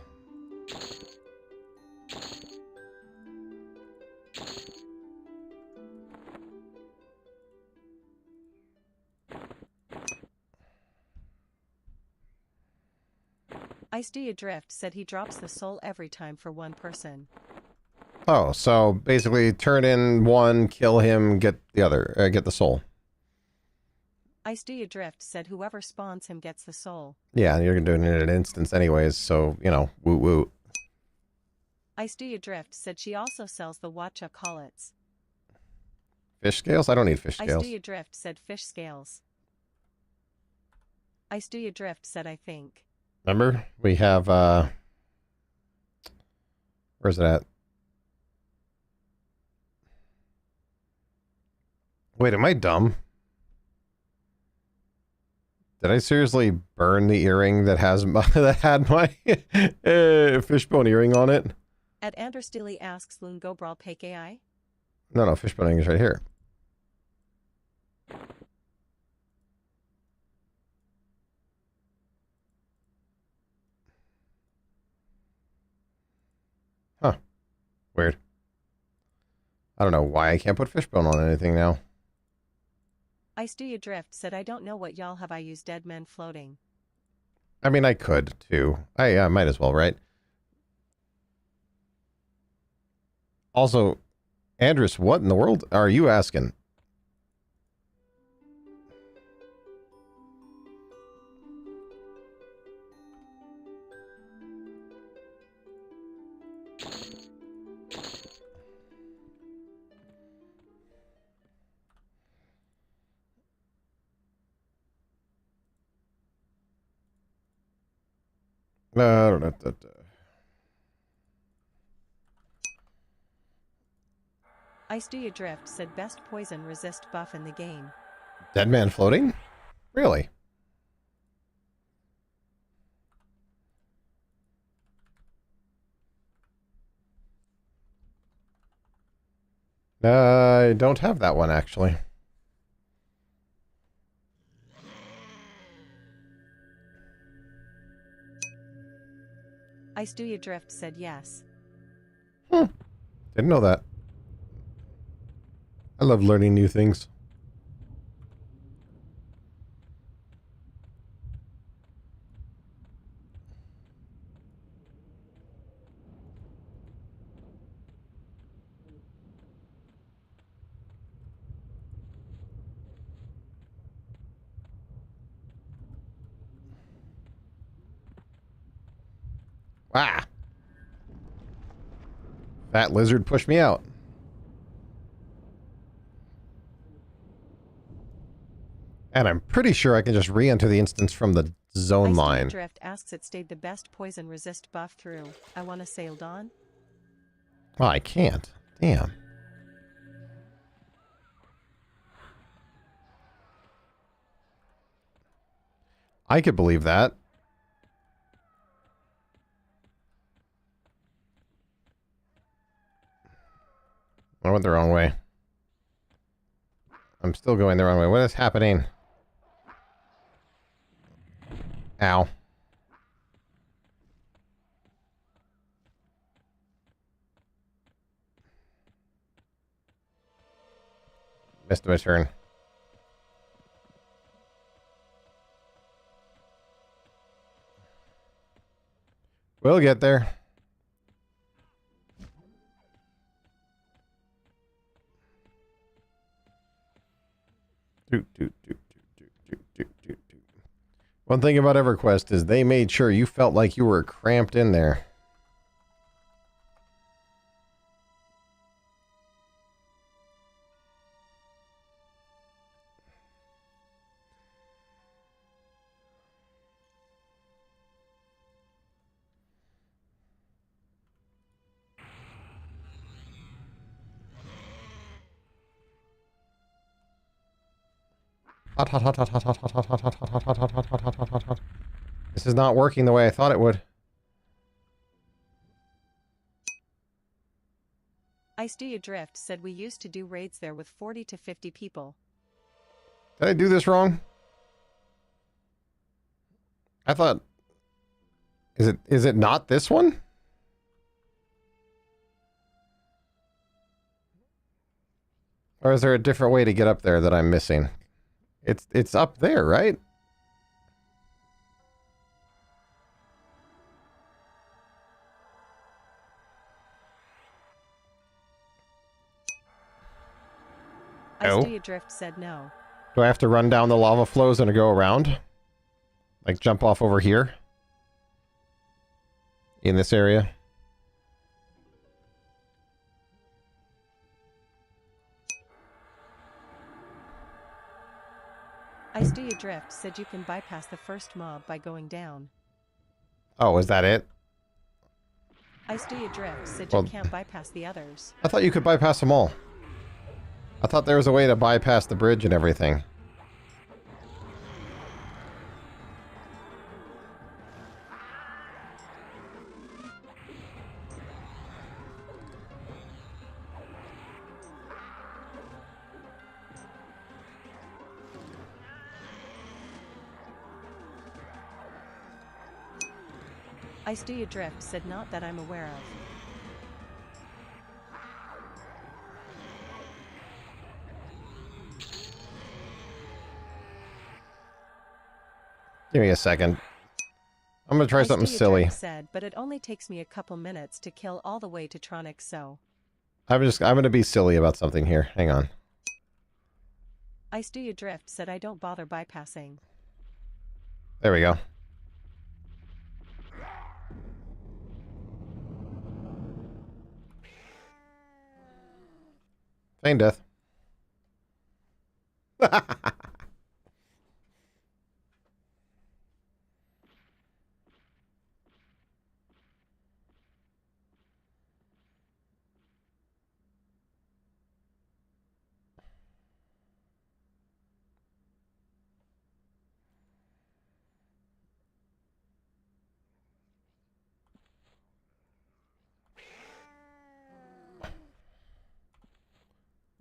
Ice Do You Drift said he drops the soul every time for one person.
Oh, so basically turn in one, kill him, get the other, get the soul.
Ice Do You Drift said whoever spawns him gets the soul.
Yeah, and you're doing it in an instance anyways, so, you know, woot woot.
Ice Do You Drift said she also sells the Watcha Collets.
Fish scales? I don't need fish scales.
Ice Do You Drift said fish scales. Ice Do You Drift said I think.
Remember? We have, where's it at? Wait, am I dumb? Did I seriously burn the earring that has my, that had my fishbone earring on it?
At Anderstilly asks Loon Go Brawl Pake AI?
No, fishbone earring is right here. Huh. Weird. I don't know why I can't put fishbone on anything now.
Ice Do You Drift said I don't know what y'all have I used dead men floating.
I mean, I could, too. I might as well, right? Also, Andrus, what in the world are you asking? No.
Ice Do You Drift said best poison resist buff in the game.
Dead man floating? Really? I don't have that one, actually.
Ice Do You Drift said yes.
Didn't know that. I love learning new things. Ah! That lizard pushed me out. And I'm pretty sure I can just re-enter the instance from the zone
Ice Do You
line.
Drift asks it stayed the best poison resist buff through. I wanna sailed on?
Oh, I can't. Damn. I could believe that. I went the wrong way. I'm still going the wrong way. What is happening? Ow. Missed my turn. We'll get there. One thing about EverQuest is they made sure you felt like you were cramped in there. Hot, hot, hot, hot, hot, hot, hot, hot, hot, hot, hot, hot, hot, hot, hot, hot, hot, hot, hot. This is not working the way I thought it would.
Ice Do You Drift said we used to do raids there with 40 to 50 people.
Did I do this wrong? I thought... Is it not this one? Or is there a different way to get up there that I'm missing? It's up there, right?
Ice
No.
Do You Drift said no.
Do I have to run down the lava flows and go around? Like jump off over here? In this area?
Ice Do You Drift said you can bypass the first mob by going down.
Oh, is that it?
Ice Do You Drift said
Well,
you can't bypass the others.
I thought you could bypass them all. I thought there was a way to bypass the bridge and everything.
Ice do you drift said not that I'm aware of.
Give me a second. I'm gonna try something silly.
Said, but it only takes me a couple minutes to kill all the way to Tronic, so.
I'm gonna be silly about something here. Hang on.
Ice do you drift said I don't bother bypassing.
There we go. Feign death.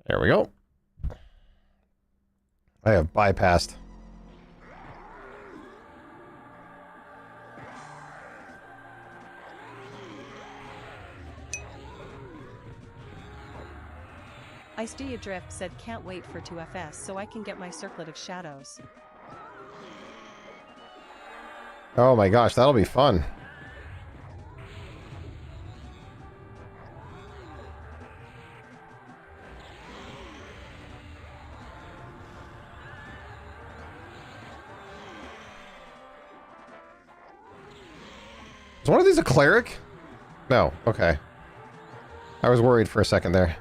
There we go. I have bypassed.
Ice do you drift said can't wait for 2FS so I can get my circlet of shadows.
Oh my gosh, that'll be fun. Is one of these a cleric? No, okay. I was worried for a second there.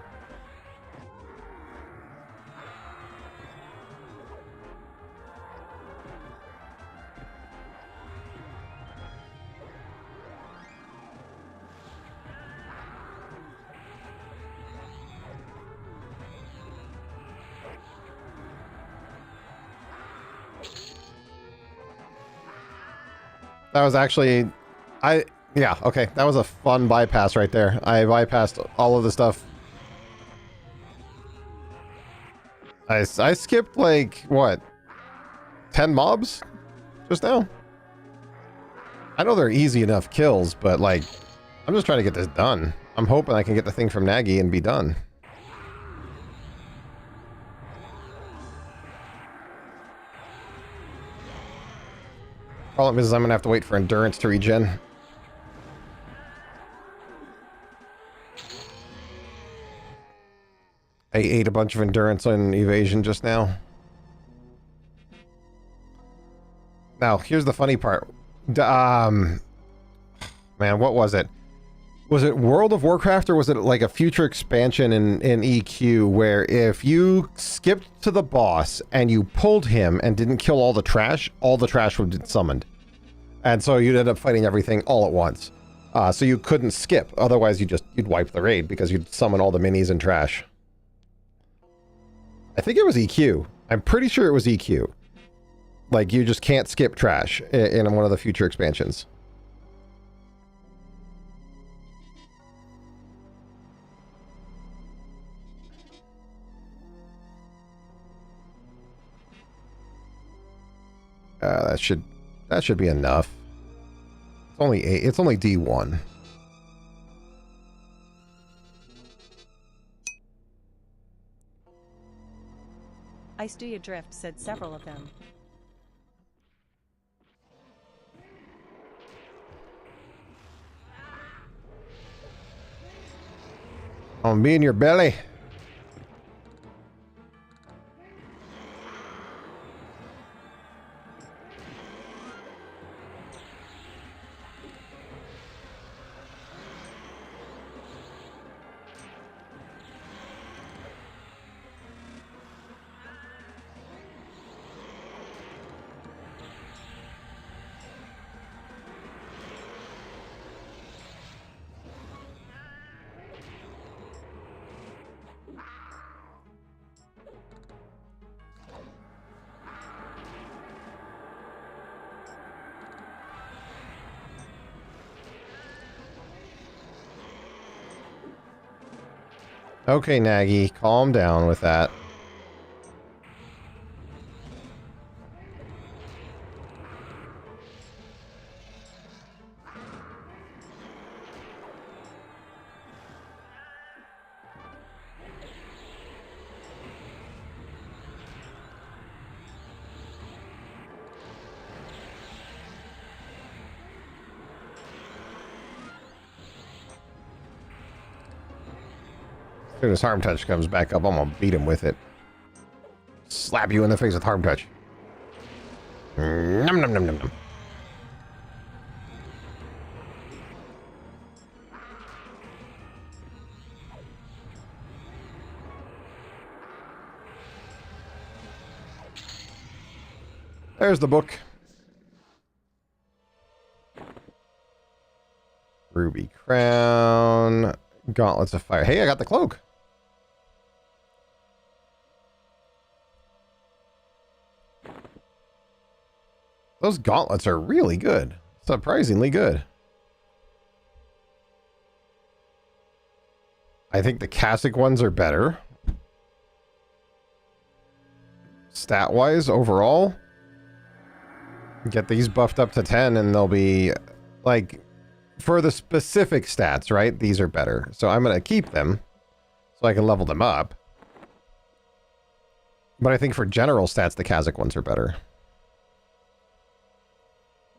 That was actually... Yeah, okay. That was a fun bypass right there. I bypassed all of the stuff. I skipped, like, what? 10 mobs? Just now? I know they're easy enough kills, but, like, I'm just trying to get this done. I'm hoping I can get the thing from Nagy and be done. Problem is I'm gonna have to wait for endurance to regen. I ate a bunch of endurance on evasion just now. Now, here's the funny part. Man, what was it? Was it World of Warcraft or was it like a future expansion in EQ where if you skipped to the boss and you pulled him and didn't kill all the trash would get summoned. And so you'd end up fighting everything all at once. So you couldn't skip, otherwise you'd wipe the raid because you'd summon all the minis and trash. I think it was EQ. I'm pretty sure it was EQ. Like, you just can't skip trash in one of the future expansions. That should be enough. It's only D1.
Ice do you drift said several of them.
On me in your belly. Okay, Nagy, calm down with that. As soon as Harm Touch comes back up, I'm gonna beat him with it. Slap you in the face with Harm Touch. Nom nom nom nom nom. There's the book. Ruby Crown. Gauntlets of Fire. Hey, I got the cloak. Those gauntlets are really good. Surprisingly good. I think the Kasich ones are better. Stat-wise, overall. Get these buffed up to 10 and they'll be, like, for the specific stats, right? These are better. So I'm going to keep them so I can level them up. But I think for general stats, the Kasich ones are better.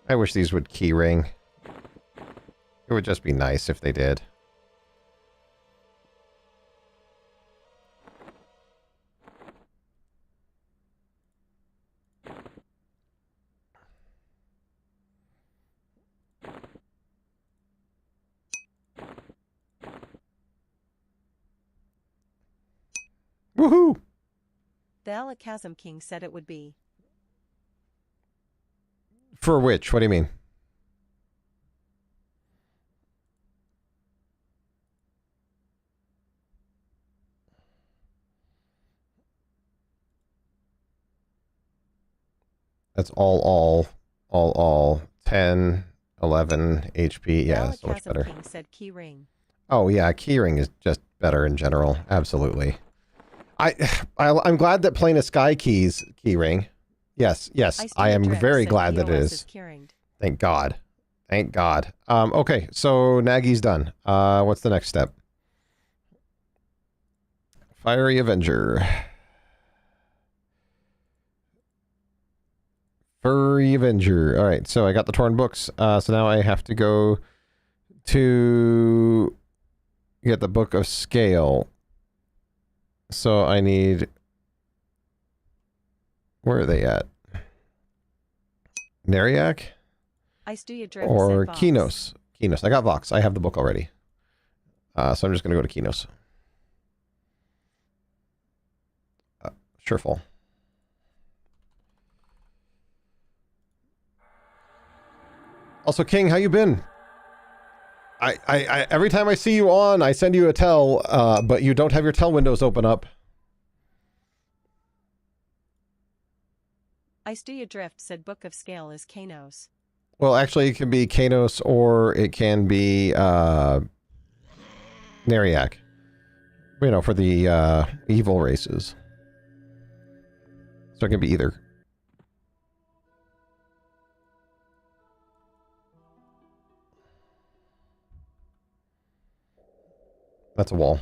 I wish these would keyring. It would just be nice if they did. Woohoo!
The Alakazam King said it would be.
For which? What do you mean? That's all. 10, 11 HP. Yeah, so much better.
King said key ring.
Oh, yeah, keyring is just better in general. Absolutely. I'm glad that Plane of Sky keys keyring. Yes, I am very glad that it is. Thank God. Thank God. Okay, so Nagy's done. What's the next step? Fiery Avenger. Furry Avenger. Alright, so I got the torn books. So now I have to go to get the Book of Scale. So I need... Where are they at? Neriac? Or Kinos? Kinos. I got Vox. I have the book already. So I'm just going to go to Kinos. Surefall. Also, King, how you been? I every time I see you on, I send you a tell, but you don't have your tell windows open up.
Ice Drift said Book of Scale is Kanos.
Well, actually, it can be Kanos or it can be Neriac. You know, for the evil races. So it can be either. That's a wall.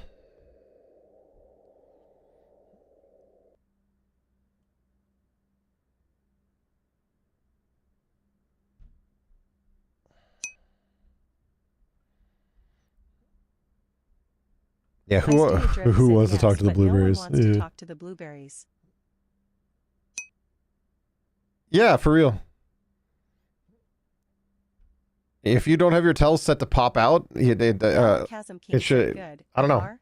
Yeah, who wants to talk to the blueberries?
No one wants to talk to the blueberries.
Yeah, for real. If you don't have your tells set to pop out, it should.
Good.
I don't know.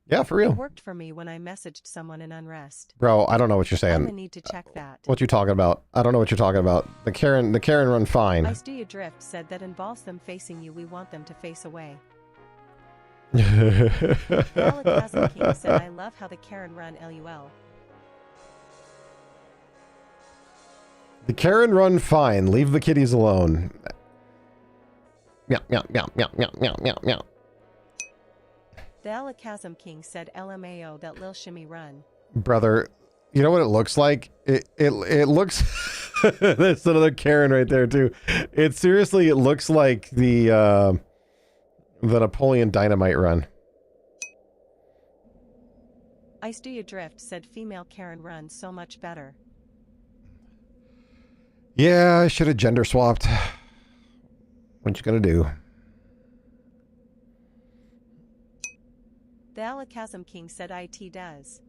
Yeah, for real.
It worked for me when I messaged someone in Unrest.
Bro, I don't know what you're saying.
I'm gonna need to check that.
What you talking about? I don't know what you're talking about. The Karen run fine.
Ice Drift said that involves them facing you. We want them to face away. Alakazam King said, I love how the Karen run LUL.
The Karen run fine. Leave the kitties alone. Meow, meow, meow, meow, meow, meow, meow, meow.
The Alakazam King said LMAO that Lil Shimmy run.
Brother, you know what it looks like? It looks... That's another Karen right there, too. It looks like the Napoleon Dynamite run.
Ice Do You Drift said female Karen run so much better.
Yeah, I should have gender swapped. What you gonna do?
The Alakazam King said IT does.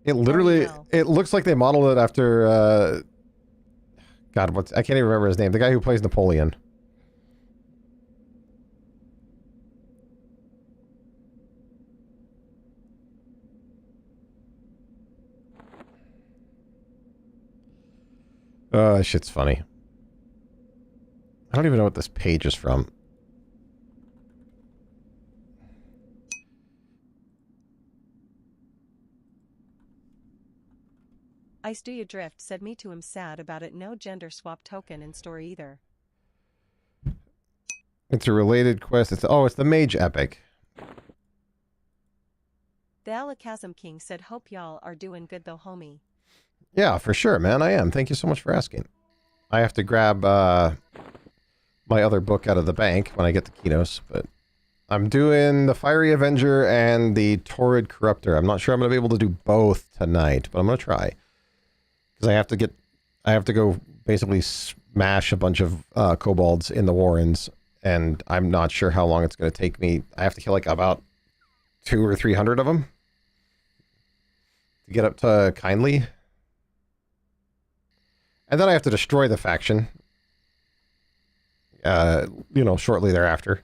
It literally, it looks like they modeled it after, God, I can't even remember his name. The guy who plays Napoleon. That shit's funny. I don't even know what this page is from.
Ice Do You Drift said me too am sad about it, no gender swap token in store either.
It's a related quest. It's the Mage Epic.
The Alakazam King said hope y'all are doing good though, homie.
Yeah, for sure, man. I am. Thank you so much for asking. I have to grab my other book out of the bank when I get to Kinos, but I'm doing the Fiery Avenger and the Torrid Corruptor. I'm not sure I'm going to be able to do both tonight, but I'm going to try. Because I have to go basically smash a bunch of kobolds in the Warrens, and I'm not sure how long it's going to take me. I have to kill like about 200 or 300 of them to get up to Kindly. And then I have to destroy the faction, you know, shortly thereafter.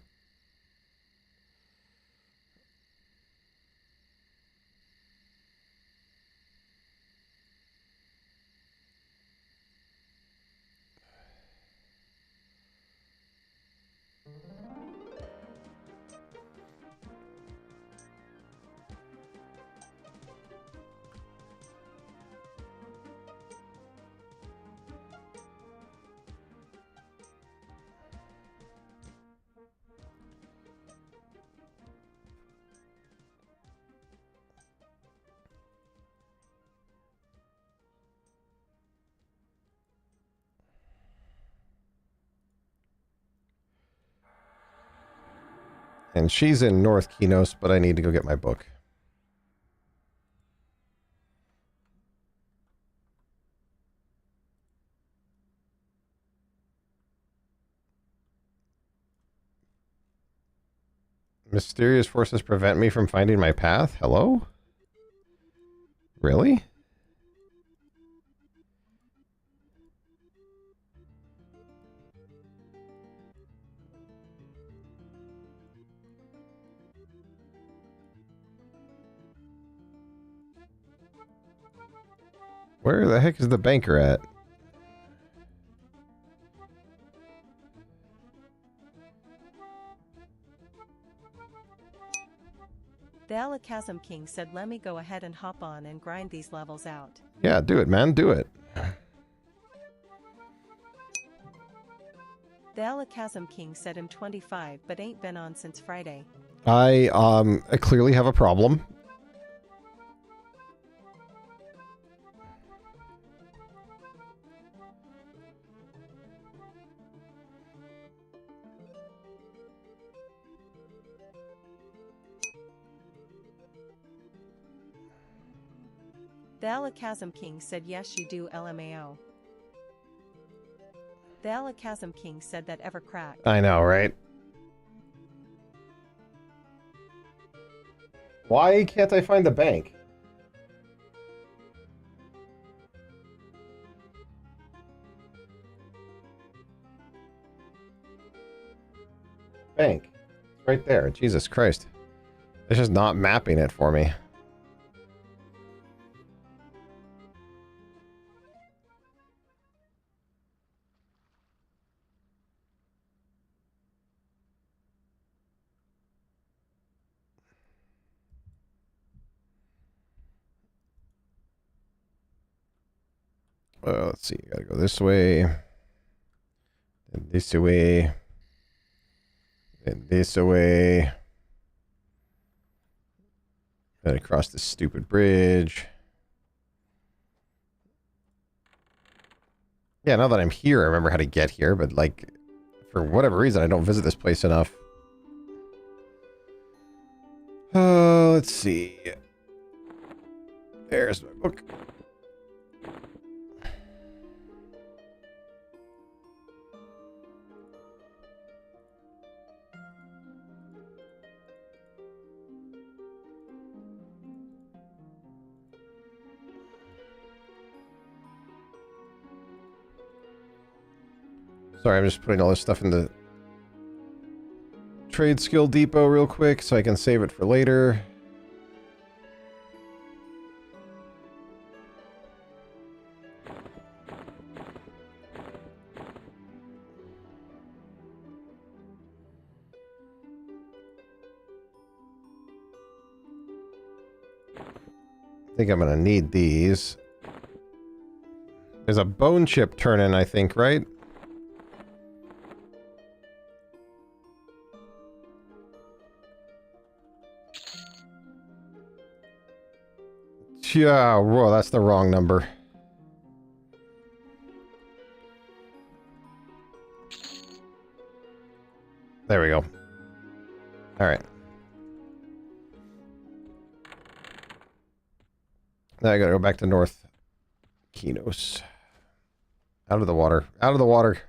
And she's in North Kinos, but I need to go get my book. Mysterious forces prevent me from finding my path? Hello? Really? Where the heck is the banker at?
The Alakazam King said let me go ahead and hop on and grind these levels out.
Yeah, do it, man. Do it.
The Alakazam King said I'm 25 but ain't been on since Friday.
I clearly have a problem.
The Alakazam King said yes you do LMAO. The Alakazam King said that ever cracked.
I know, right? Why can't I find the bank? Bank. It's right there. Jesus Christ. It's just not mapping it for me. Let's see. Gotta go this way. And this way. And this way. Then across this stupid bridge. Yeah, now that I'm here, I remember how to get here, but like, for whatever reason, I don't visit this place enough. Let's see. There's my book. Sorry, I'm just putting all this stuff in the Trade Skill Depot real quick so I can save it for later. I think I'm going to need these. There's a bone chip turn-in, I think, right? Yeah, whoa, that's the wrong number. There we go. All right. Now I gotta go back to North Kinos. Out of the water. Out of the water.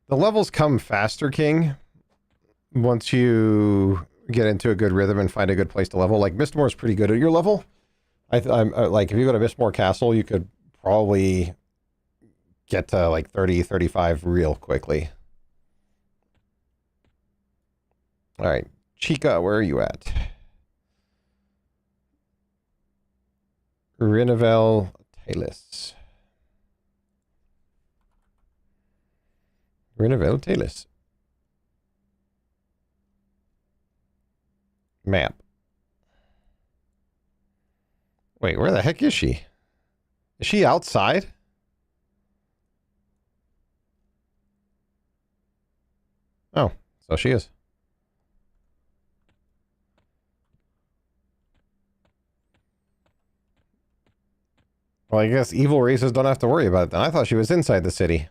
The levels come faster, King, once you get into a good rhythm and find a good place to level. Like, Mistmore is pretty good at your level. I'm like, if you go to Mistmore Castle, you could probably get to like 30, 35 real quickly. All right. Chica, where are you at? Rinovel Talis. Rinovel Talis. Map. Wait, where the heck is she? Is she outside? Oh, so she is. Well, I guess evil races don't have to worry about it then. I thought she was inside the city.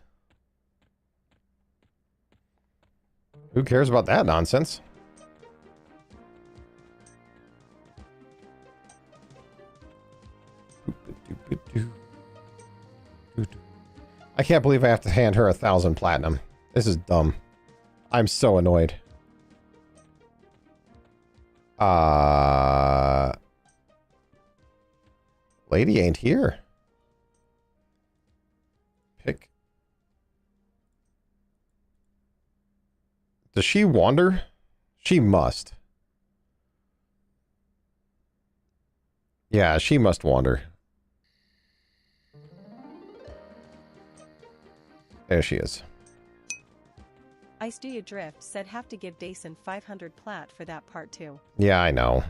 Who cares about that nonsense? I can't believe I have to hand her 1,000 platinum. This is dumb. I'm so annoyed. Lady ain't here. Pick. Does she wander? She must. Yeah, she must wander. There she is.
Ice Do You Drift said have to give Dason 500 plat for that part too.
Yeah, I know.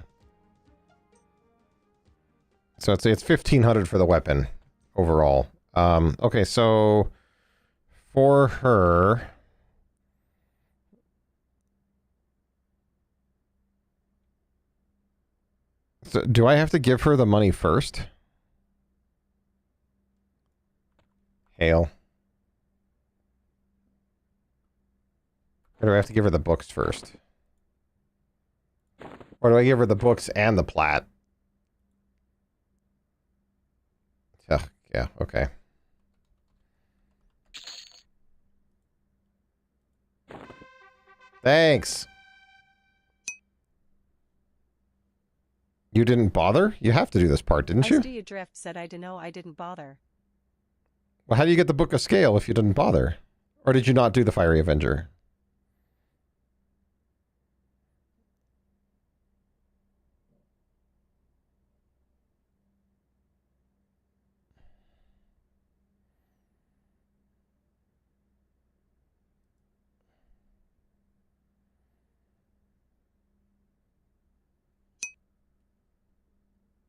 So it's 1,500 for the weapon overall. Okay, so for her, so do I have to give her the money first? Hail. Or do I have to give her the books first? Or do I give her the books and the plat? Yeah, okay. Thanks. You didn't bother? You have to do this part, didn't you?
Ice Do You Drift said I dunno, I didn't bother.
Well, how do you get the Book of Scale if you didn't bother? Or did you not do the Fiery Avenger?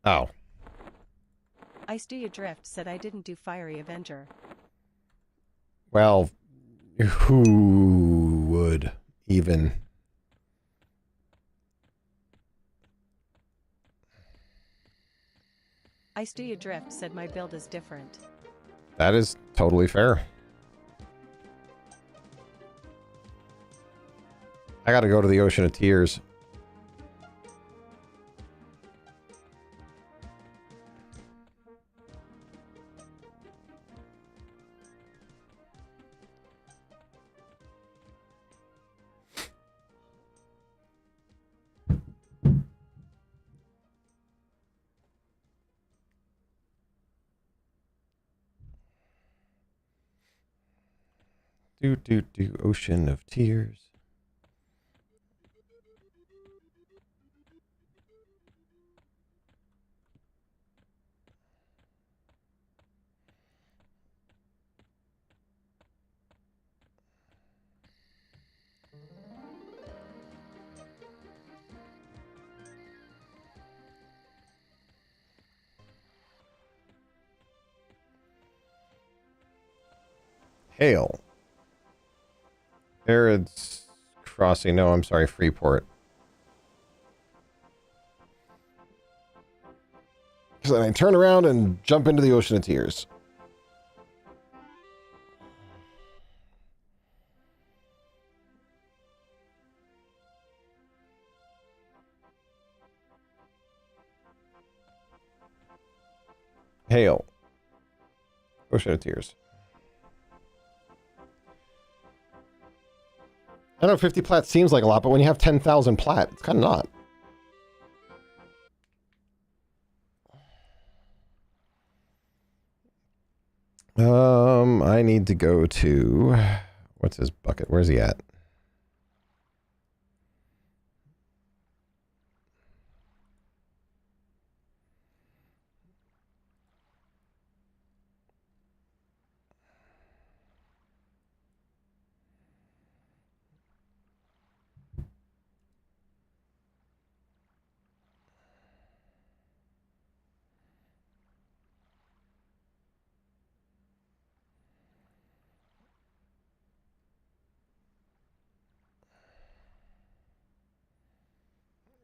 Oh.
Ice Do You Drift said I didn't do Fiery Avenger.
Well, Who would even?
I see adrift, said my build is different.
That is totally fair. I gotta go to the Ocean of Tears. Ocean of Tears. Hail. Arid's Crossing. No, I'm sorry, Freeport. So then I turn around and jump into the Ocean of Tears. Hail. Ocean of Tears. I know 50 plat seems like a lot, but when you have 10,000 plat, it's kind of not. I need to go to... What's his bucket? Where's he at?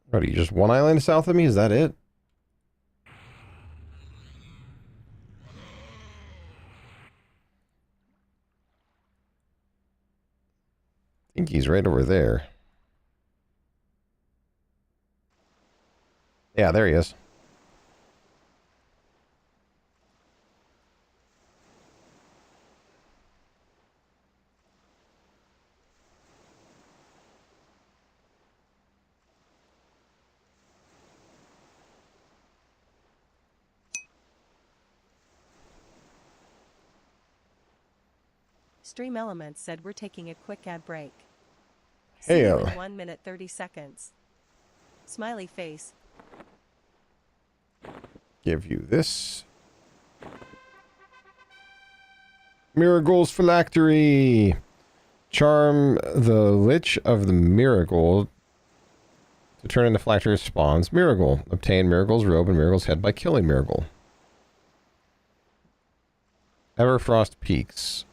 What, are you just one island south of me? Is that it? I think he's right over there. Yeah, there he is.
Stream Elements said we're taking a quick ad break.
Hey,
See you in 1 minute 30 seconds. Smiley face.
Give you this. Miracles Phylactery. Charm the Lich of the Miracle to turn into Phylactery spawns Miracle. Obtain Miracle's robe and Miracle's head by killing Miracle. Everfrost Peaks.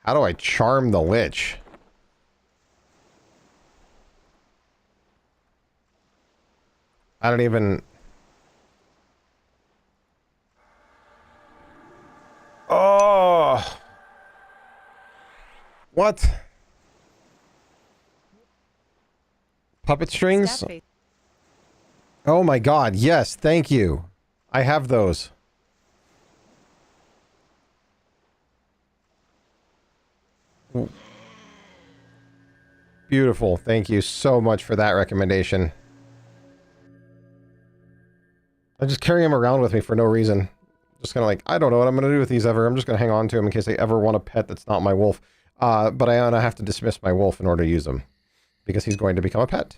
How do I charm the Lich? I don't even... Oh! What? Puppet strings? Oh my god, yes, thank you. I have those. Beautiful. Thank you so much for that recommendation. I just carry him around with me for no reason. Just kind of like, I don't know what I'm going to do with these ever. I'm just going to hang on to him in case I ever want a pet that's not my wolf. But I have to dismiss my wolf in order to use him. Because he's going to become a pet.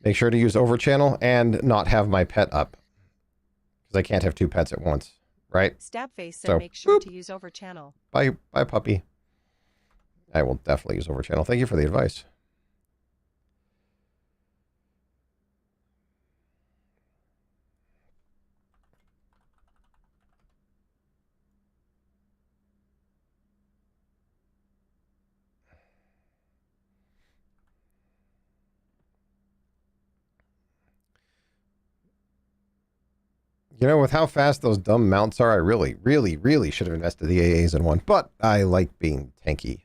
Make sure to use overchannel and not have my pet up. Because I can't have two pets at once. Right?
Stabface said so, make sure to use overchannel.
Bye, puppy. I will definitely use overchannel. Thank you for the advice. You know, with how fast those dumb mounts are, I really, really, really should have invested the AAs in one. But I like being tanky.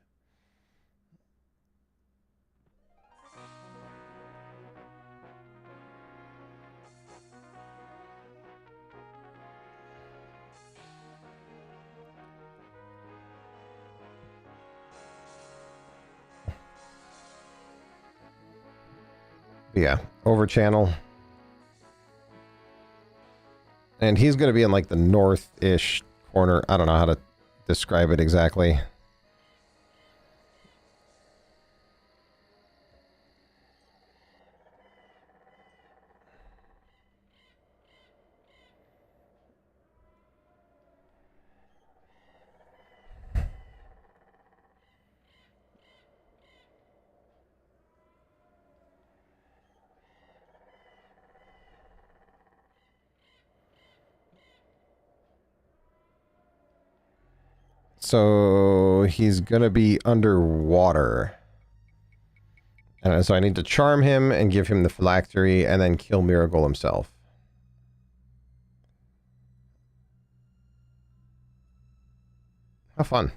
Yeah, over channel. And he's going to be in like the north-ish corner. I don't know how to describe it exactly. So he's going to be underwater. And so I need to charm him and give him the phylactery and then kill Miracle himself. How fun.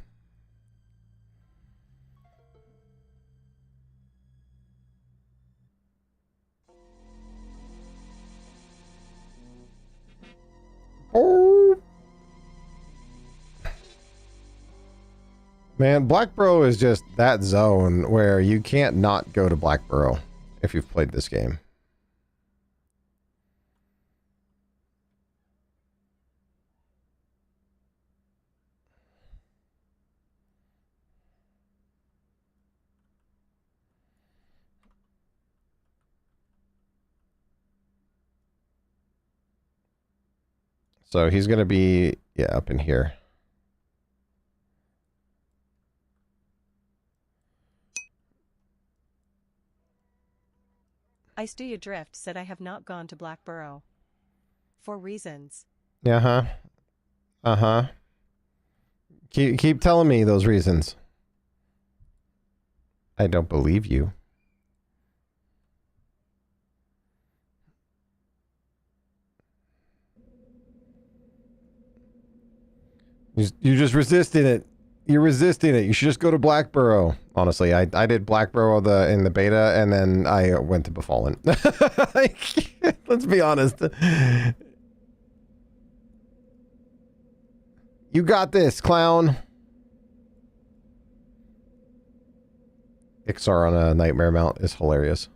Oh. Man, Blackborough is just that zone where you can't not go to Blackborough if you've played this game. So he's going to be, yeah, up in here.
I Stew You Drift said I have not gone to Blackborough. For reasons.
Uh-huh. Uh-huh. Keep telling me those reasons. I don't believe you. You're just resisting it. You're resisting it. You should just go to Blackborough. Honestly, I did Blackborough in the beta, and then I went to Befallen. Let's be honest. You got this, clown. Ixar on a Nightmare Mount is hilarious.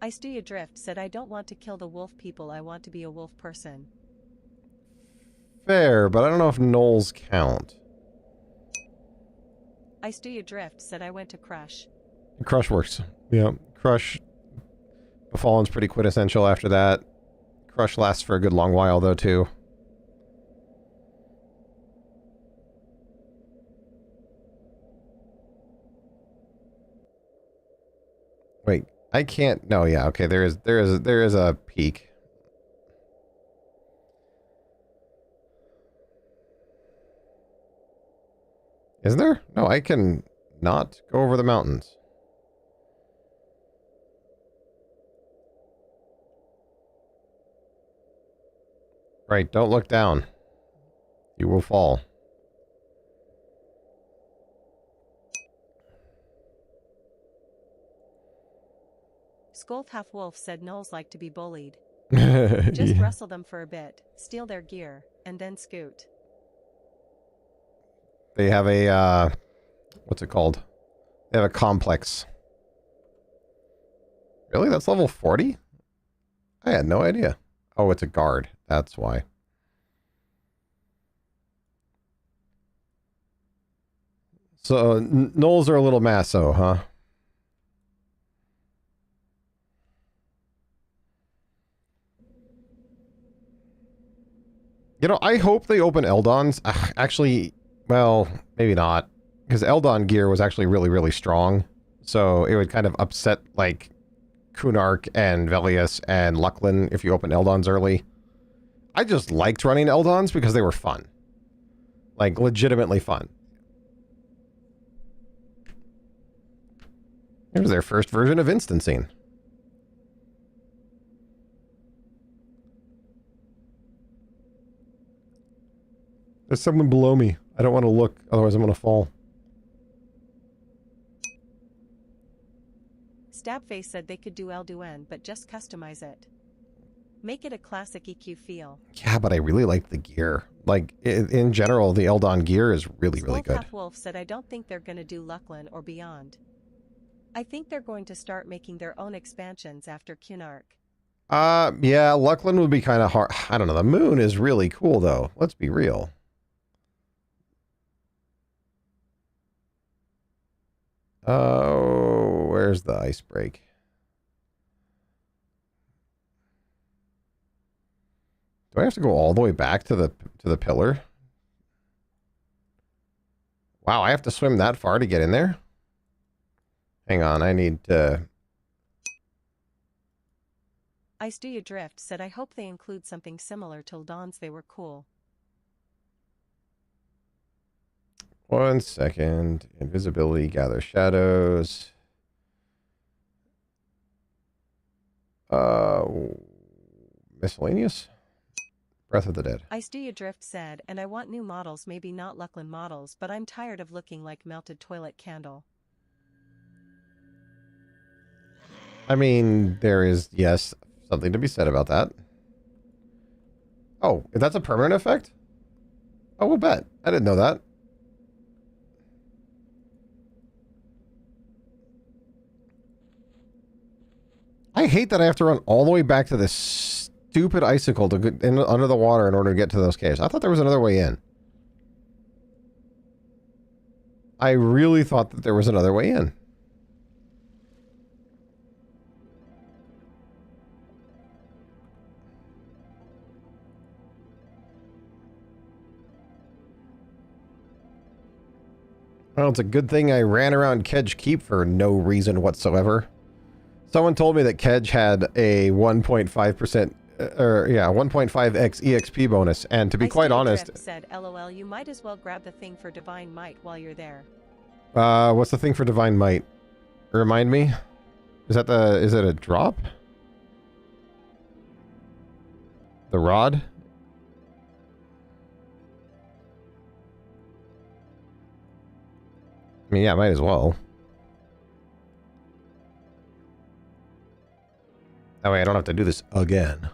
I Stew You Drift said I don't want to kill the wolf people, I want to be a wolf person.
Fair, but I don't know if gnolls count.
I Stew You Drift said I went to Crush.
Crush works. Yeah, Crush. Befallen's pretty quintessential after that. Crush lasts for a good long while, though, too. Wait, I can't. No, yeah, okay. There is a peak. Is there? No, I can not go over the mountains. Right, don't look down. You will fall.
Skolth Half Wolf said gnolls like to be bullied.
Just
Just wrestle them for a bit, steal their gear, and then scoot.
They have a, what's it called? They have a complex. Really? That's level 40? I had no idea. Oh, it's a guard. That's why. So, gnolls are a little masso, huh? You know, I hope they open Eldons. Actually, well, maybe not. Because Eldon gear was actually really, really strong. So it would kind of upset, like, Kunark and Velius and Lucklin if you open Eldons early. I just liked running Eldons because they were fun. Like, legitimately fun. It was their first version of instancing. There's someone below me. I don't want to look, otherwise I'm going to fall.
Stabface said they could do Elduin, but just customize it. Make it a classic EQ feel.
Yeah, but I really like the gear. Like, in general, the Eldon gear is really, really good.
Wolf said I don't think they're going to do Lucklin or beyond. I think they're going to start making their own expansions after Cunark.
Yeah, Lucklin would be kind of hard. I don't know. The moon is really cool, though. Let's be real. Oh, where's the ice break? Do I have to go all the way back to the pillar? Wow, I have to swim that far to get in there? Hang on, I need to...
Ice Do You Drift said I hope they include something similar to Ldon's. They were cool.
1 second. Invisibility, gather shadows. Miscellaneous? Breath of the Dead.
Ice Do You Drift said, and I want new models, maybe not Lucklin models, but I'm tired of looking like melted toilet candle.
I mean, there is, yes, something to be said about that. Oh, that's a permanent effect? Oh, we'll bet. I didn't know that. I hate that I have to run all the way back to this stupid icicle to get under the water in order to get to those caves. I thought there was another way in. I really thought that there was another way in. Well, it's a good thing I ran around Kedge Keep for no reason whatsoever. Someone told me that Kedge had a 1.5%, or yeah, 1.5x EXP bonus, and to be quite honest...
said, LOL, you might as well grab the thing for Divine Might while you're there.
What's the thing for Divine Might? Remind me? Is that is it a drop? The rod? I mean, yeah, might as well. That way I don't have to do this again.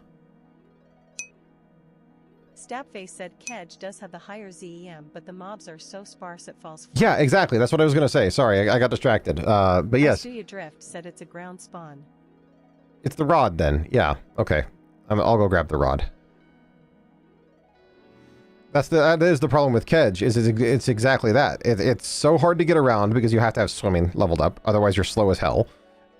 Stabface said Kedge does have the higher ZEM, but the mobs are so sparse it falls flat.
Yeah, exactly. That's what I was going to say. Sorry, I got distracted. But yes.
Do You Drift said it's a ground spawn.
It's the rod then. Yeah, okay. I'll go grab the rod. That is the problem with Kedge, is it's exactly that. It's so hard to get around because you have to have swimming leveled up, otherwise you're slow as hell.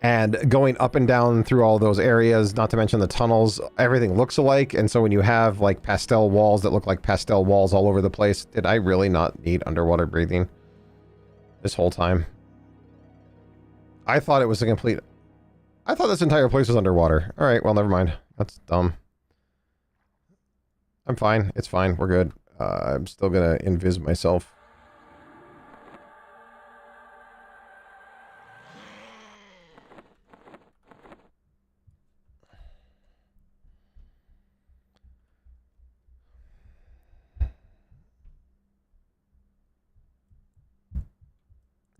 And going up and down through all those areas, not to mention the tunnels, everything looks alike, and so when you have like pastel walls that look like pastel walls all over the place, did I really not need underwater breathing this whole time? I thought it was a complete... I thought this entire place was underwater. Alright, well, never mind. That's dumb. I'm fine. It's fine. We're good. I'm still gonna invis myself.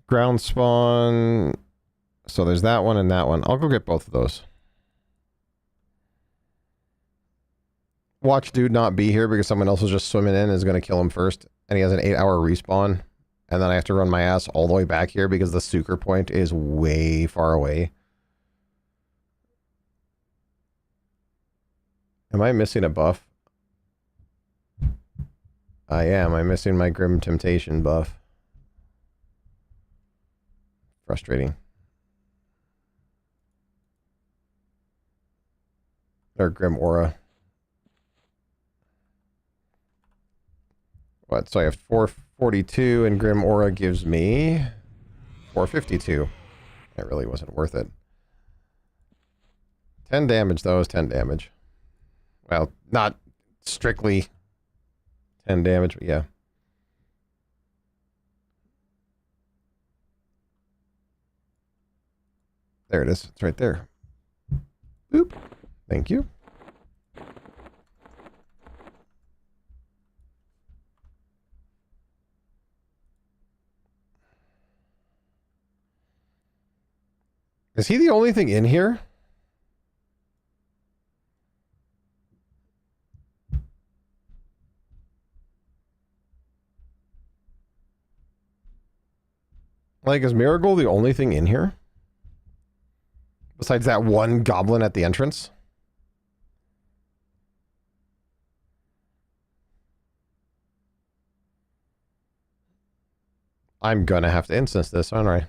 Ground spawn. So there's that one and that one. I'll go get both of those. Watch dude not be here because someone else was just swimming in and is going to kill him first. And he has an 8-hour respawn. And then I have to run my ass all the way back here because the sucre point is way far away. Am I missing a buff? I am. I'm missing my Grim Temptation buff. Frustrating. Or Grim Aura. What? So I have 442 and Grim Aura gives me 452. That really wasn't worth it. 10 damage though is 10 damage. Well, not strictly 10 damage, but yeah. There it is. It's right there. Boop. Thank you. Is he the only thing in here? Like, is Marigold the only thing in here? Besides that one goblin at the entrance? I'm gonna have to instance this, aren't I?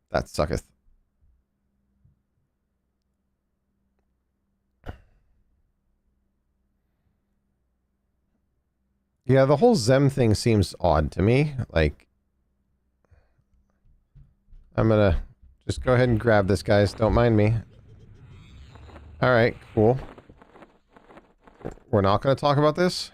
That sucketh. Yeah, the whole Zem thing seems odd to me. Like, I'm gonna just go ahead and grab this, guys. Don't mind me. Alright, cool. We're not gonna talk about this?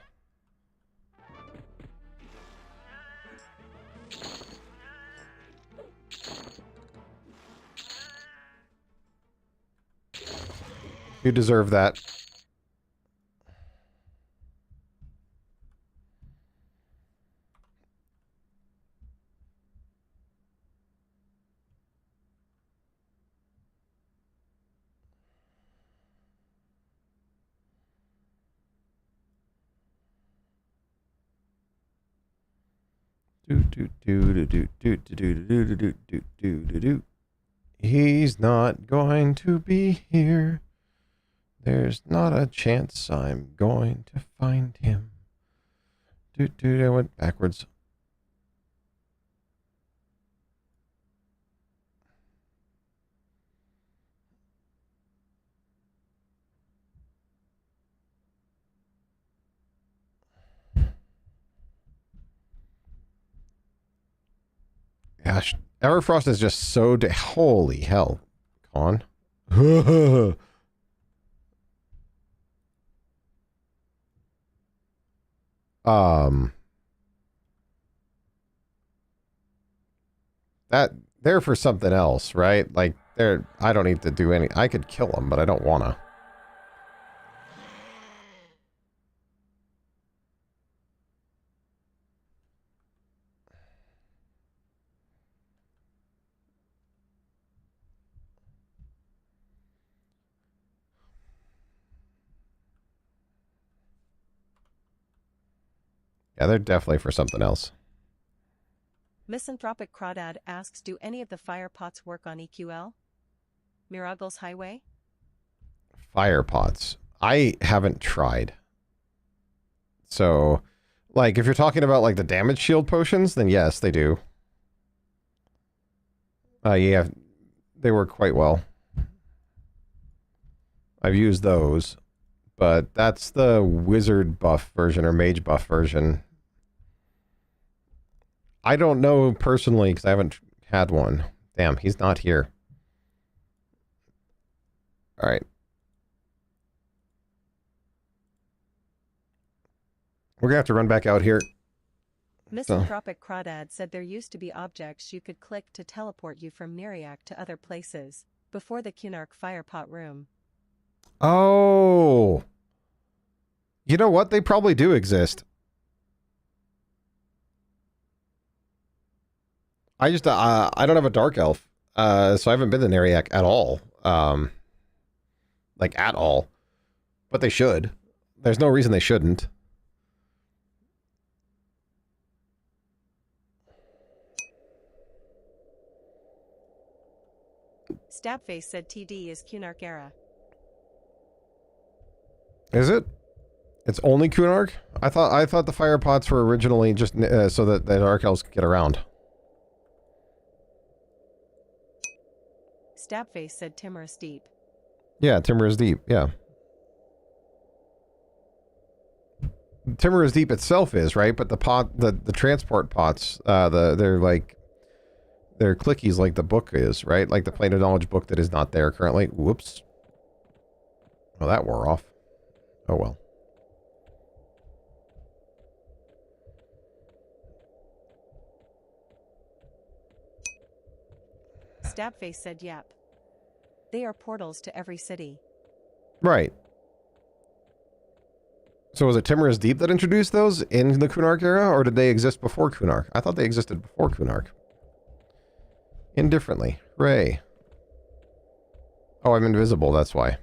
You deserve that. He's not going to be here. There's not a chance I'm going to find him. I went backwards. Gosh, Everfrost is just so holy hell, Con. That they're for something else, right? Like they're. I don't need to do any. I could kill them, but I don't wanna. Yeah, they're definitely for something else.
Misanthropic Crawdad asks, do any of the fire pots work on EQL? Miragle's Highway?
Fire pots. I haven't tried. So, like, if you're talking about, like, the damage shield potions, then yes, they do. Yeah, they work quite well. I've used those. But that's the wizard buff version or mage buff version. I don't know personally because I haven't had one. Damn, he's not here. Alright. We're gonna have to run back out here.
Misanthropic Crawdad said there used to be objects you could click to teleport you from Miriak to other places, before the Cunark Firepot room.
Oh! You know what? They probably do exist. I just, I don't have a Dark Elf, so I haven't been to Nariak at all. Like, at all. But they should. There's no reason they shouldn't.
Stabface said TD is Cunark era.
Is it? It's only Cunark? I thought the fire pots were originally just so that the Dark Elves could get around.
Stabface said Timorous Deep.
Yeah, Timorous Deep, yeah. Timorous Deep itself is, right? But the pot, the transport pots, they're like, they're clickies like the book is, right? Like the Plane of Knowledge book that is not there currently. Whoops. Oh, that wore off. Oh well.
Stabface said yep. They are portals to every city.
Right. So was it Timorous Deep that introduced those in the Cunark era, or did they exist before Cunark? I thought they existed before Cunark. Indifferently. Hooray. Oh, I'm invisible, that's why.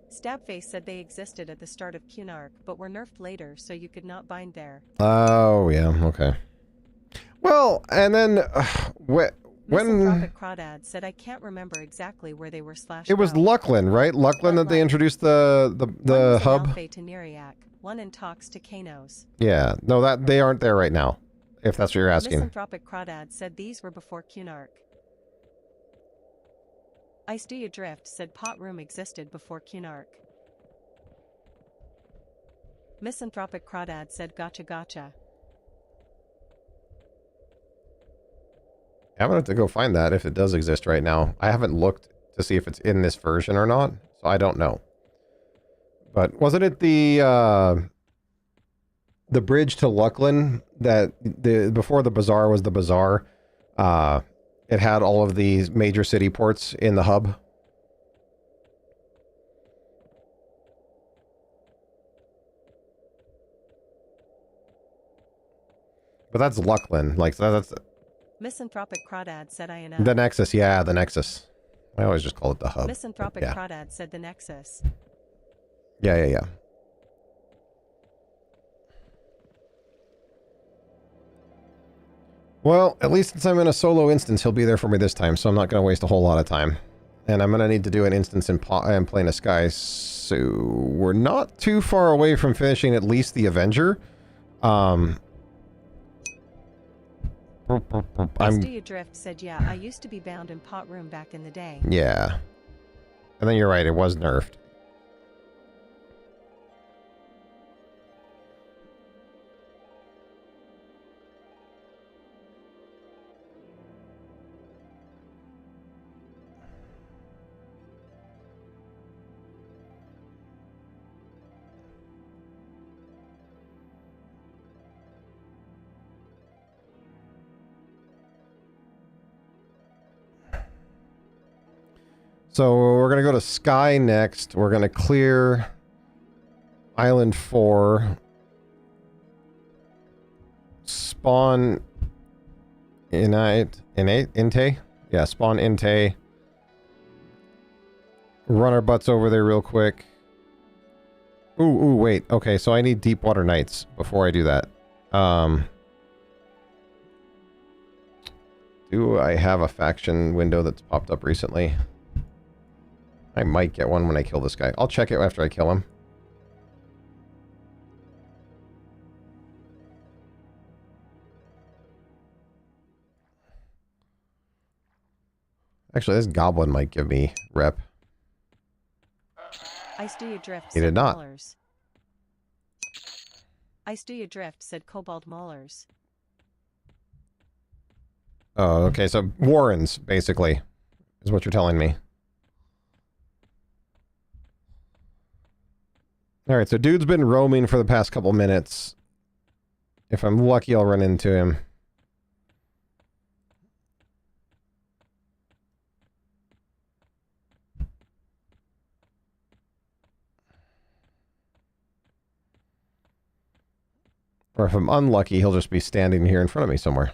Stabface said they existed at the start of Cunark, but were nerfed later so you could not bind there.
Oh, yeah, okay. Well, and then when
Misanthropic Crawdad said I can't remember exactly where they were /
it was
go.
Luckland, right? Luckland that they introduced the
One was
hub.
in Alpha to Neriac, one in Tox to Kanos.
Yeah, no, that they aren't there right now. If that's what you're asking.
Misanthropic Crawdad said these were before Cunark. Ice Do You Drift said Pot Room existed before Cunark. Misanthropic Crawdad said Gotcha Gotcha.
I'm gonna have to go find that if it does exist right now. I haven't looked to see if it's in this version or not, so I don't know. But wasn't it the bridge to Luckland that before the bazaar was the bazaar? It had all of these major city ports in the hub. But that's Luckland, like that's.
Misanthropic Crawdad said I know.
The Nexus, yeah, the Nexus. I always just call it the hub.
Misanthropic Crawdad said the Nexus.
Yeah. Well, at least since I'm in a solo instance, he'll be there for me this time, so I'm not going to waste a whole lot of time. And I'm going to need to do an instance in Plane of Sky, so we're not too far away from finishing at least the Avenger.
SD Drift said, yeah, I used to be bound in Pot Room back in the day.
Yeah. And then you're right, it was nerfed. So we're going to go to Sky next. We're going to clear Island 4. Spawn Inte? Yeah, spawn Inte. Run our butts over there real quick. Ooh, wait. Okay, so I need Deepwater Nights before I do that. Do I have a faction window that's popped up recently? I might get one when I kill this guy. I'll check it after I kill him. Actually, this goblin might give me rep.
Ice Do You Drift
He did not.
Maulers. Ice Do You Drift said Cobalt Maulers.
Oh, okay, so Warrens, basically, is what you're telling me. Alright, so dude's been roaming for the past couple minutes. If I'm lucky, I'll run into him. Or if I'm unlucky, he'll just be standing here in front of me somewhere.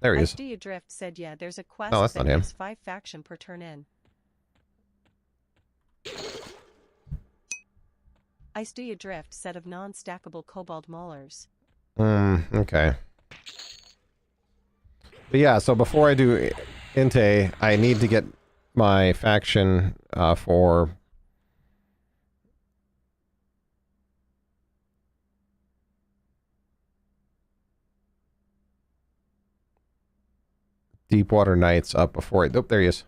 There he is.
Ice Do You Drift said, yeah, there's a quest
No, that's
that
not him.
gives 5 faction per turn in. Ice Do You Drift said of non-stackable Cobalt Maulers.
Okay. But yeah, so before I do Inte, I need to get my faction for... Deepwater Nights up before I... Oh, there he is.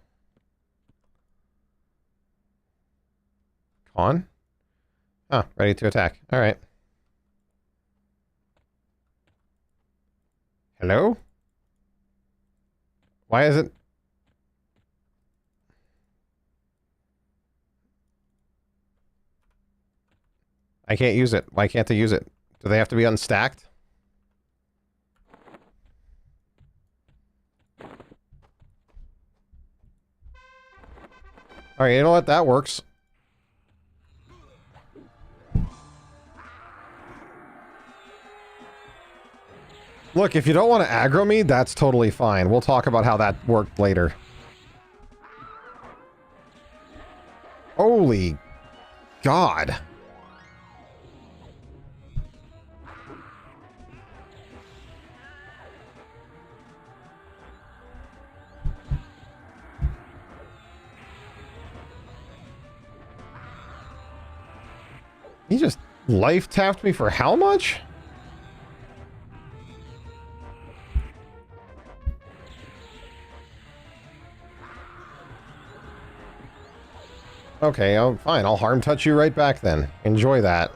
On? Ah, ready to attack. Alright. Hello? Why is it... I can't use it. Why can't I use it? Do they have to be unstacked? Alright, you know what? That works. Look, if you don't want to aggro me, that's totally fine. We'll talk about how that worked later. Holy God. He just life tapped me for how much? Okay, oh, fine. I'll harm touch you right back then. Enjoy that.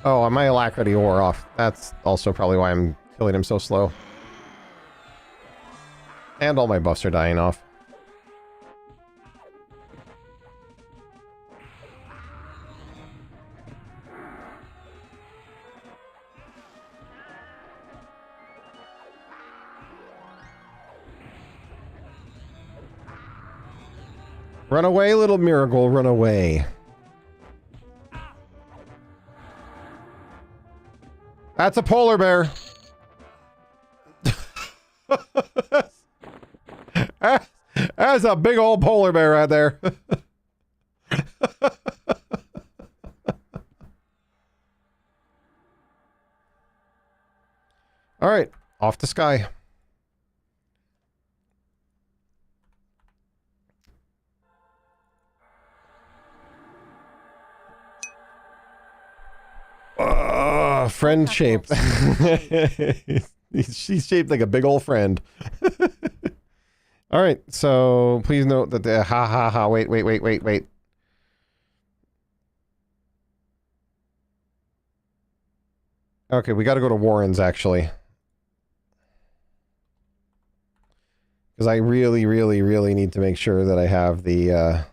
Oh, my alacrity wore off. That's also probably why I'm killing him so slow. And all my buffs are dying off. Run away, little miracle, run away. That's a polar bear. That's a big old polar bear right there. All right, off to Sky. Friend shaped. She's shaped like a big old friend. All right, so please note that the wait. Okay, we got to go to Warren's actually. Because I really need to make sure that I have the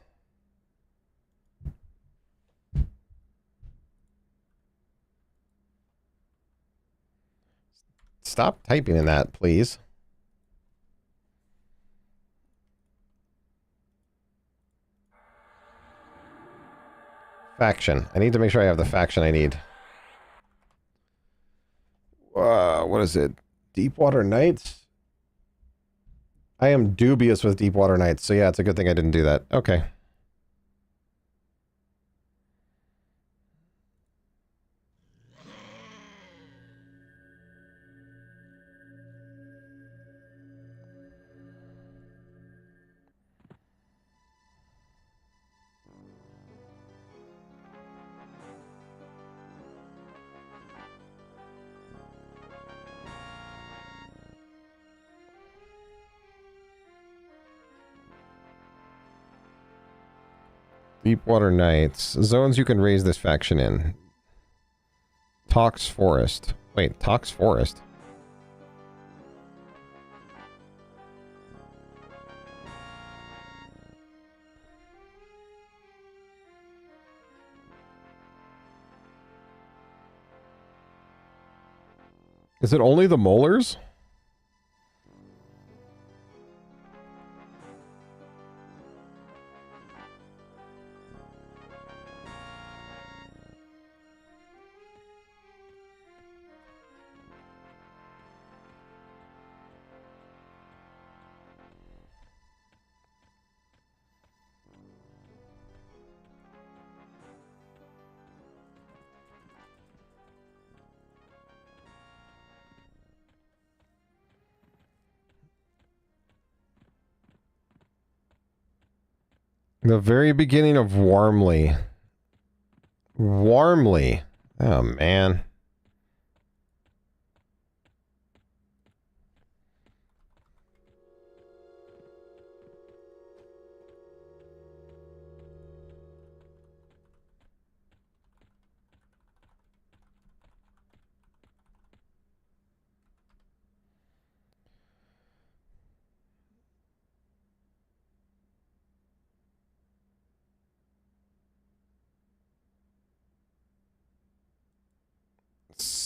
Stop typing in that, please. Faction. I need to make sure I have the faction I need. What is it? Deepwater Knights? I am dubious with Deepwater Knights, so yeah, it's a good thing I didn't do that. Okay. Deepwater Knights. Zones you can raise this faction in. Tox Forest. Wait, Tox Forest? Is it only the molars? The very beginning of Warmly. Warmly. Oh, man.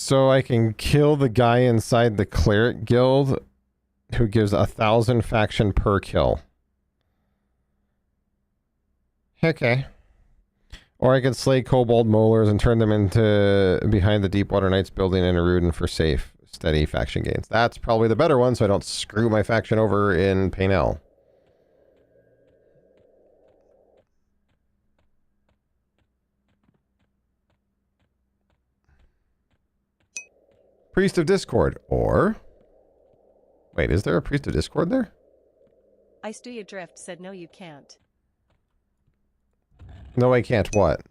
So I can kill the guy inside the cleric guild who gives 1,000 faction per kill. Okay. Or I could slay kobold molars and turn them into behind the Deepwater Knights building in Erudin for safe, steady faction gains. That's probably the better one, so I don't screw my faction over in Painel. Priest of Discord, or... Wait, is there a Priest of Discord there?
Ice Do You Drift said no you can't.
No, I can't what?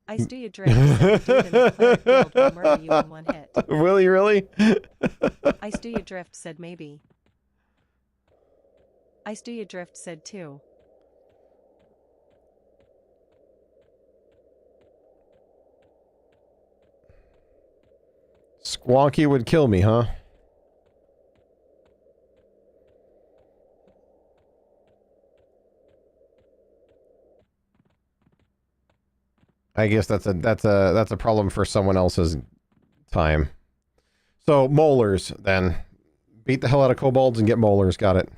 Ice Do You Drift said the dude in the cleric guild will murder you in one hit.
Will he really?
Ice Do You Drift said maybe. Ice Do You Drift said too.
Squonky would kill me, huh? I guess that's a problem for someone else's time. So molars then. Beat the hell out of kobolds and get molars, got it.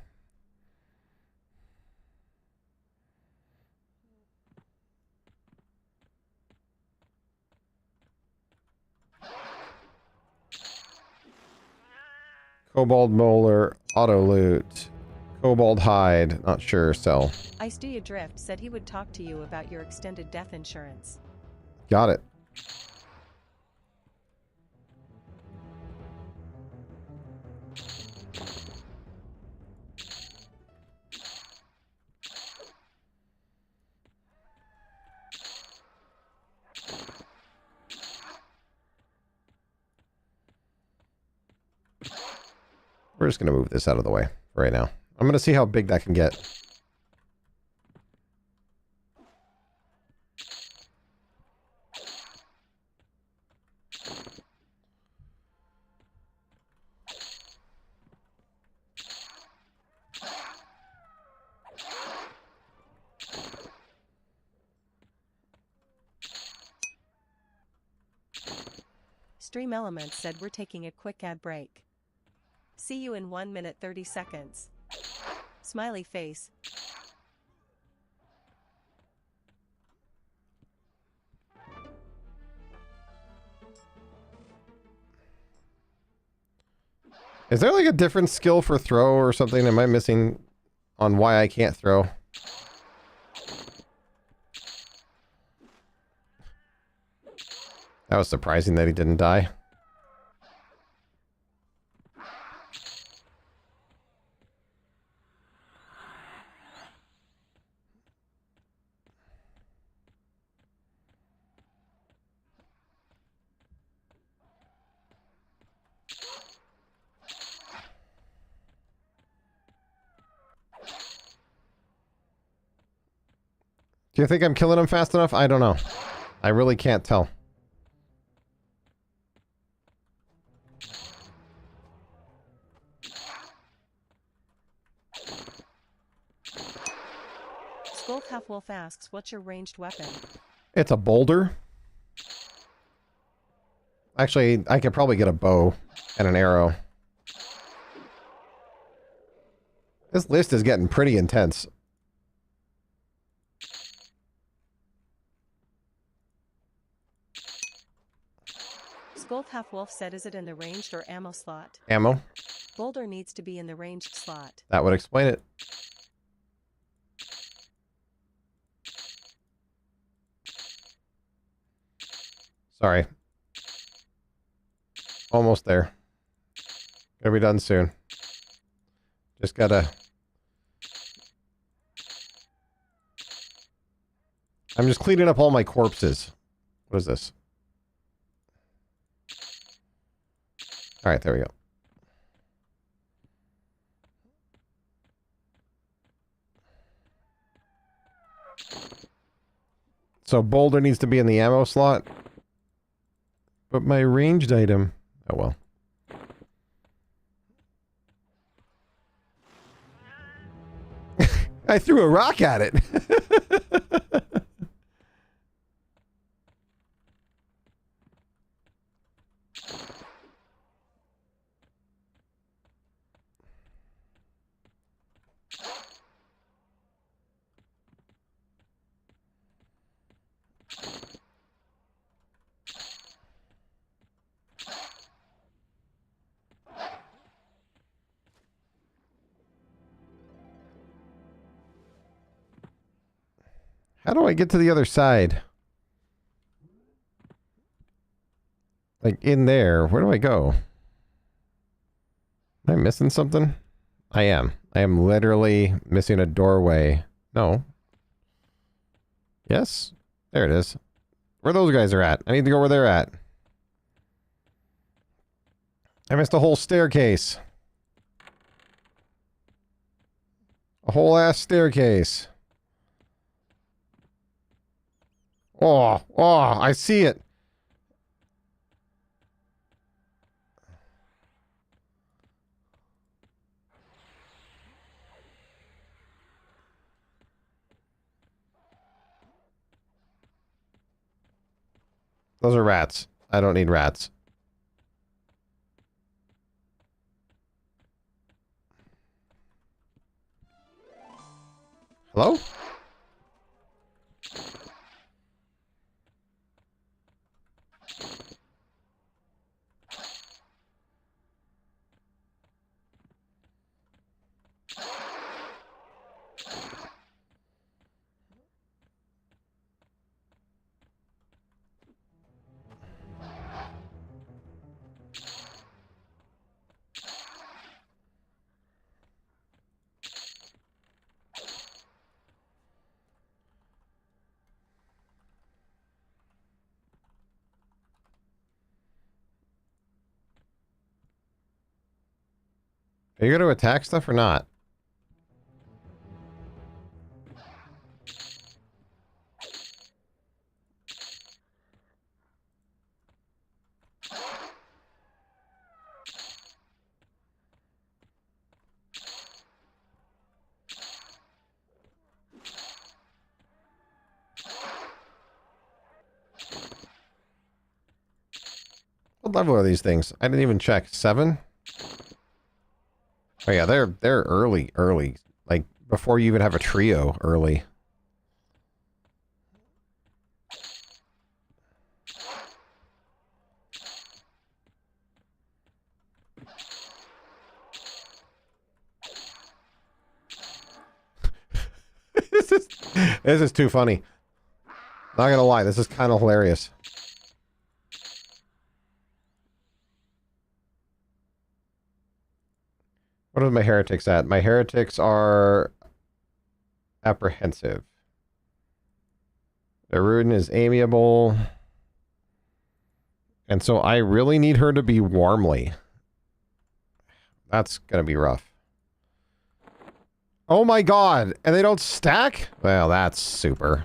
Kobold molar, auto loot. Kobold hide, not sure, sell.
Ice Do You Drift said he would talk to you about your extended death insurance.
Got it. We're just going to move this out of the way for right now. I'm going to see how big that can get.
Stream Elements said we're taking a quick ad break. See you in 1 minute 30 seconds. Smiley face.
Is there like a different skill for throw or something? Am I missing on why I can't throw? That was surprising that he didn't die. Do you think I'm killing him fast enough? I don't know. I really can't tell.
Skulk Half Wolf asks, what's your ranged weapon?
It's a boulder. Actually, I could probably get a bow and an arrow. This list is getting pretty intense.
Skulk Half Wolf said, is it in the ranged or ammo slot?
Ammo.
Boulder needs to be in the ranged slot.
That would explain it. Sorry. Almost there. Gonna be done soon. Just gotta... I'm just cleaning up all my corpses. What is this? Alright, there we go. So boulder needs to be in the ammo slot. But my ranged item... Oh well. I threw a rock at it. How do I get to the other side? Like, in there. Where do I go? Am I missing something? I am. I am literally missing a doorway. No. Yes? There it is. Where those guys are at. I need to go where they're at. I missed a whole staircase. A whole ass staircase. Oh, I see it. Those are rats. I don't need rats. Hello? Are you going to attack stuff or not? What level are these things? I didn't even check. 7? Oh yeah, they're early. Like, before you even have a trio early. This is too funny. Not gonna lie, this is kind of hilarious. What are my heretics at? My heretics are apprehensive. The Rudin is amiable. And so I really need her to be warmly. That's gonna be rough. Oh my god! And they don't stack? Well, that's super.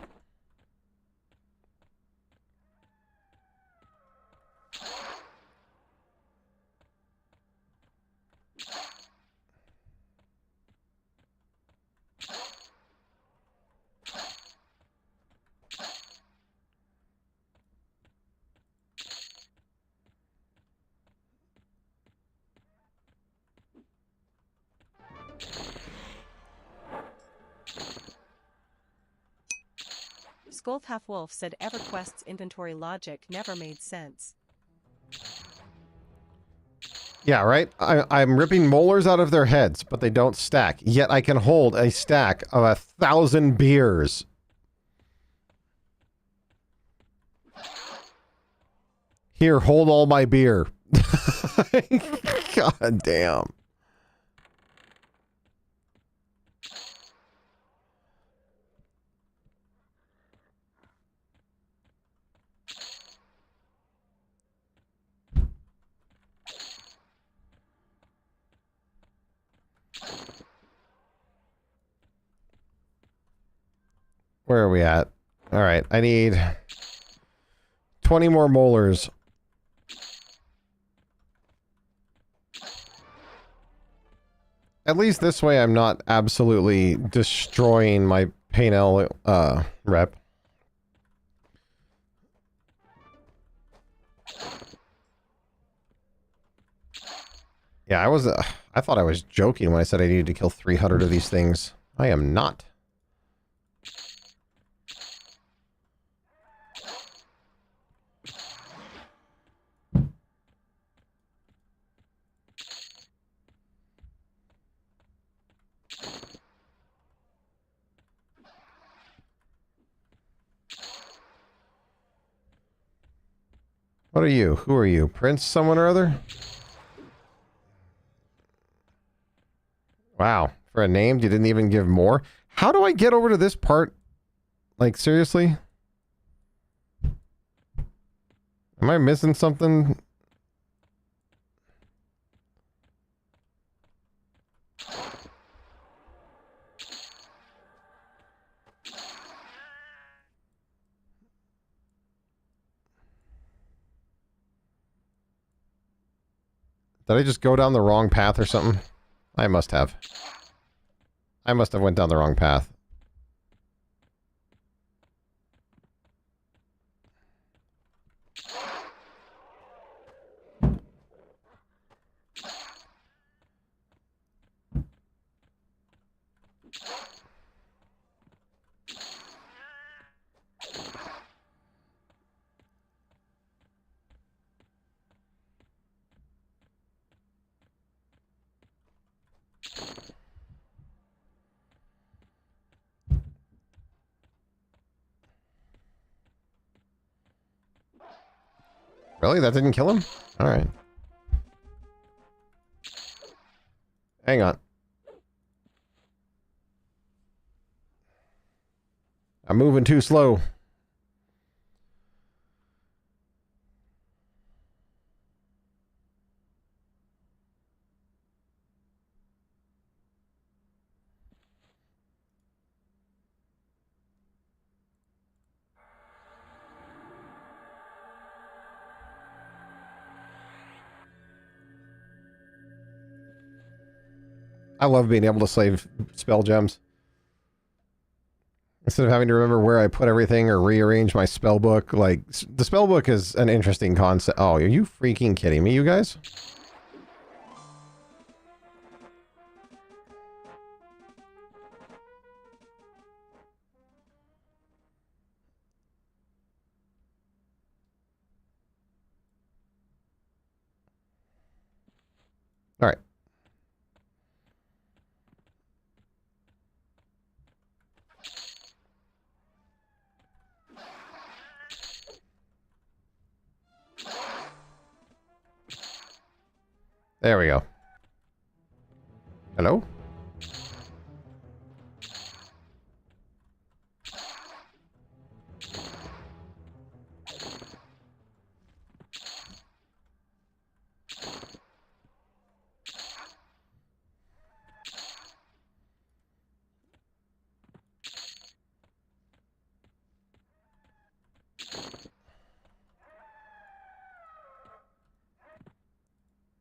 Skulf Half Wolf said Everquest's inventory logic never made sense.
Yeah, right? I'm ripping molars out of their heads, but they don't stack. Yet I can hold a stack of 1,000 beers. Here, hold all my beer. God damn. Where are we at? All right, I need 20 more molars. At least this way I'm not absolutely destroying my Painel rep. Yeah, I thought I was joking when I said I needed to kill 300 of these things. I am not. What are you? Who are you? Prince someone or other? Wow. For a name, you didn't even give more? How do I get over to this part? Like, seriously? Am I missing something? Did I just go down the wrong path or something? I must have. I must have went down the wrong path. Really? That didn't kill him? Alright. Hang on. I'm moving too slow. I love being able to save spell gems. Instead of having to remember where I put everything or rearrange my spell book. Like, the spell book is an interesting concept. Oh, are you freaking kidding me, you guys? Alright. There we go. Hello?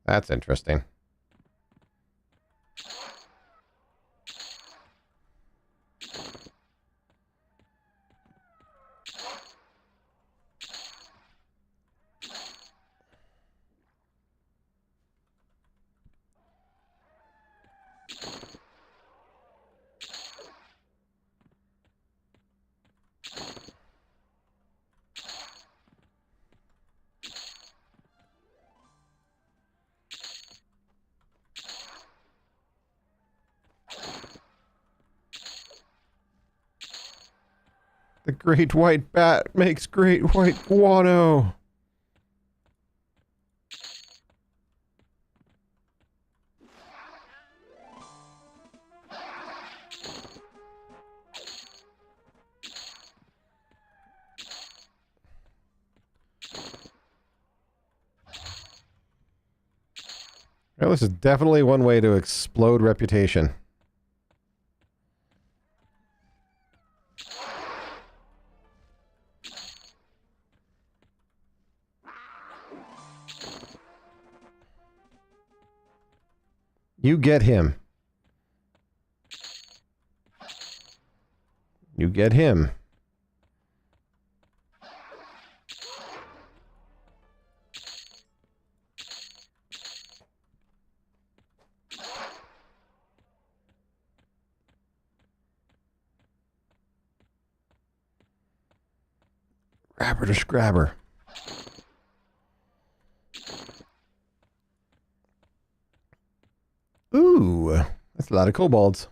That's interesting. The great white bat makes great white guano. Well, this is definitely one way to explode reputation. You get him. You get him. Grabber to scrabber. Ooh, that's a lot of kobolds.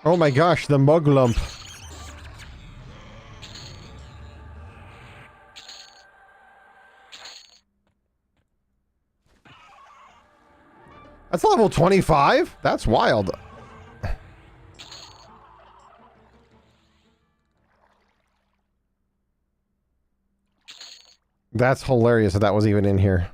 Oh my gosh, the mug lump. That's level 25? That's wild. That's hilarious that that was even in here.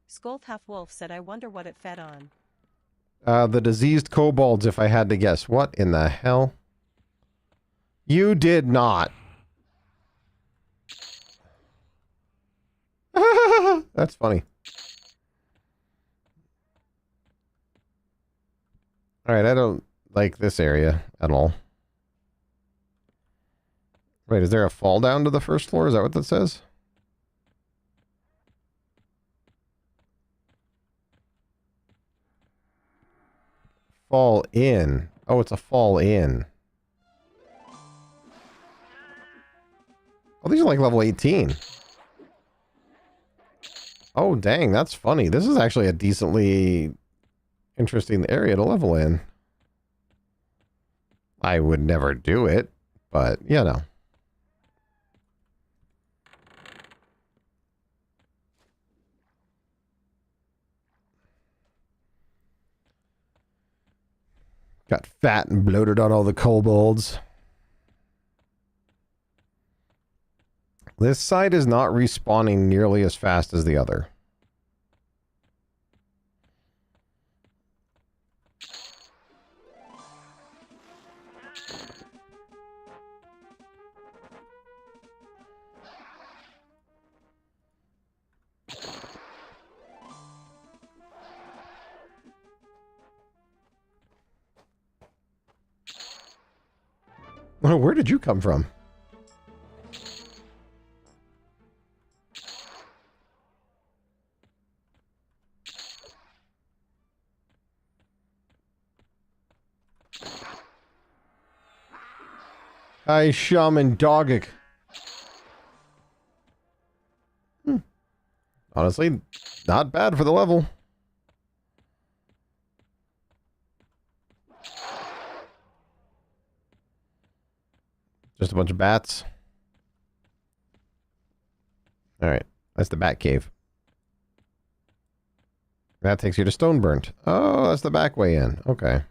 Scold Half Wolf said, I wonder what it fed on.
The diseased kobolds, if I had to guess. What in the hell? You did not. That's funny. Alright, I don't like this area at all. Wait, is there a fall down to the first floor? Is that what that says? Fall in. Oh, it's a fall in. Oh, these are like level 18. Oh, dang, that's funny. This is actually a decently interesting area to level in. I would never do it, but, you know. Got fat and bloated on all the kobolds. This side is not respawning nearly as fast as the other. Where did you come from? Hi, Shaman Dogic. Honestly, not bad for the level. Just a bunch of bats. Alright, that's the bat cave. That takes you to Stoneburnt. Oh, that's the back way in. Okay.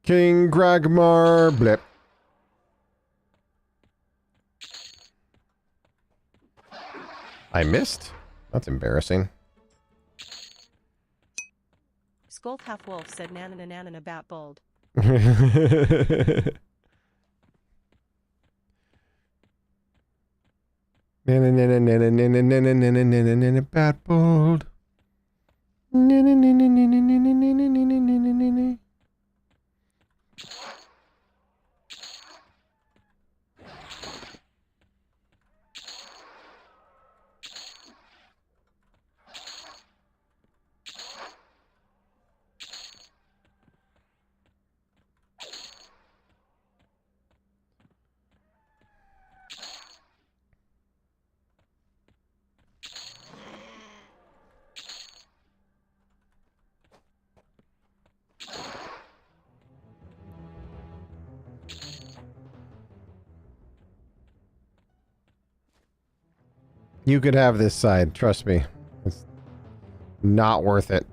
King Gragmar blip. I missed? That's embarrassing.
Scold Half Wolf said, nanana nanana bat bold.
Bat bold. You could have this side, trust me. It's not worth it.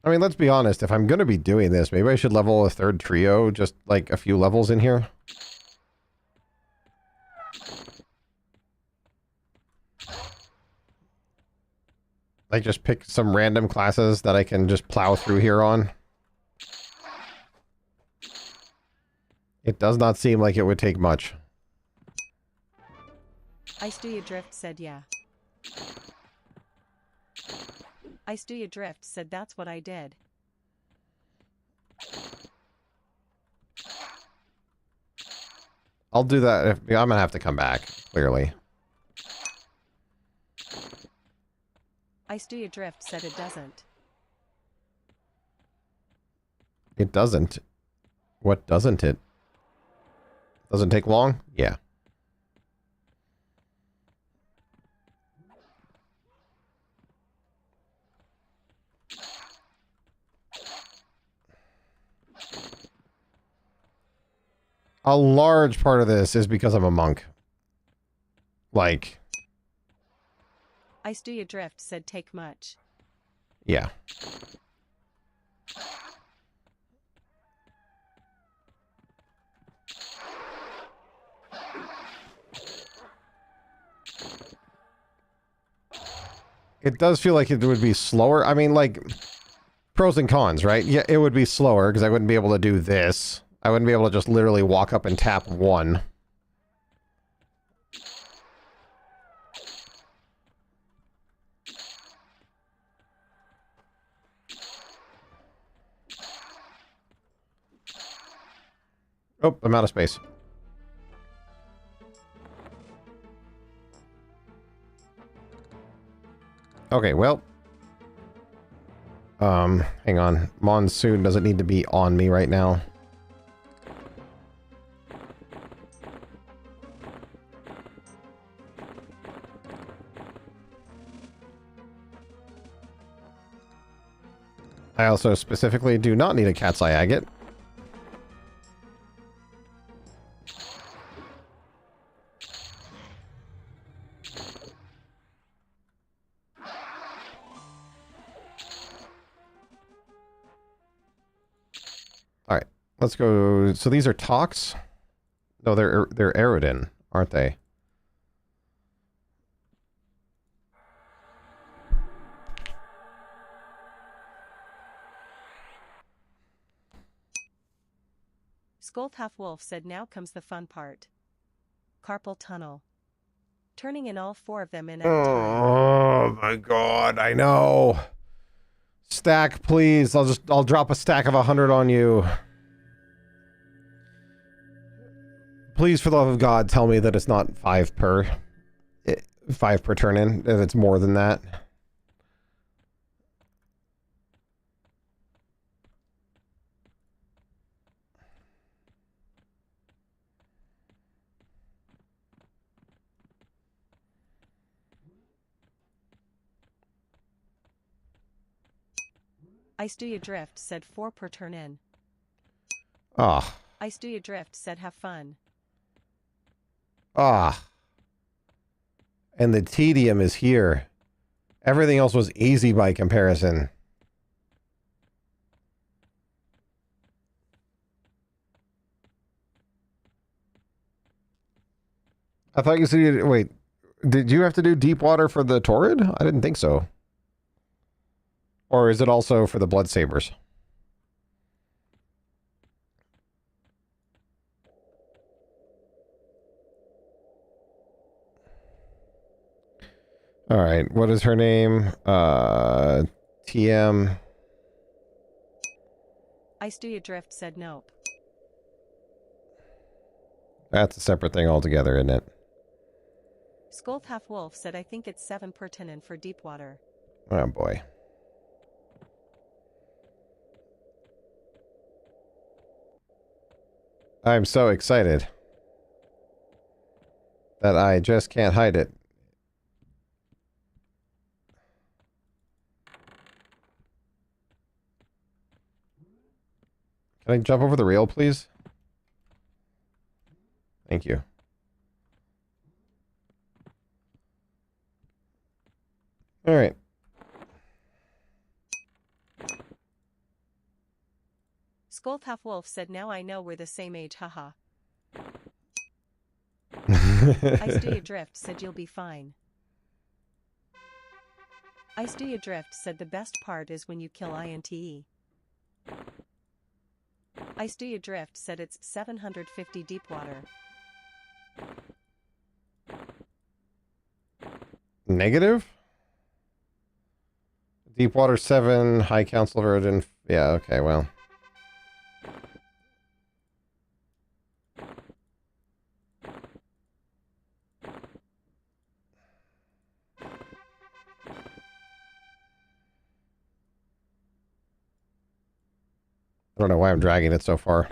I mean, let's be honest. If I'm going to be doing this, maybe I should level a third trio, just like a few levels in here. Like, just pick some random classes that I can just plow through here on. It does not seem like it would take much.
Ice Do You Drift said, yeah. Ice do you drift said that's what I did.
I'll do that if I'm gonna have to come back, clearly.
Ice do you drift said it doesn't.
It doesn't. What doesn't it? Doesn't take long? Yeah. A large part of this is because I'm a monk. Like...
Ice do you drift said take much.
Yeah. It does feel like it would be slower. I mean, like, pros and cons, right? Yeah, it would be slower because I wouldn't be able to do this. I wouldn't be able to just literally walk up and tap one. Oh, I'm out of space. Okay, well. Hang on. Monsoon doesn't need to be on me right now. I also specifically do not need a cat's eye agate. Alright, let's go. So these are Tox? No, they're Aerodin, aren't they?
Scold Half Wolf said now comes the fun part. Carpal tunnel. Turning in all 4 of them in at a time.
Oh my god, I know. Stack, please. I'll drop a stack of 100 on you. Please, for the love of God, tell me that it's not 5 per. 5 per turn in, if it's more than that.
Ice do you drift said 4 per turn in.
Ah.
Ice do you drift said have fun.
Ah. And the tedium is here. Everything else was easy by comparison. I thought you said you... Wait. Did you have to do deep water for the Torrid? I didn't think so. Or is it also for the Blood Sabers? Alright, what is her name? TM.
Ice do you drift said nope.
That's a separate thing altogether, isn't it?
Scold Half Wolf said I think it's 7 per turn for deep water.
Oh boy. I'm so excited that I just can't hide it. Can I jump over the rail, please? Thank you. All right.
Scold Half Wolf said now I know we're the same age, haha. Ice do you drift said you'll be fine. Ice do you drift said the best part is when you kill INTE. Ice do you drift said it's 750 deep water.
Negative? Deepwater 7, High Council of Origin. Yeah, okay, well. I don't know why I'm dragging it so far.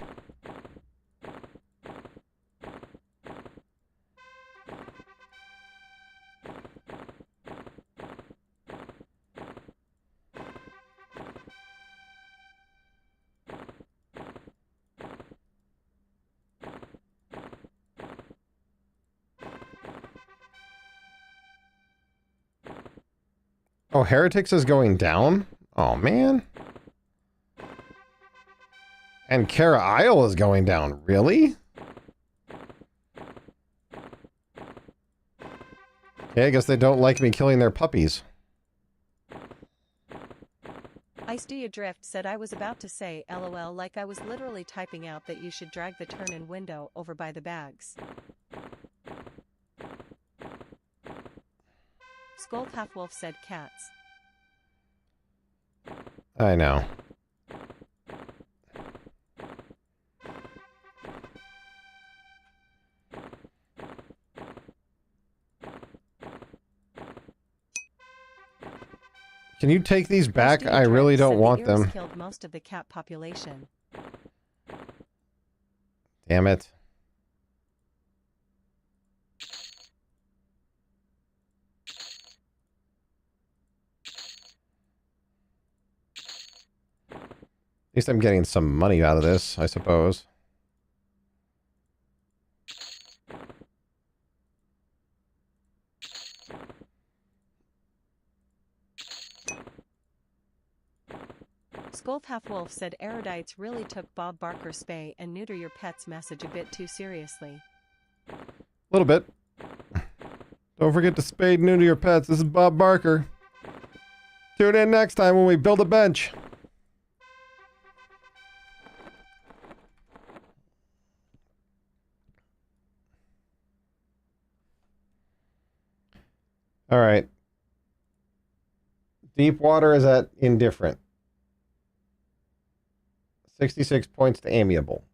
Oh, Heretics is going down? Oh, man. And Kara Isle is going down. Really? Okay, I guess they don't like me killing their puppies.
Iced Adrift said I was about to say LOL like I was literally typing out that you should drag the turn-in window over by the bags. Skull Half-Wolf said cats.
I know. Can you take these back? I really don't want them.
Killed most of the cat population.
Damn it. At least I'm getting some money out of this, I suppose.
Skulf Half-Wolf said erudites really took Bob Barker's spay and neuter your pet's message a bit too seriously.
A little bit. Don't forget to spay and neuter your pets. This is Bob Barker. Tune in next time when we build a bench. All right. Deepwater is at indifferent. 66 points to amiable.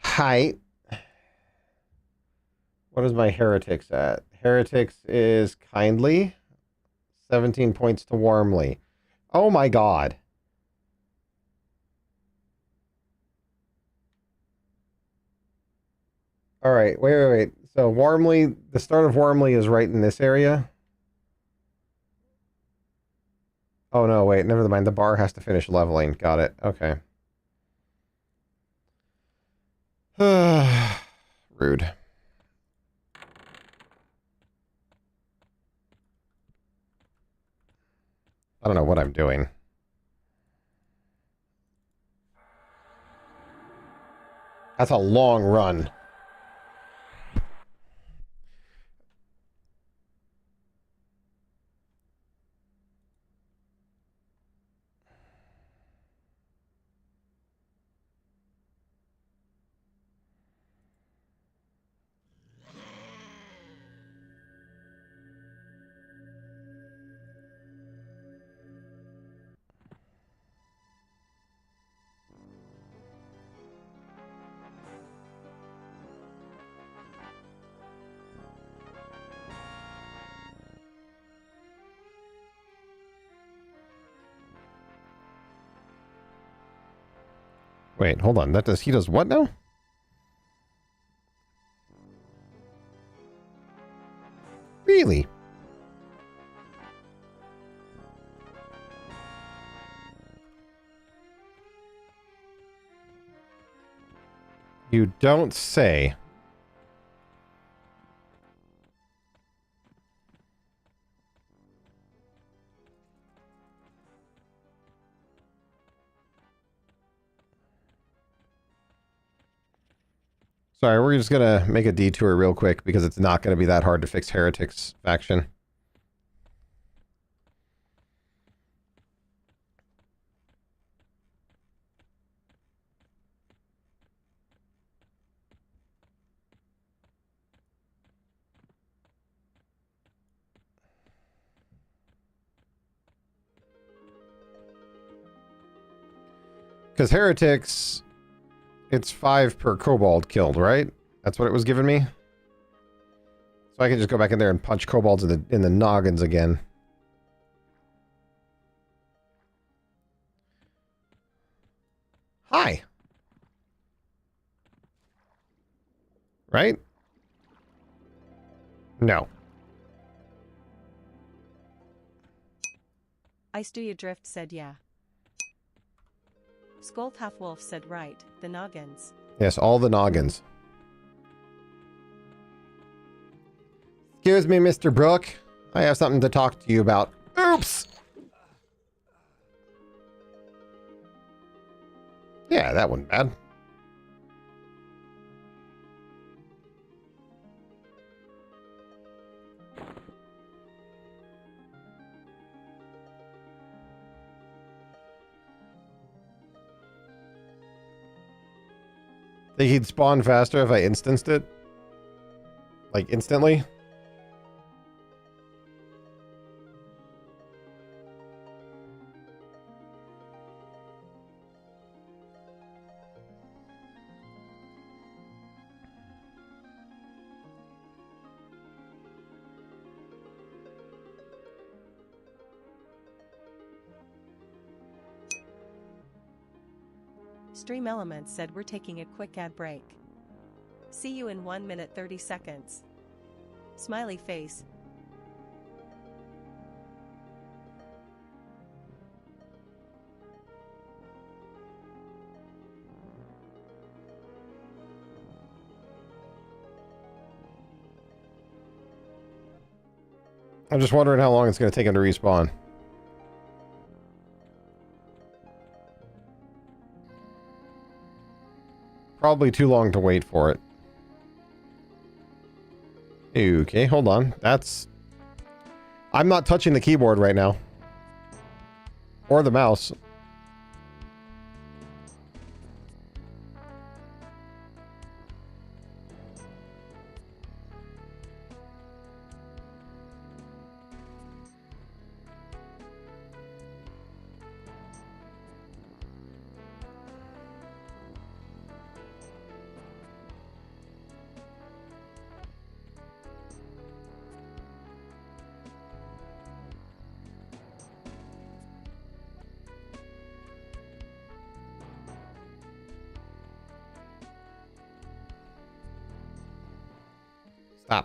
Height. What is my heretics at? Heretics is kindly. 17 points to warmly. Oh my god. All right, wait. So warmly, the start of warmly is right in this area. Oh no, wait, never mind. The bar has to finish leveling. Got it. Okay. Rude. I don't know what I'm doing. That's a long run. Wait, hold on. He does what now? Really? You don't say. Sorry, we're just gonna make a detour real quick because it's not gonna be that hard to fix Heretics faction. Because heretics, it's 5 per kobold killed, right? That's what it was giving me. So I can just go back in there and punch kobolds in the noggins again. Hi. Right? No.
Ice Do You Drift said yeah. Scold Half Wolf said right, the noggins.
Yes, all the noggins. Excuse me, Mr. Brook. I have something to talk to you about. Oops! Yeah, that wasn't bad. Think he'd spawn faster if I instanced it? Like, instantly?
Stream Elements said we're taking a quick ad break. See you in 1 minute 30 seconds. Smiley face.
I'm just wondering how long it's going to take him to respawn. Probably too long to wait for it. Okay, hold on. That's... I'm not touching the keyboard right now. Or the mouse.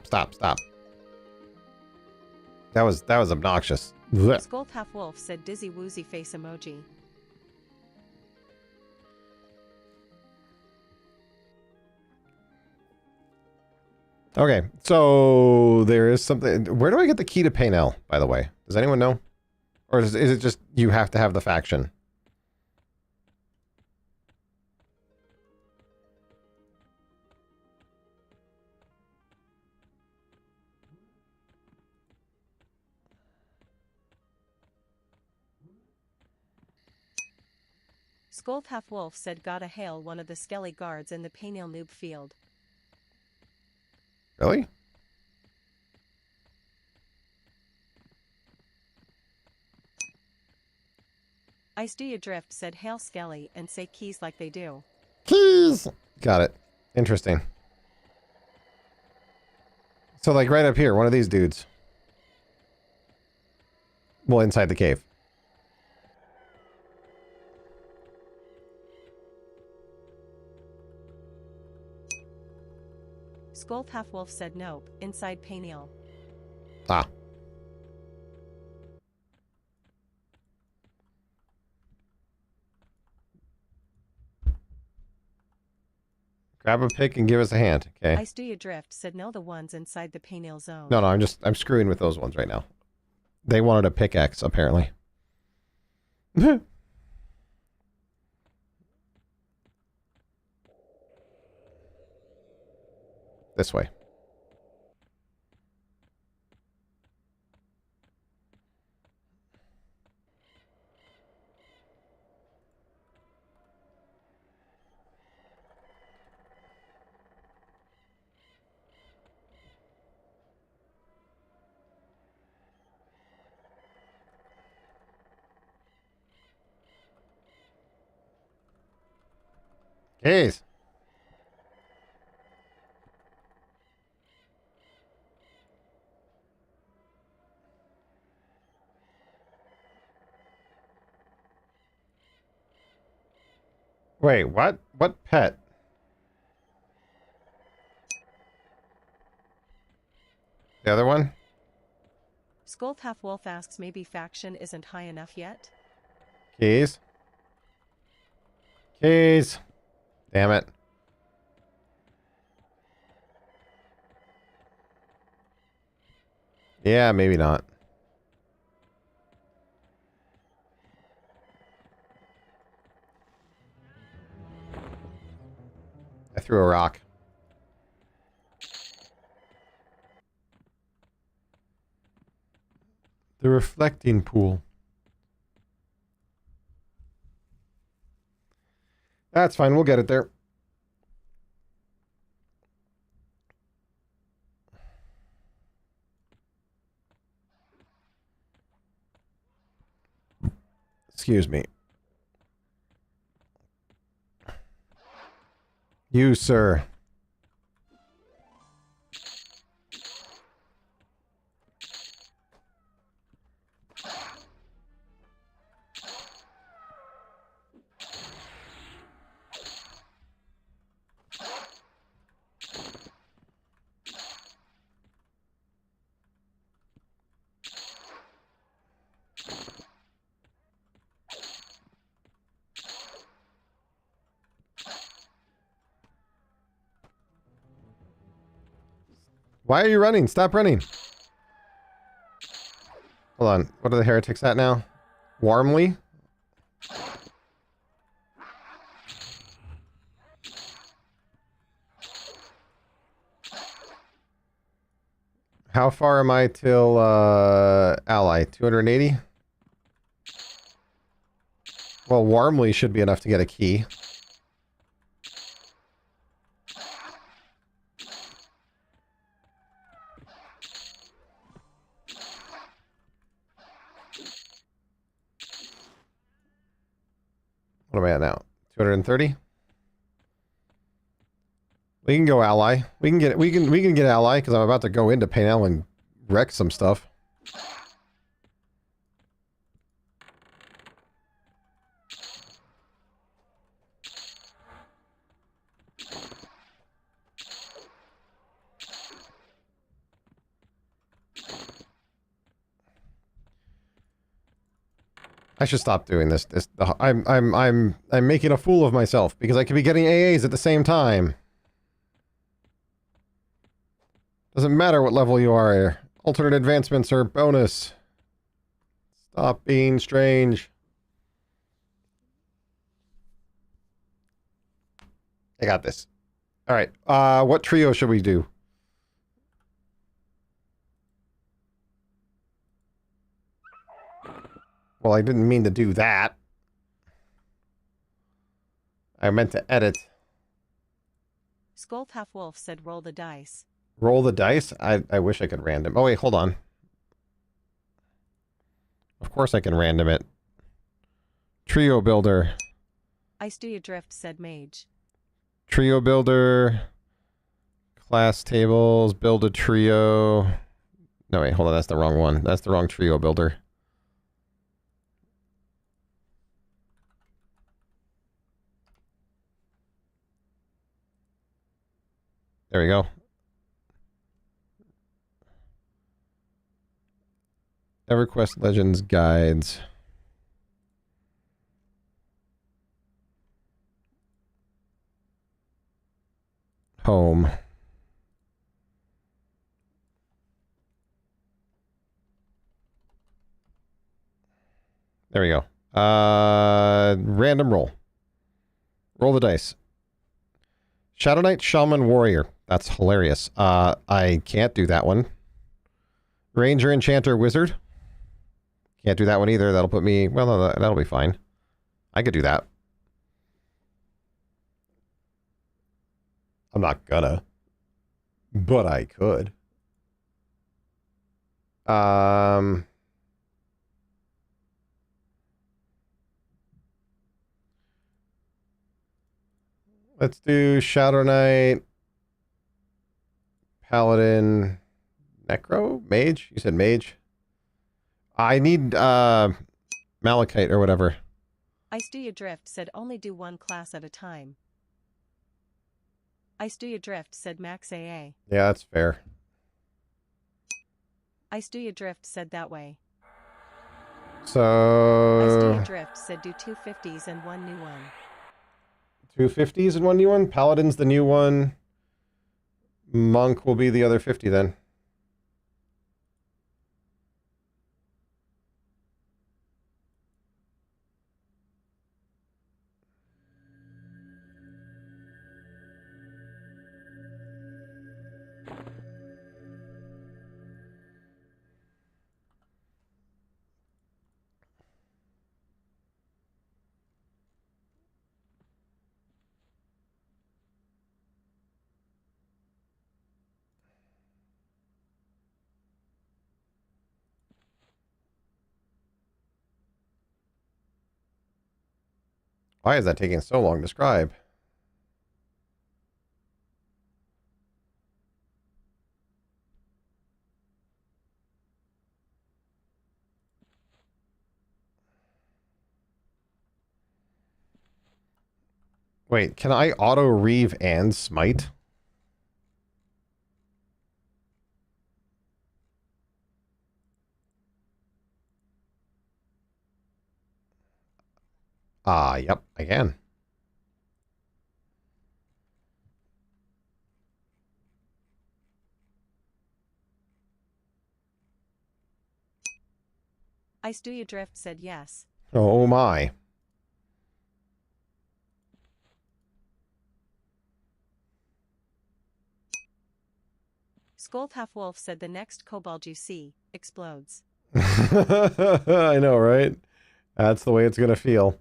Stop. That was obnoxious. Blech.
Scold Half Wolf said dizzy woozy face emoji.
Okay, so there is something... Where do I get the key to Paynell, by the way? Does anyone know? Or is it just you have to have the faction?
Scold Half Wolf said gotta hail one of the skelly guards in the Paynell noob field.
Really?
Ice Do You Drift said hail skelly and say keys like they do.
Keys! Got it. Interesting. So, like, right up here, one of these dudes. Well, inside the cave.
Scold Half Wolf said nope, inside Paynell.
Ah. Grab a pick and give us a hand. Okay.
Ice Do You Drift said no, the ones inside the Paynell zone.
No, I'm screwing with those ones right now. They wanted a pickaxe, apparently. This way. Keys. Wait, what? What pet? The other one?
Skulth Half Wolf asks maybe faction isn't high enough yet?
Keys. Keys. Damn it. Yeah, maybe not. I threw a rock. The reflecting pool. That's fine, we'll get it there. Excuse me. You, sir. Why are you running? Stop running. Hold on. What are the heretics at now? Warmly? How far am I till ally? 280? Well, warmly should be enough to get a key. What am I at now? 230? We can go ally. We can get ally because I'm about to go into Painel and wreck some stuff. I should stop doing this. I'm making a fool of myself because I could be getting AAs at the same time. Doesn't matter what level you are. Alternate advancements are bonus. Stop being strange. I got this. All right. What trio should we do? Well, I didn't mean to do that. I meant to edit.
Skulth Half Wolf said roll the dice.
Roll the dice? I wish I could random. Oh, wait, hold on. Of course I can random it. Trio builder.
Ice Do You Drift said mage.
Trio builder. Class tables. Build a trio. No, wait, hold on. That's the wrong one. That's the wrong trio builder. There we go. Everquest Legends Guides. Home. There we go. Random roll. Roll the dice. Shadow Knight, Shaman, Warrior. That's hilarious. I can't do that one. Ranger, Enchanter, Wizard. Can't do that one either. That'll put me... Well, no, that'll be fine. I could do that. I'm not gonna. But I could. Let's do Shadow Knight, Paladin, Necro? Mage? You said Mage? I need Malachite or whatever.
Ice Do You Drift said only do one class at a time. Ice Do You Drift said max AA.
Yeah, that's fair.
Ice Do You Drift said that way.
So...
Ice Do You Drift said do 250s and one new one.
250s and one new one? Paladin's the new one. Monk will be the other 50 then. Why is that taking so long to scribe? Wait, can I auto-reave and smite? Yep, I can.
Ice Do You Drift said yes.
Oh my.
Scold Half Wolf said the next kobold you see explodes.
I know, right? That's the way it's gonna feel.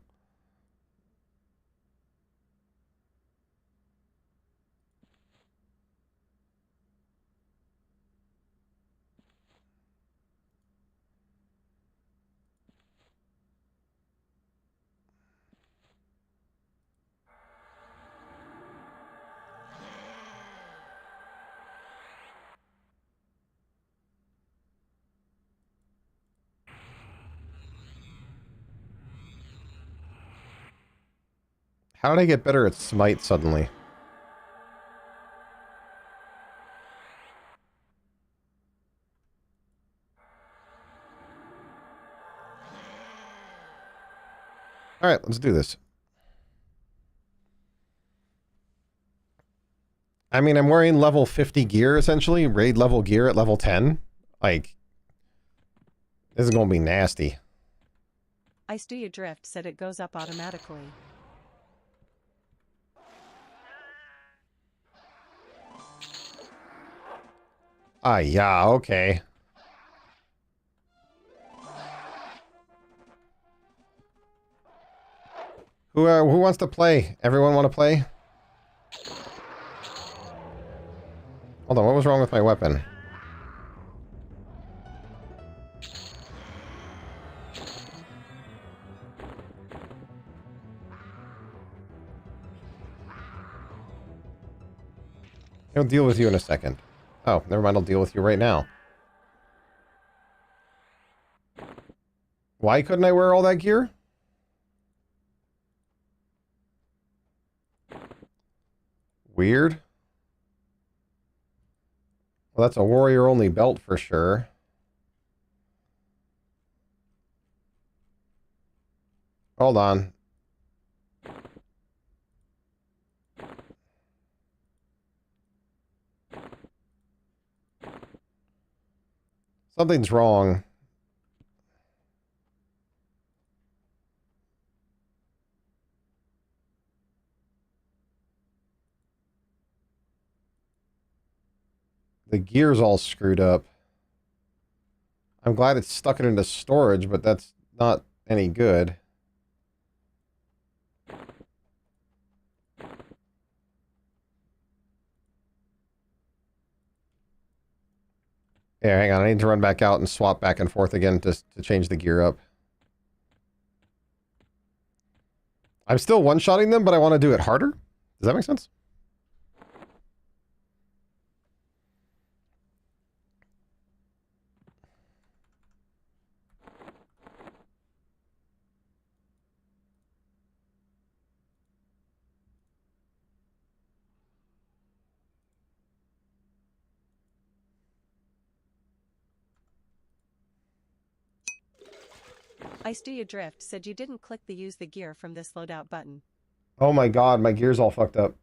How did I get better at smite suddenly? Alright, let's do this. I mean, I'm wearing level 50 gear, essentially. Raid level gear at level 10. Like, this is gonna be nasty.
Ice Do You Drift said it goes up automatically.
Yeah, okay. Who wants to play? Everyone want to play? Hold on, what was wrong with my weapon? I'll deal with you in a second. Oh, never mind, I'll deal with you right now. Why couldn't I wear all that gear? Weird. Well, that's a warrior-only belt for sure. Hold on. Something's wrong. The gear's all screwed up. I'm glad it's stuck it into storage, but that's not any good. Yeah, hang on. I need to run back out and swap back and forth again to change the gear up. I'm still one-shotting them, but I want to do it harder. Does that make sense?
Ice Do You Drift said you didn't click the use the gear from this loadout button.
Oh my god, my gear's all fucked up.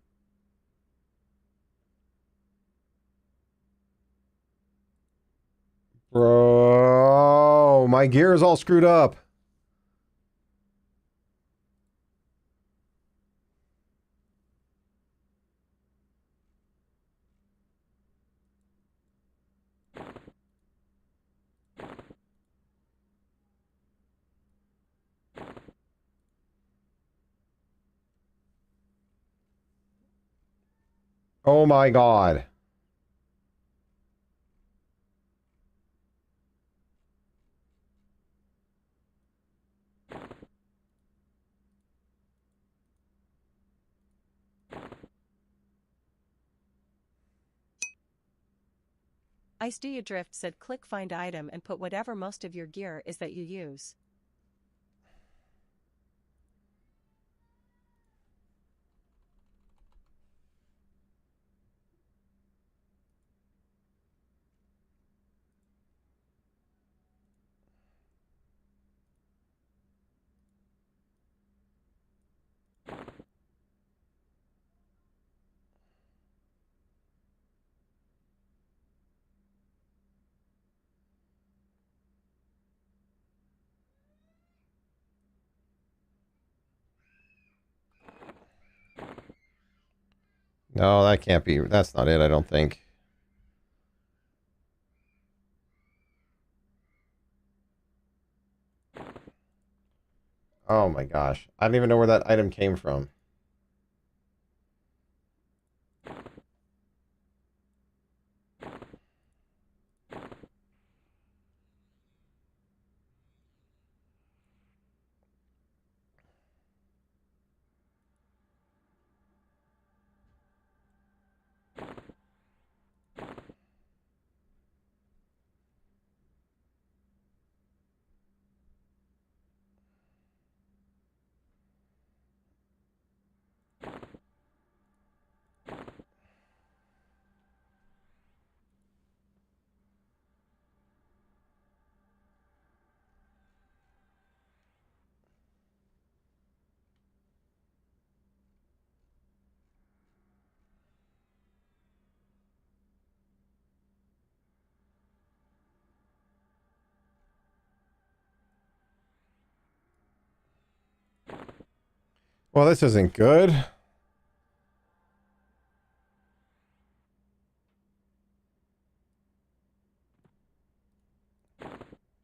Bro, my gear is all screwed up. Oh my god.
Ice Do You Drift said click find item and put whatever most of your gear is that you use.
No, that can't be. That's not it, I don't think. Oh my gosh. I don't even know where that item came from. Well, this isn't good.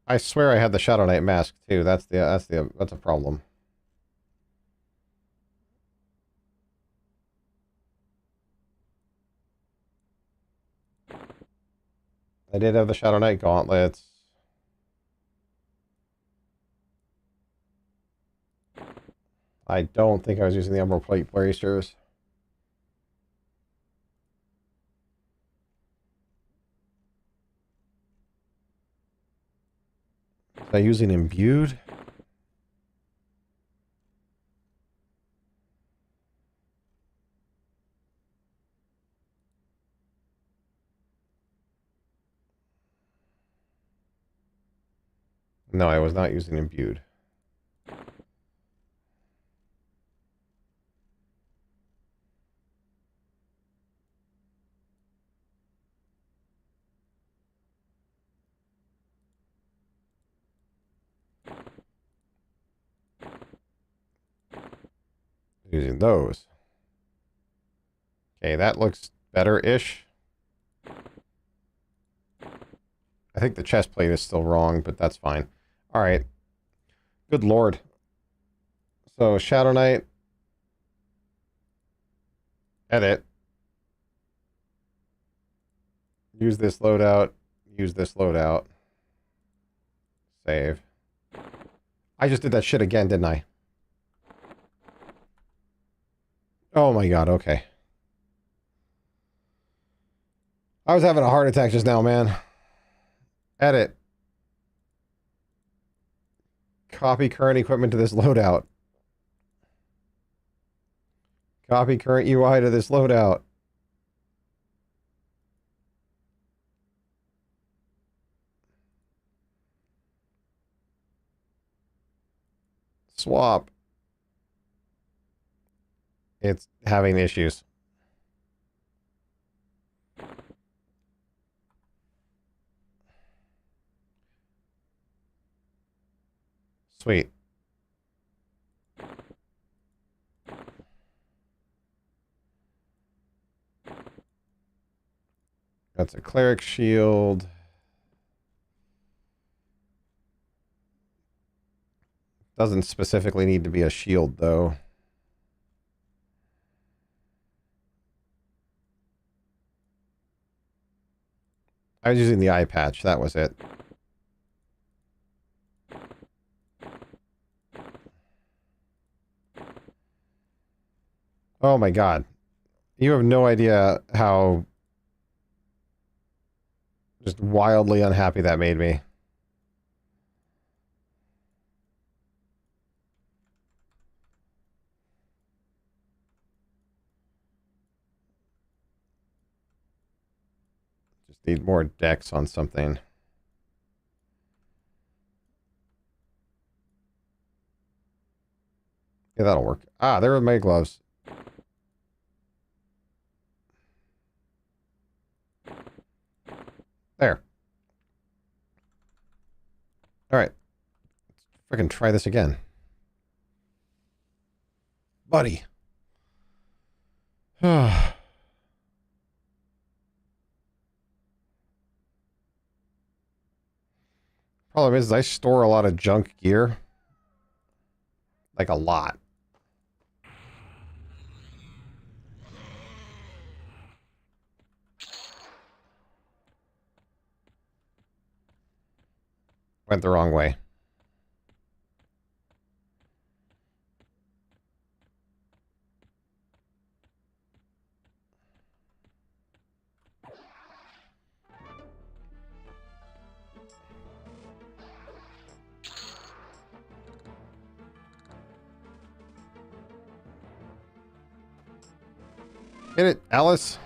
I swear I had the Shadow Knight mask too. That's a problem. I did have the Shadow Knight gauntlets. I don't think I was using the Emerald Plate bracers. Was I using imbued? No, I was not using imbued. Using those. Okay, that looks better-ish. I think the chest plate is still wrong, but that's fine. Alright. Good lord. So, Shadow Knight. Edit. Use this loadout. Use this loadout. Save. I just did that shit again, didn't I? Oh my god, okay. I was having a heart attack just now, man. Edit. Copy current equipment to this loadout. Copy current UI to this loadout. Swap. It's having issues. Sweet. That's a cleric shield. Doesn't specifically need to be a shield, though. I was using the eye patch. That was it. Oh my god. You have no idea how just wildly unhappy that made me. Just need more dex on something. Yeah, that'll work. Ah, there are my gloves. There. Alright. Let's freaking try this again. Buddy. Problem is, I store a lot of junk gear. Like a lot. Went the wrong way. Get it, Alice?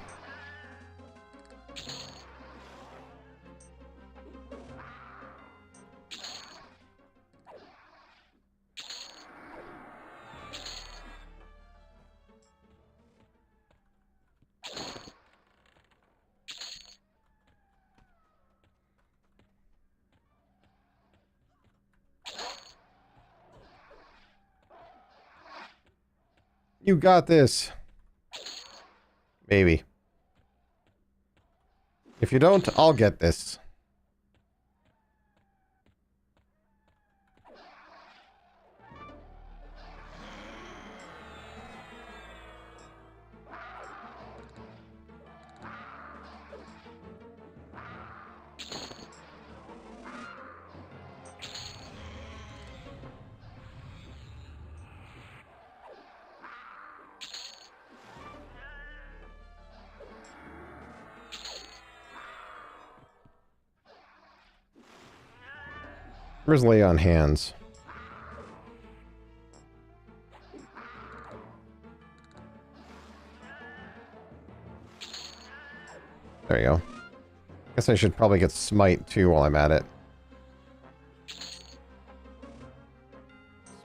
You got this. Maybe. If you don't, I'll get this. Grizzly on hands. There you go. Guess I should probably get smite too while I'm at it.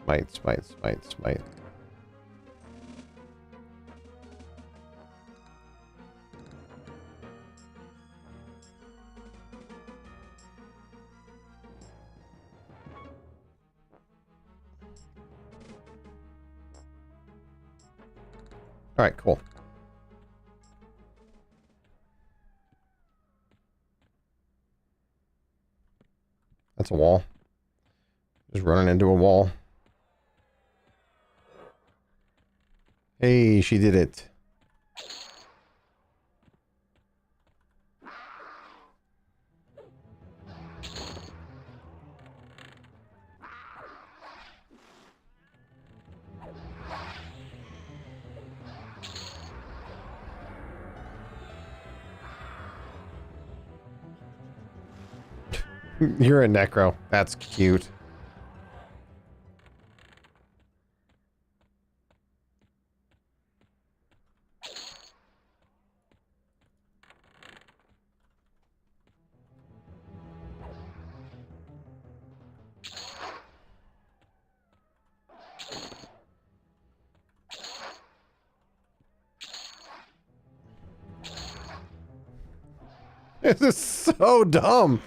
Smite, smite, smite, smite. Alright, cool. That's a wall. Just running into a wall. Hey, she did it. You're a necro. That's cute. This is so dumb.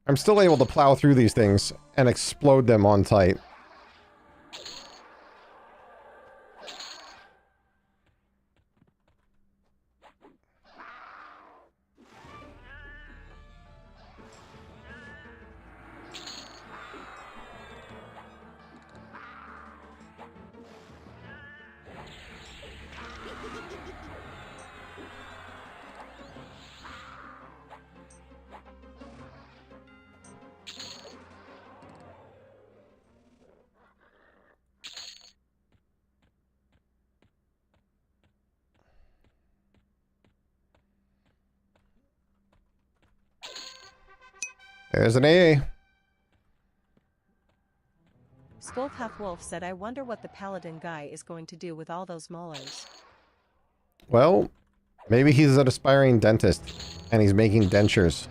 I'm still able to plow through these things and explode them on sight. There's an AA.
Skulf Half Wolf said, I wonder what the paladin guy is going to do with all those molars.
Well, maybe he's an aspiring dentist and he's making dentures.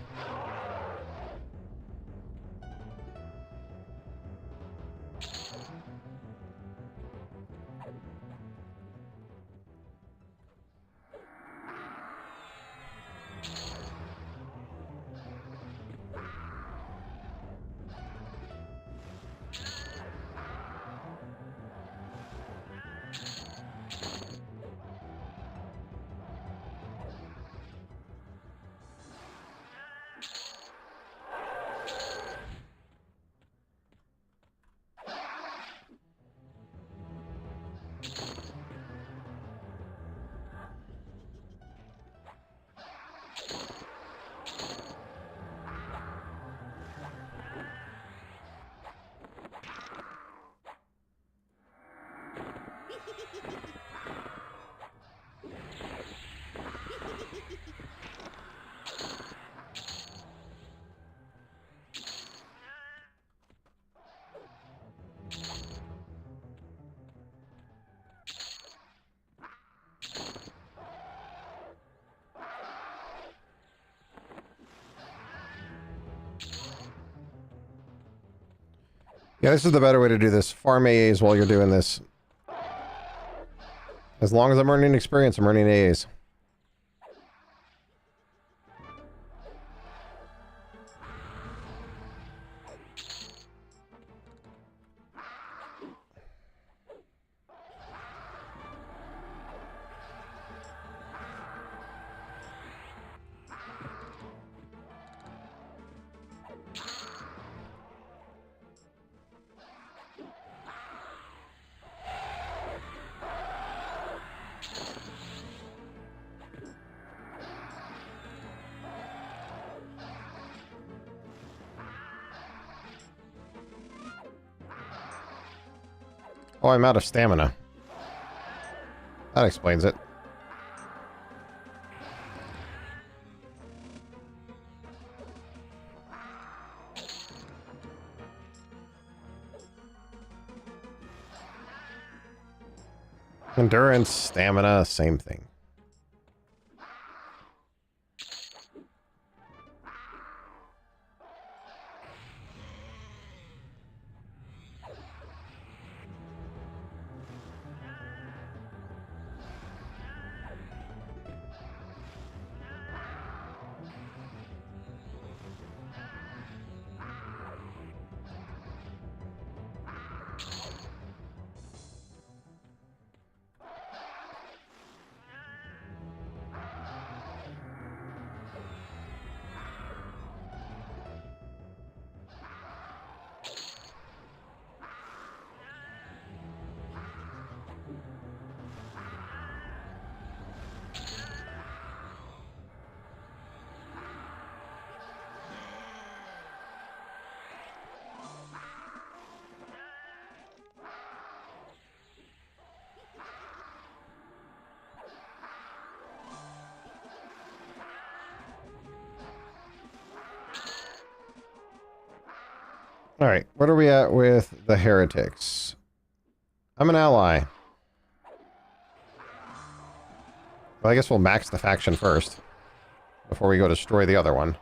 Yeah, this is the better way to do this. Farm AAs while you're doing this. As long as I'm earning experience, I'm earning AAs. Oh, I'm out of stamina. That explains it. Endurance, stamina, same thing. Alright, what are we at with the heretics? I'm an ally. Well, I guess we'll max the faction first. Before we go destroy the other one.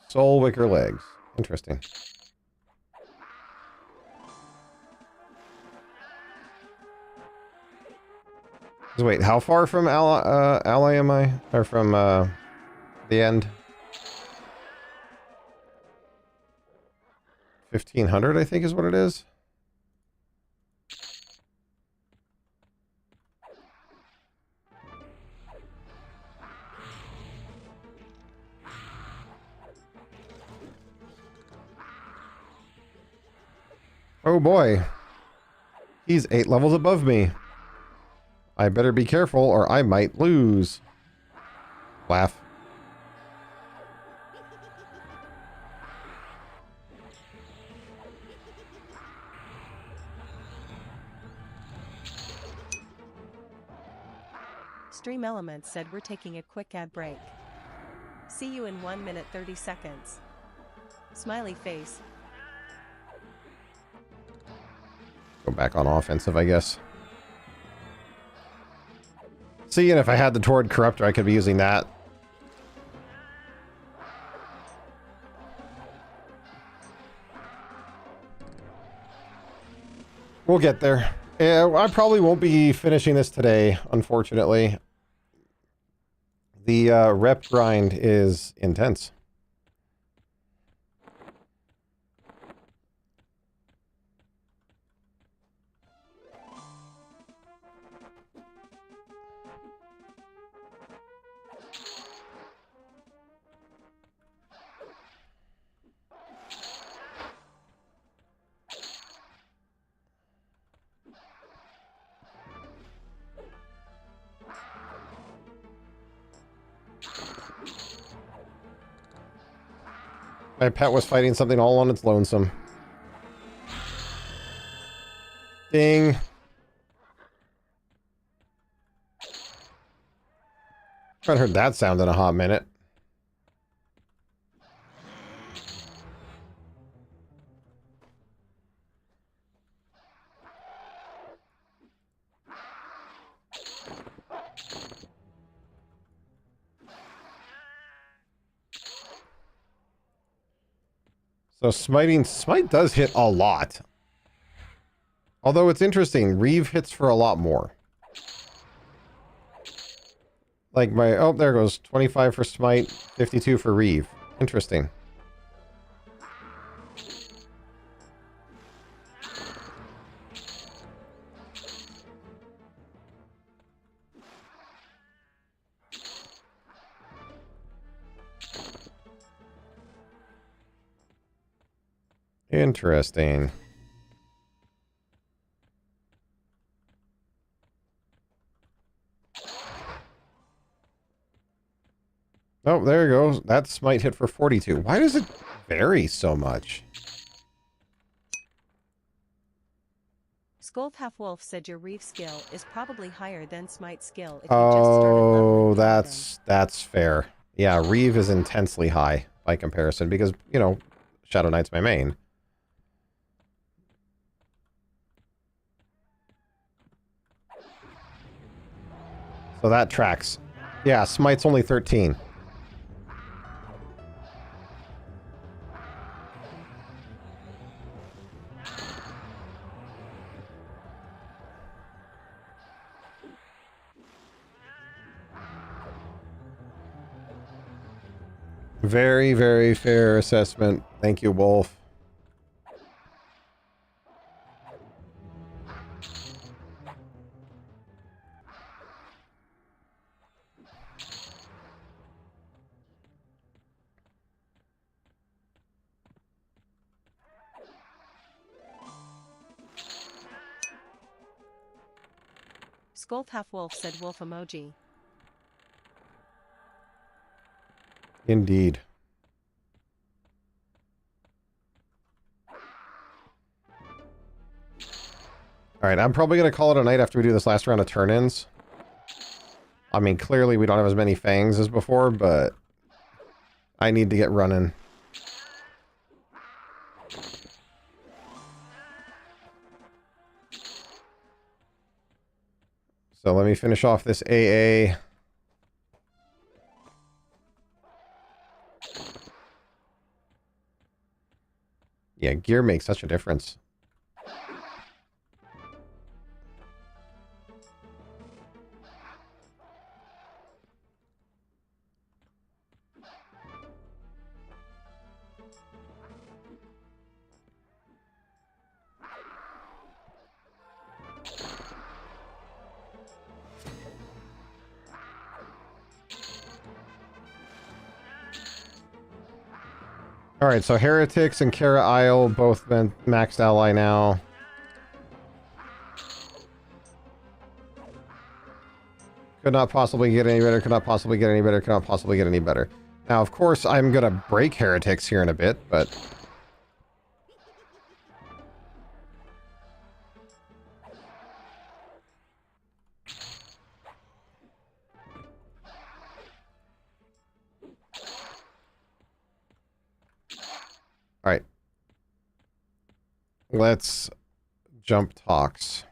Soul Wicker Legs. Interesting. So wait, how far from ally am I? Or from the end? 1500, I think is what it is. Oh boy. He's 8 levels above me. I better be careful or I might lose. Laugh.
Stream Elements said we're taking a quick ad break. See you in 1 minute 30 seconds. Smiley face.
Go back on offensive, I guess. See, and if I had the Torrid Corruptor, I could be using that. We'll get there. Yeah, I probably won't be finishing this today, unfortunately. The rep grind is intense. My pet was fighting something all on its lonesome. Ding. I haven't heard that sound in a hot minute. So smite does hit a lot. Although it's interesting, Reeve hits for a lot more. Like oh, there goes 25 for smite, 52 for Reeve. Interesting. Interesting. Oh, there it goes. That smite hit for 42. Why does it vary so much?
Skolth Half Wolf said your Reeve skill is probably higher than Smite skill if you just started leveling the weapon.
That's fair. Yeah, Reeve is intensely high by comparison because, you know, Shadow Knight's my main. So that tracks. Yeah, Smite's only 13. Very, very fair assessment. Thank you, Wolf.
Skolth Half Wolf said wolf emoji.
Indeed. Alright, I'm probably going to call it a night after we do this last round of turn-ins. I mean, clearly we don't have as many fangs as before, but I need to get running. So let me finish off this AA. Yeah, gear makes such a difference. Alright, so Heretics and Kara Isle both been maxed ally now. Could not possibly get any better, could not possibly get any better, could not possibly get any better. Now, of course, I'm gonna break Heretics here in a bit, but... Alright. Let's jump talks.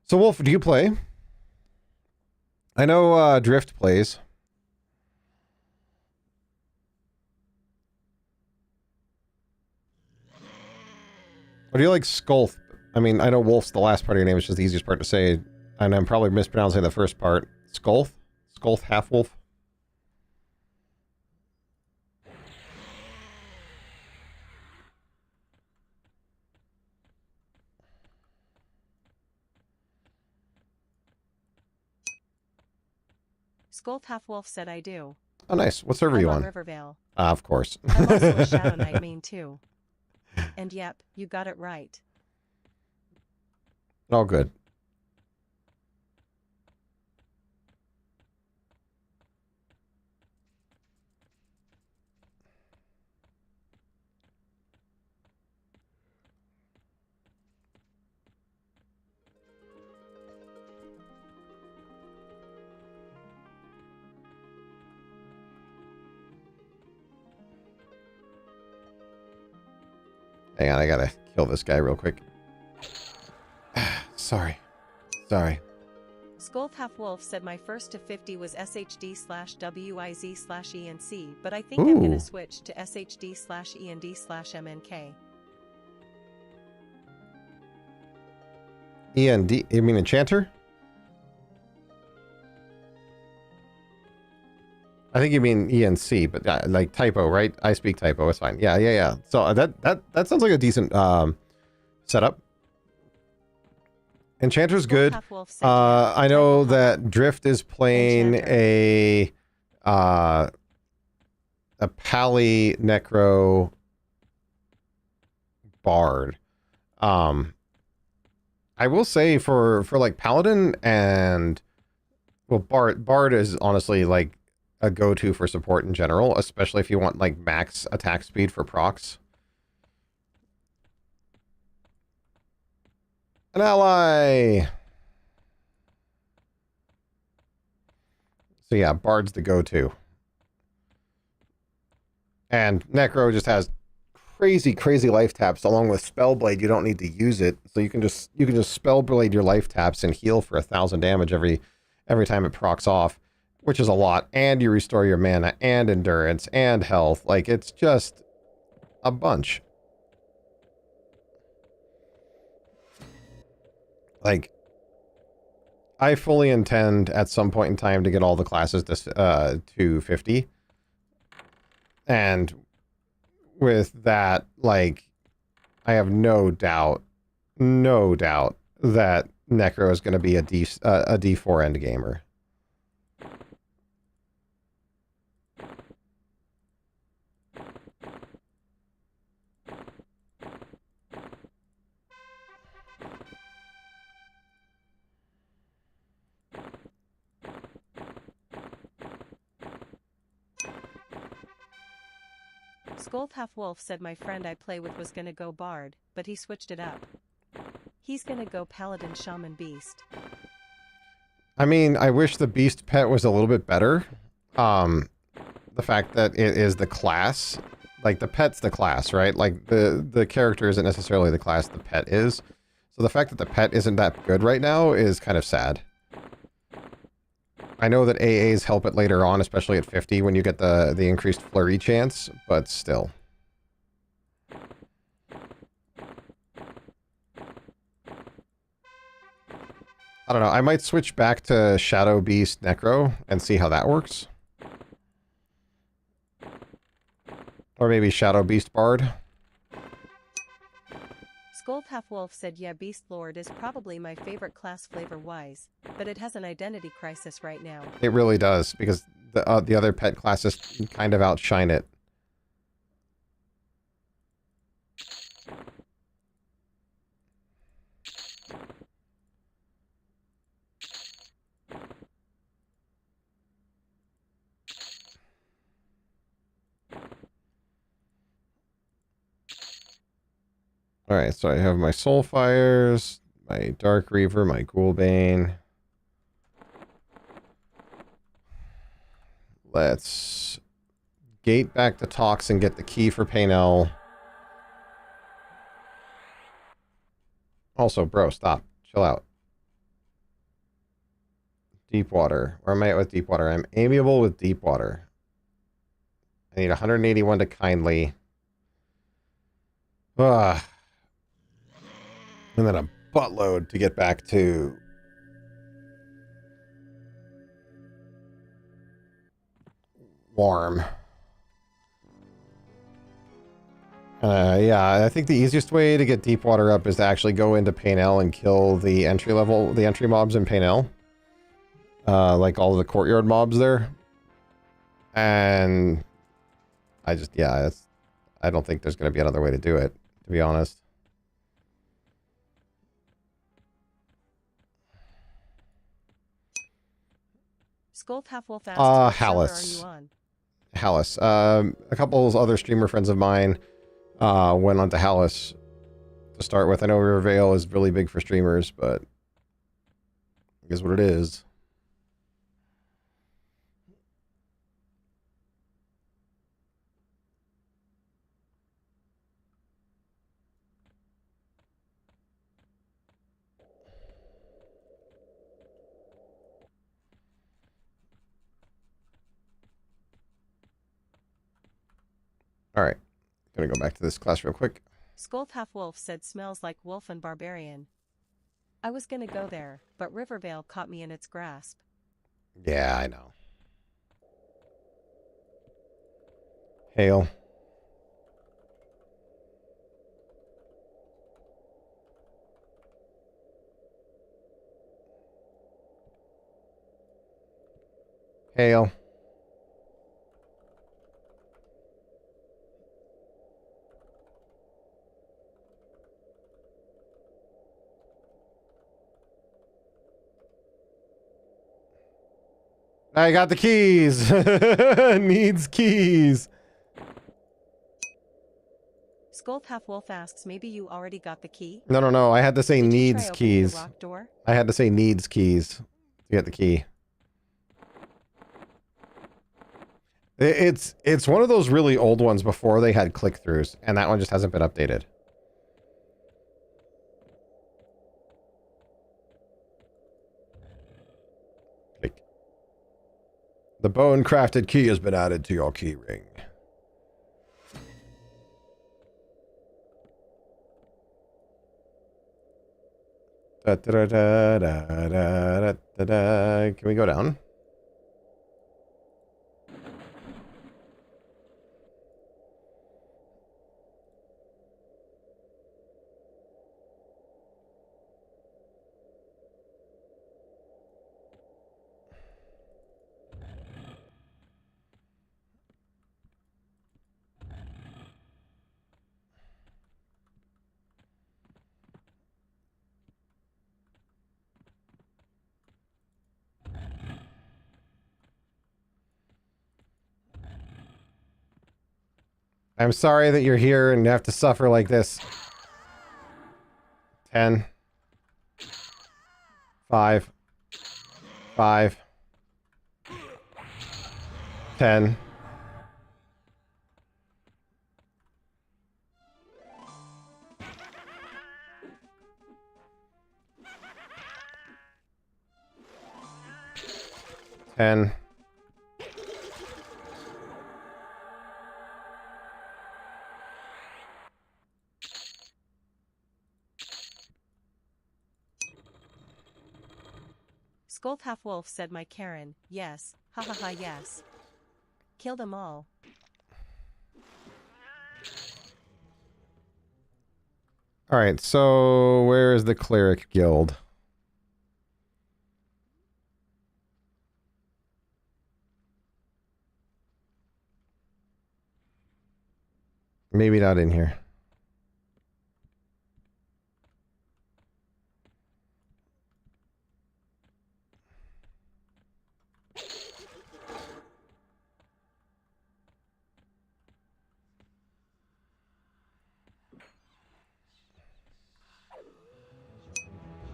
So, Wolf, do you play? I know Drift plays. Or do you like Skulth? I mean, I know Wolf's the last part of your name, which is the easiest part to say, and I'm probably mispronouncing the first part. Skulth? Skulth Half-Wolf?
Skulth Half-Wolf said I do.
Oh, nice. What server are you on?
Rivervale.
Of course.
I'm also a Shadow Knight main too. And yep, you got it right.
Oh, good. Hang on, I gotta kill this guy real quick. Sorry. Sorry.
Skulth Half-Wolf said my first to 50 was SHD/WIZ/ENC, but I think I'm gonna switch to SHD/END/MNK.
END? You mean Enchanter? I think you mean ENC, but like typo, right? I speak typo. It's fine. Yeah. So that sounds like a decent setup. Enchanter's good. I know that Drift is playing a Pally Necro Bard. I will say for like Paladin and well Bard is honestly like a go-to for support in general, especially if you want like max attack speed for procs. An ally! So yeah, Bard's the go-to. And Necro just has crazy life taps along with Spellblade. You don't need to use it. So you can just Spellblade your life taps and heal for 1,000 damage every time it procs off, which is a lot. And you restore your mana and endurance and health. Like, it's just a bunch. Like, I fully intend at some point in time to get all the classes to 50. And with that, like, I have no doubt that Necro is going to be a D4 end gamer.
Skulth Half-Wolf said my friend I play with was gonna go Bard, but he switched it up. He's gonna go Paladin Shaman Beast.
I mean, I wish the beast pet was a little bit better. The fact that it is the class, like the pet's the class, right? Like the character isn't necessarily the class the pet is. So the fact that the pet isn't that good right now is kind of sad. I know that AAs help it later on, especially at 50 when you get the increased flurry chance, but still. I don't know, I might switch back to Shadow Beast Necro and see how that works. Or maybe Shadow Beast Bard.
Scold Half Wolf said, yeah, Beast Lord is probably my favorite class flavor-wise, but it has an identity crisis right now.
It really does, because the other pet classes kind of outshine it. Alright, so I have my Soulfires, my Dark Reaver, my Ghoulbane. Let's gate back to Tox and get the key for Painel. Also, bro, stop. Chill out. Deepwater. Where am I at with Deepwater? I'm amiable with Deepwater. I need 181 to Kindly. Ugh. And then a buttload to get back to Warm. Yeah, I think the easiest way to get Deepwater up is to actually go into Painel and kill the entry mobs in Painel. Like all the courtyard mobs there. And I don't think there's going to be another way to do it, to be honest.
Scold Half Wolf asked, what server are
Hallis.
you on?
Hallis. A couple of other streamer friends of mine went on to Hallis to start with. I know Rivervale is really big for streamers, but it is what it is. Alright. Gonna go back to this class real quick.
Scold Half Wolf said, smells like wolf and barbarian. I was gonna go there, but Rivervale caught me in its grasp.
Yeah, I know. Hail. Hail. I got the keys. Needs keys.
Scold Half Wolf asks, maybe you already got the key?
No. I had to say
Did
needs
you try
keys.
the rock door?
I had to say needs keys to get the key. It's one of those really old ones before they had click-throughs, and that one just hasn't been updated. Click. The bone-crafted key has been added to your key ring. Da, da, da, da, da, da, da. Can we go down? I'm sorry that you're here and have to suffer like this. 10. 5. 5, 10. And
Scold Half Wolf said my Karen, yes, ha ha ha yes. Kill them all.
Alright, so where is the Cleric Guild? Maybe not in here.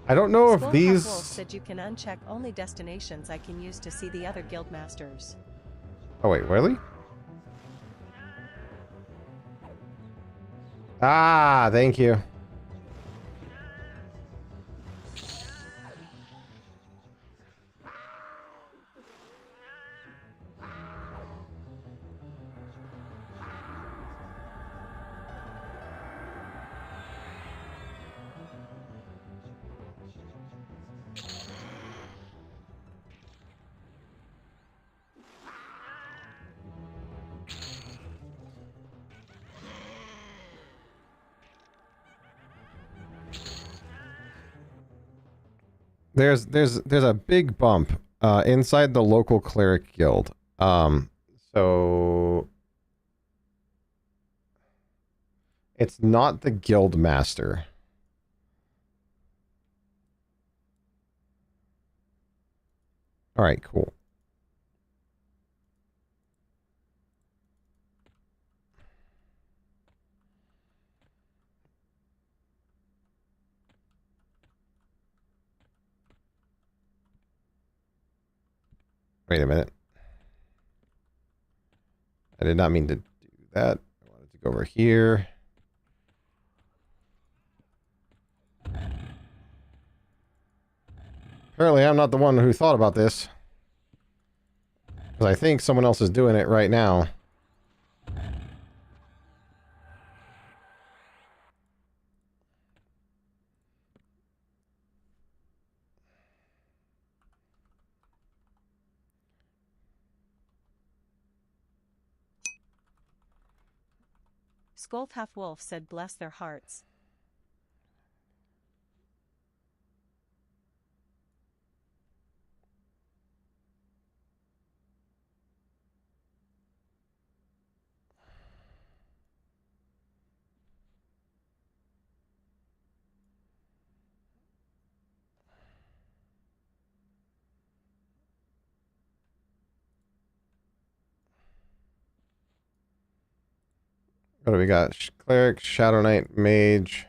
I don't know if
Scold
these...
Half Wolf said you can uncheck only destinations I can use to see the other guild masters.
Oh wait, really? Ah, thank you. There's a big bump inside the local Cleric Guild. So it's not the Guild Master. All right, cool. Wait a minute. I did not mean to do that. I wanted to go over here. Apparently, I'm not the one who thought about this. Because I think someone else is doing it right now.
Scold Half Wolf said bless their hearts.
What do we got? Cleric, Shadow Knight, Mage.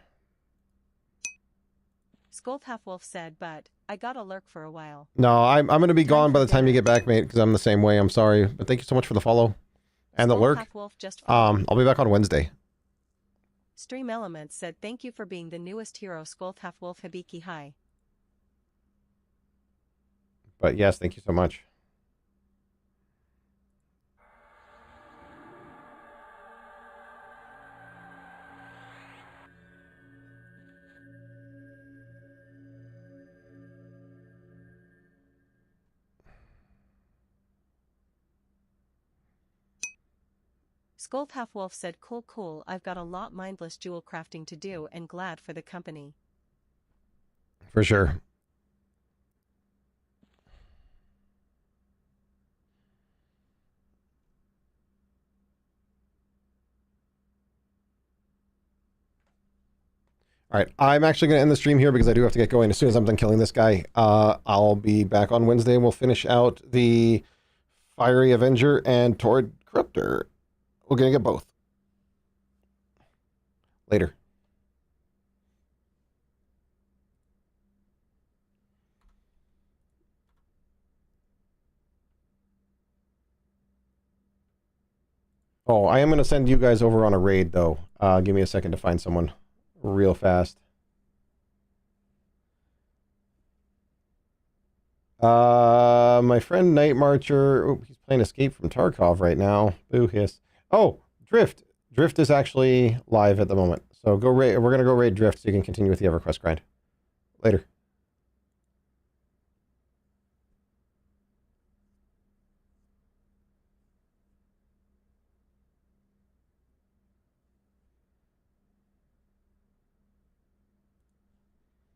Scold Half Wolf said, but I gotta lurk for a while.
No, I'm going to be
Time
gone by
for
the time you
dinner.
get back, mate, because I'm the same way. I'm sorry. But thank you so much for the follow. And the
Scold
lurk.
Half Wolf just followed.
I'll be back on Wednesday.
Stream Elements said thank you for being the newest hero. Scold Half Wolf Hibiki hi.
But yes, thank you so much.
Scold Half Wolf said cool cool, I've got a lot mindless jewel crafting to do and glad for the company.
For sure. All right, I'm actually going to end the stream here because I do have to get going as soon as I'm done killing this guy. I'll be back on Wednesday and we'll finish out the Fiery Avenger and Torrid Corruptor. We're going to get both. Later. Oh, I am going to send you guys over on a raid, though. Give me a second to find someone real fast. My friend Night Marcher... Oh, he's playing Escape from Tarkov right now. Boo hiss. Oh, Drift. Drift is actually live at the moment. So go raid. We're going to go raid Drift so you can continue with the EverQuest grind. Later.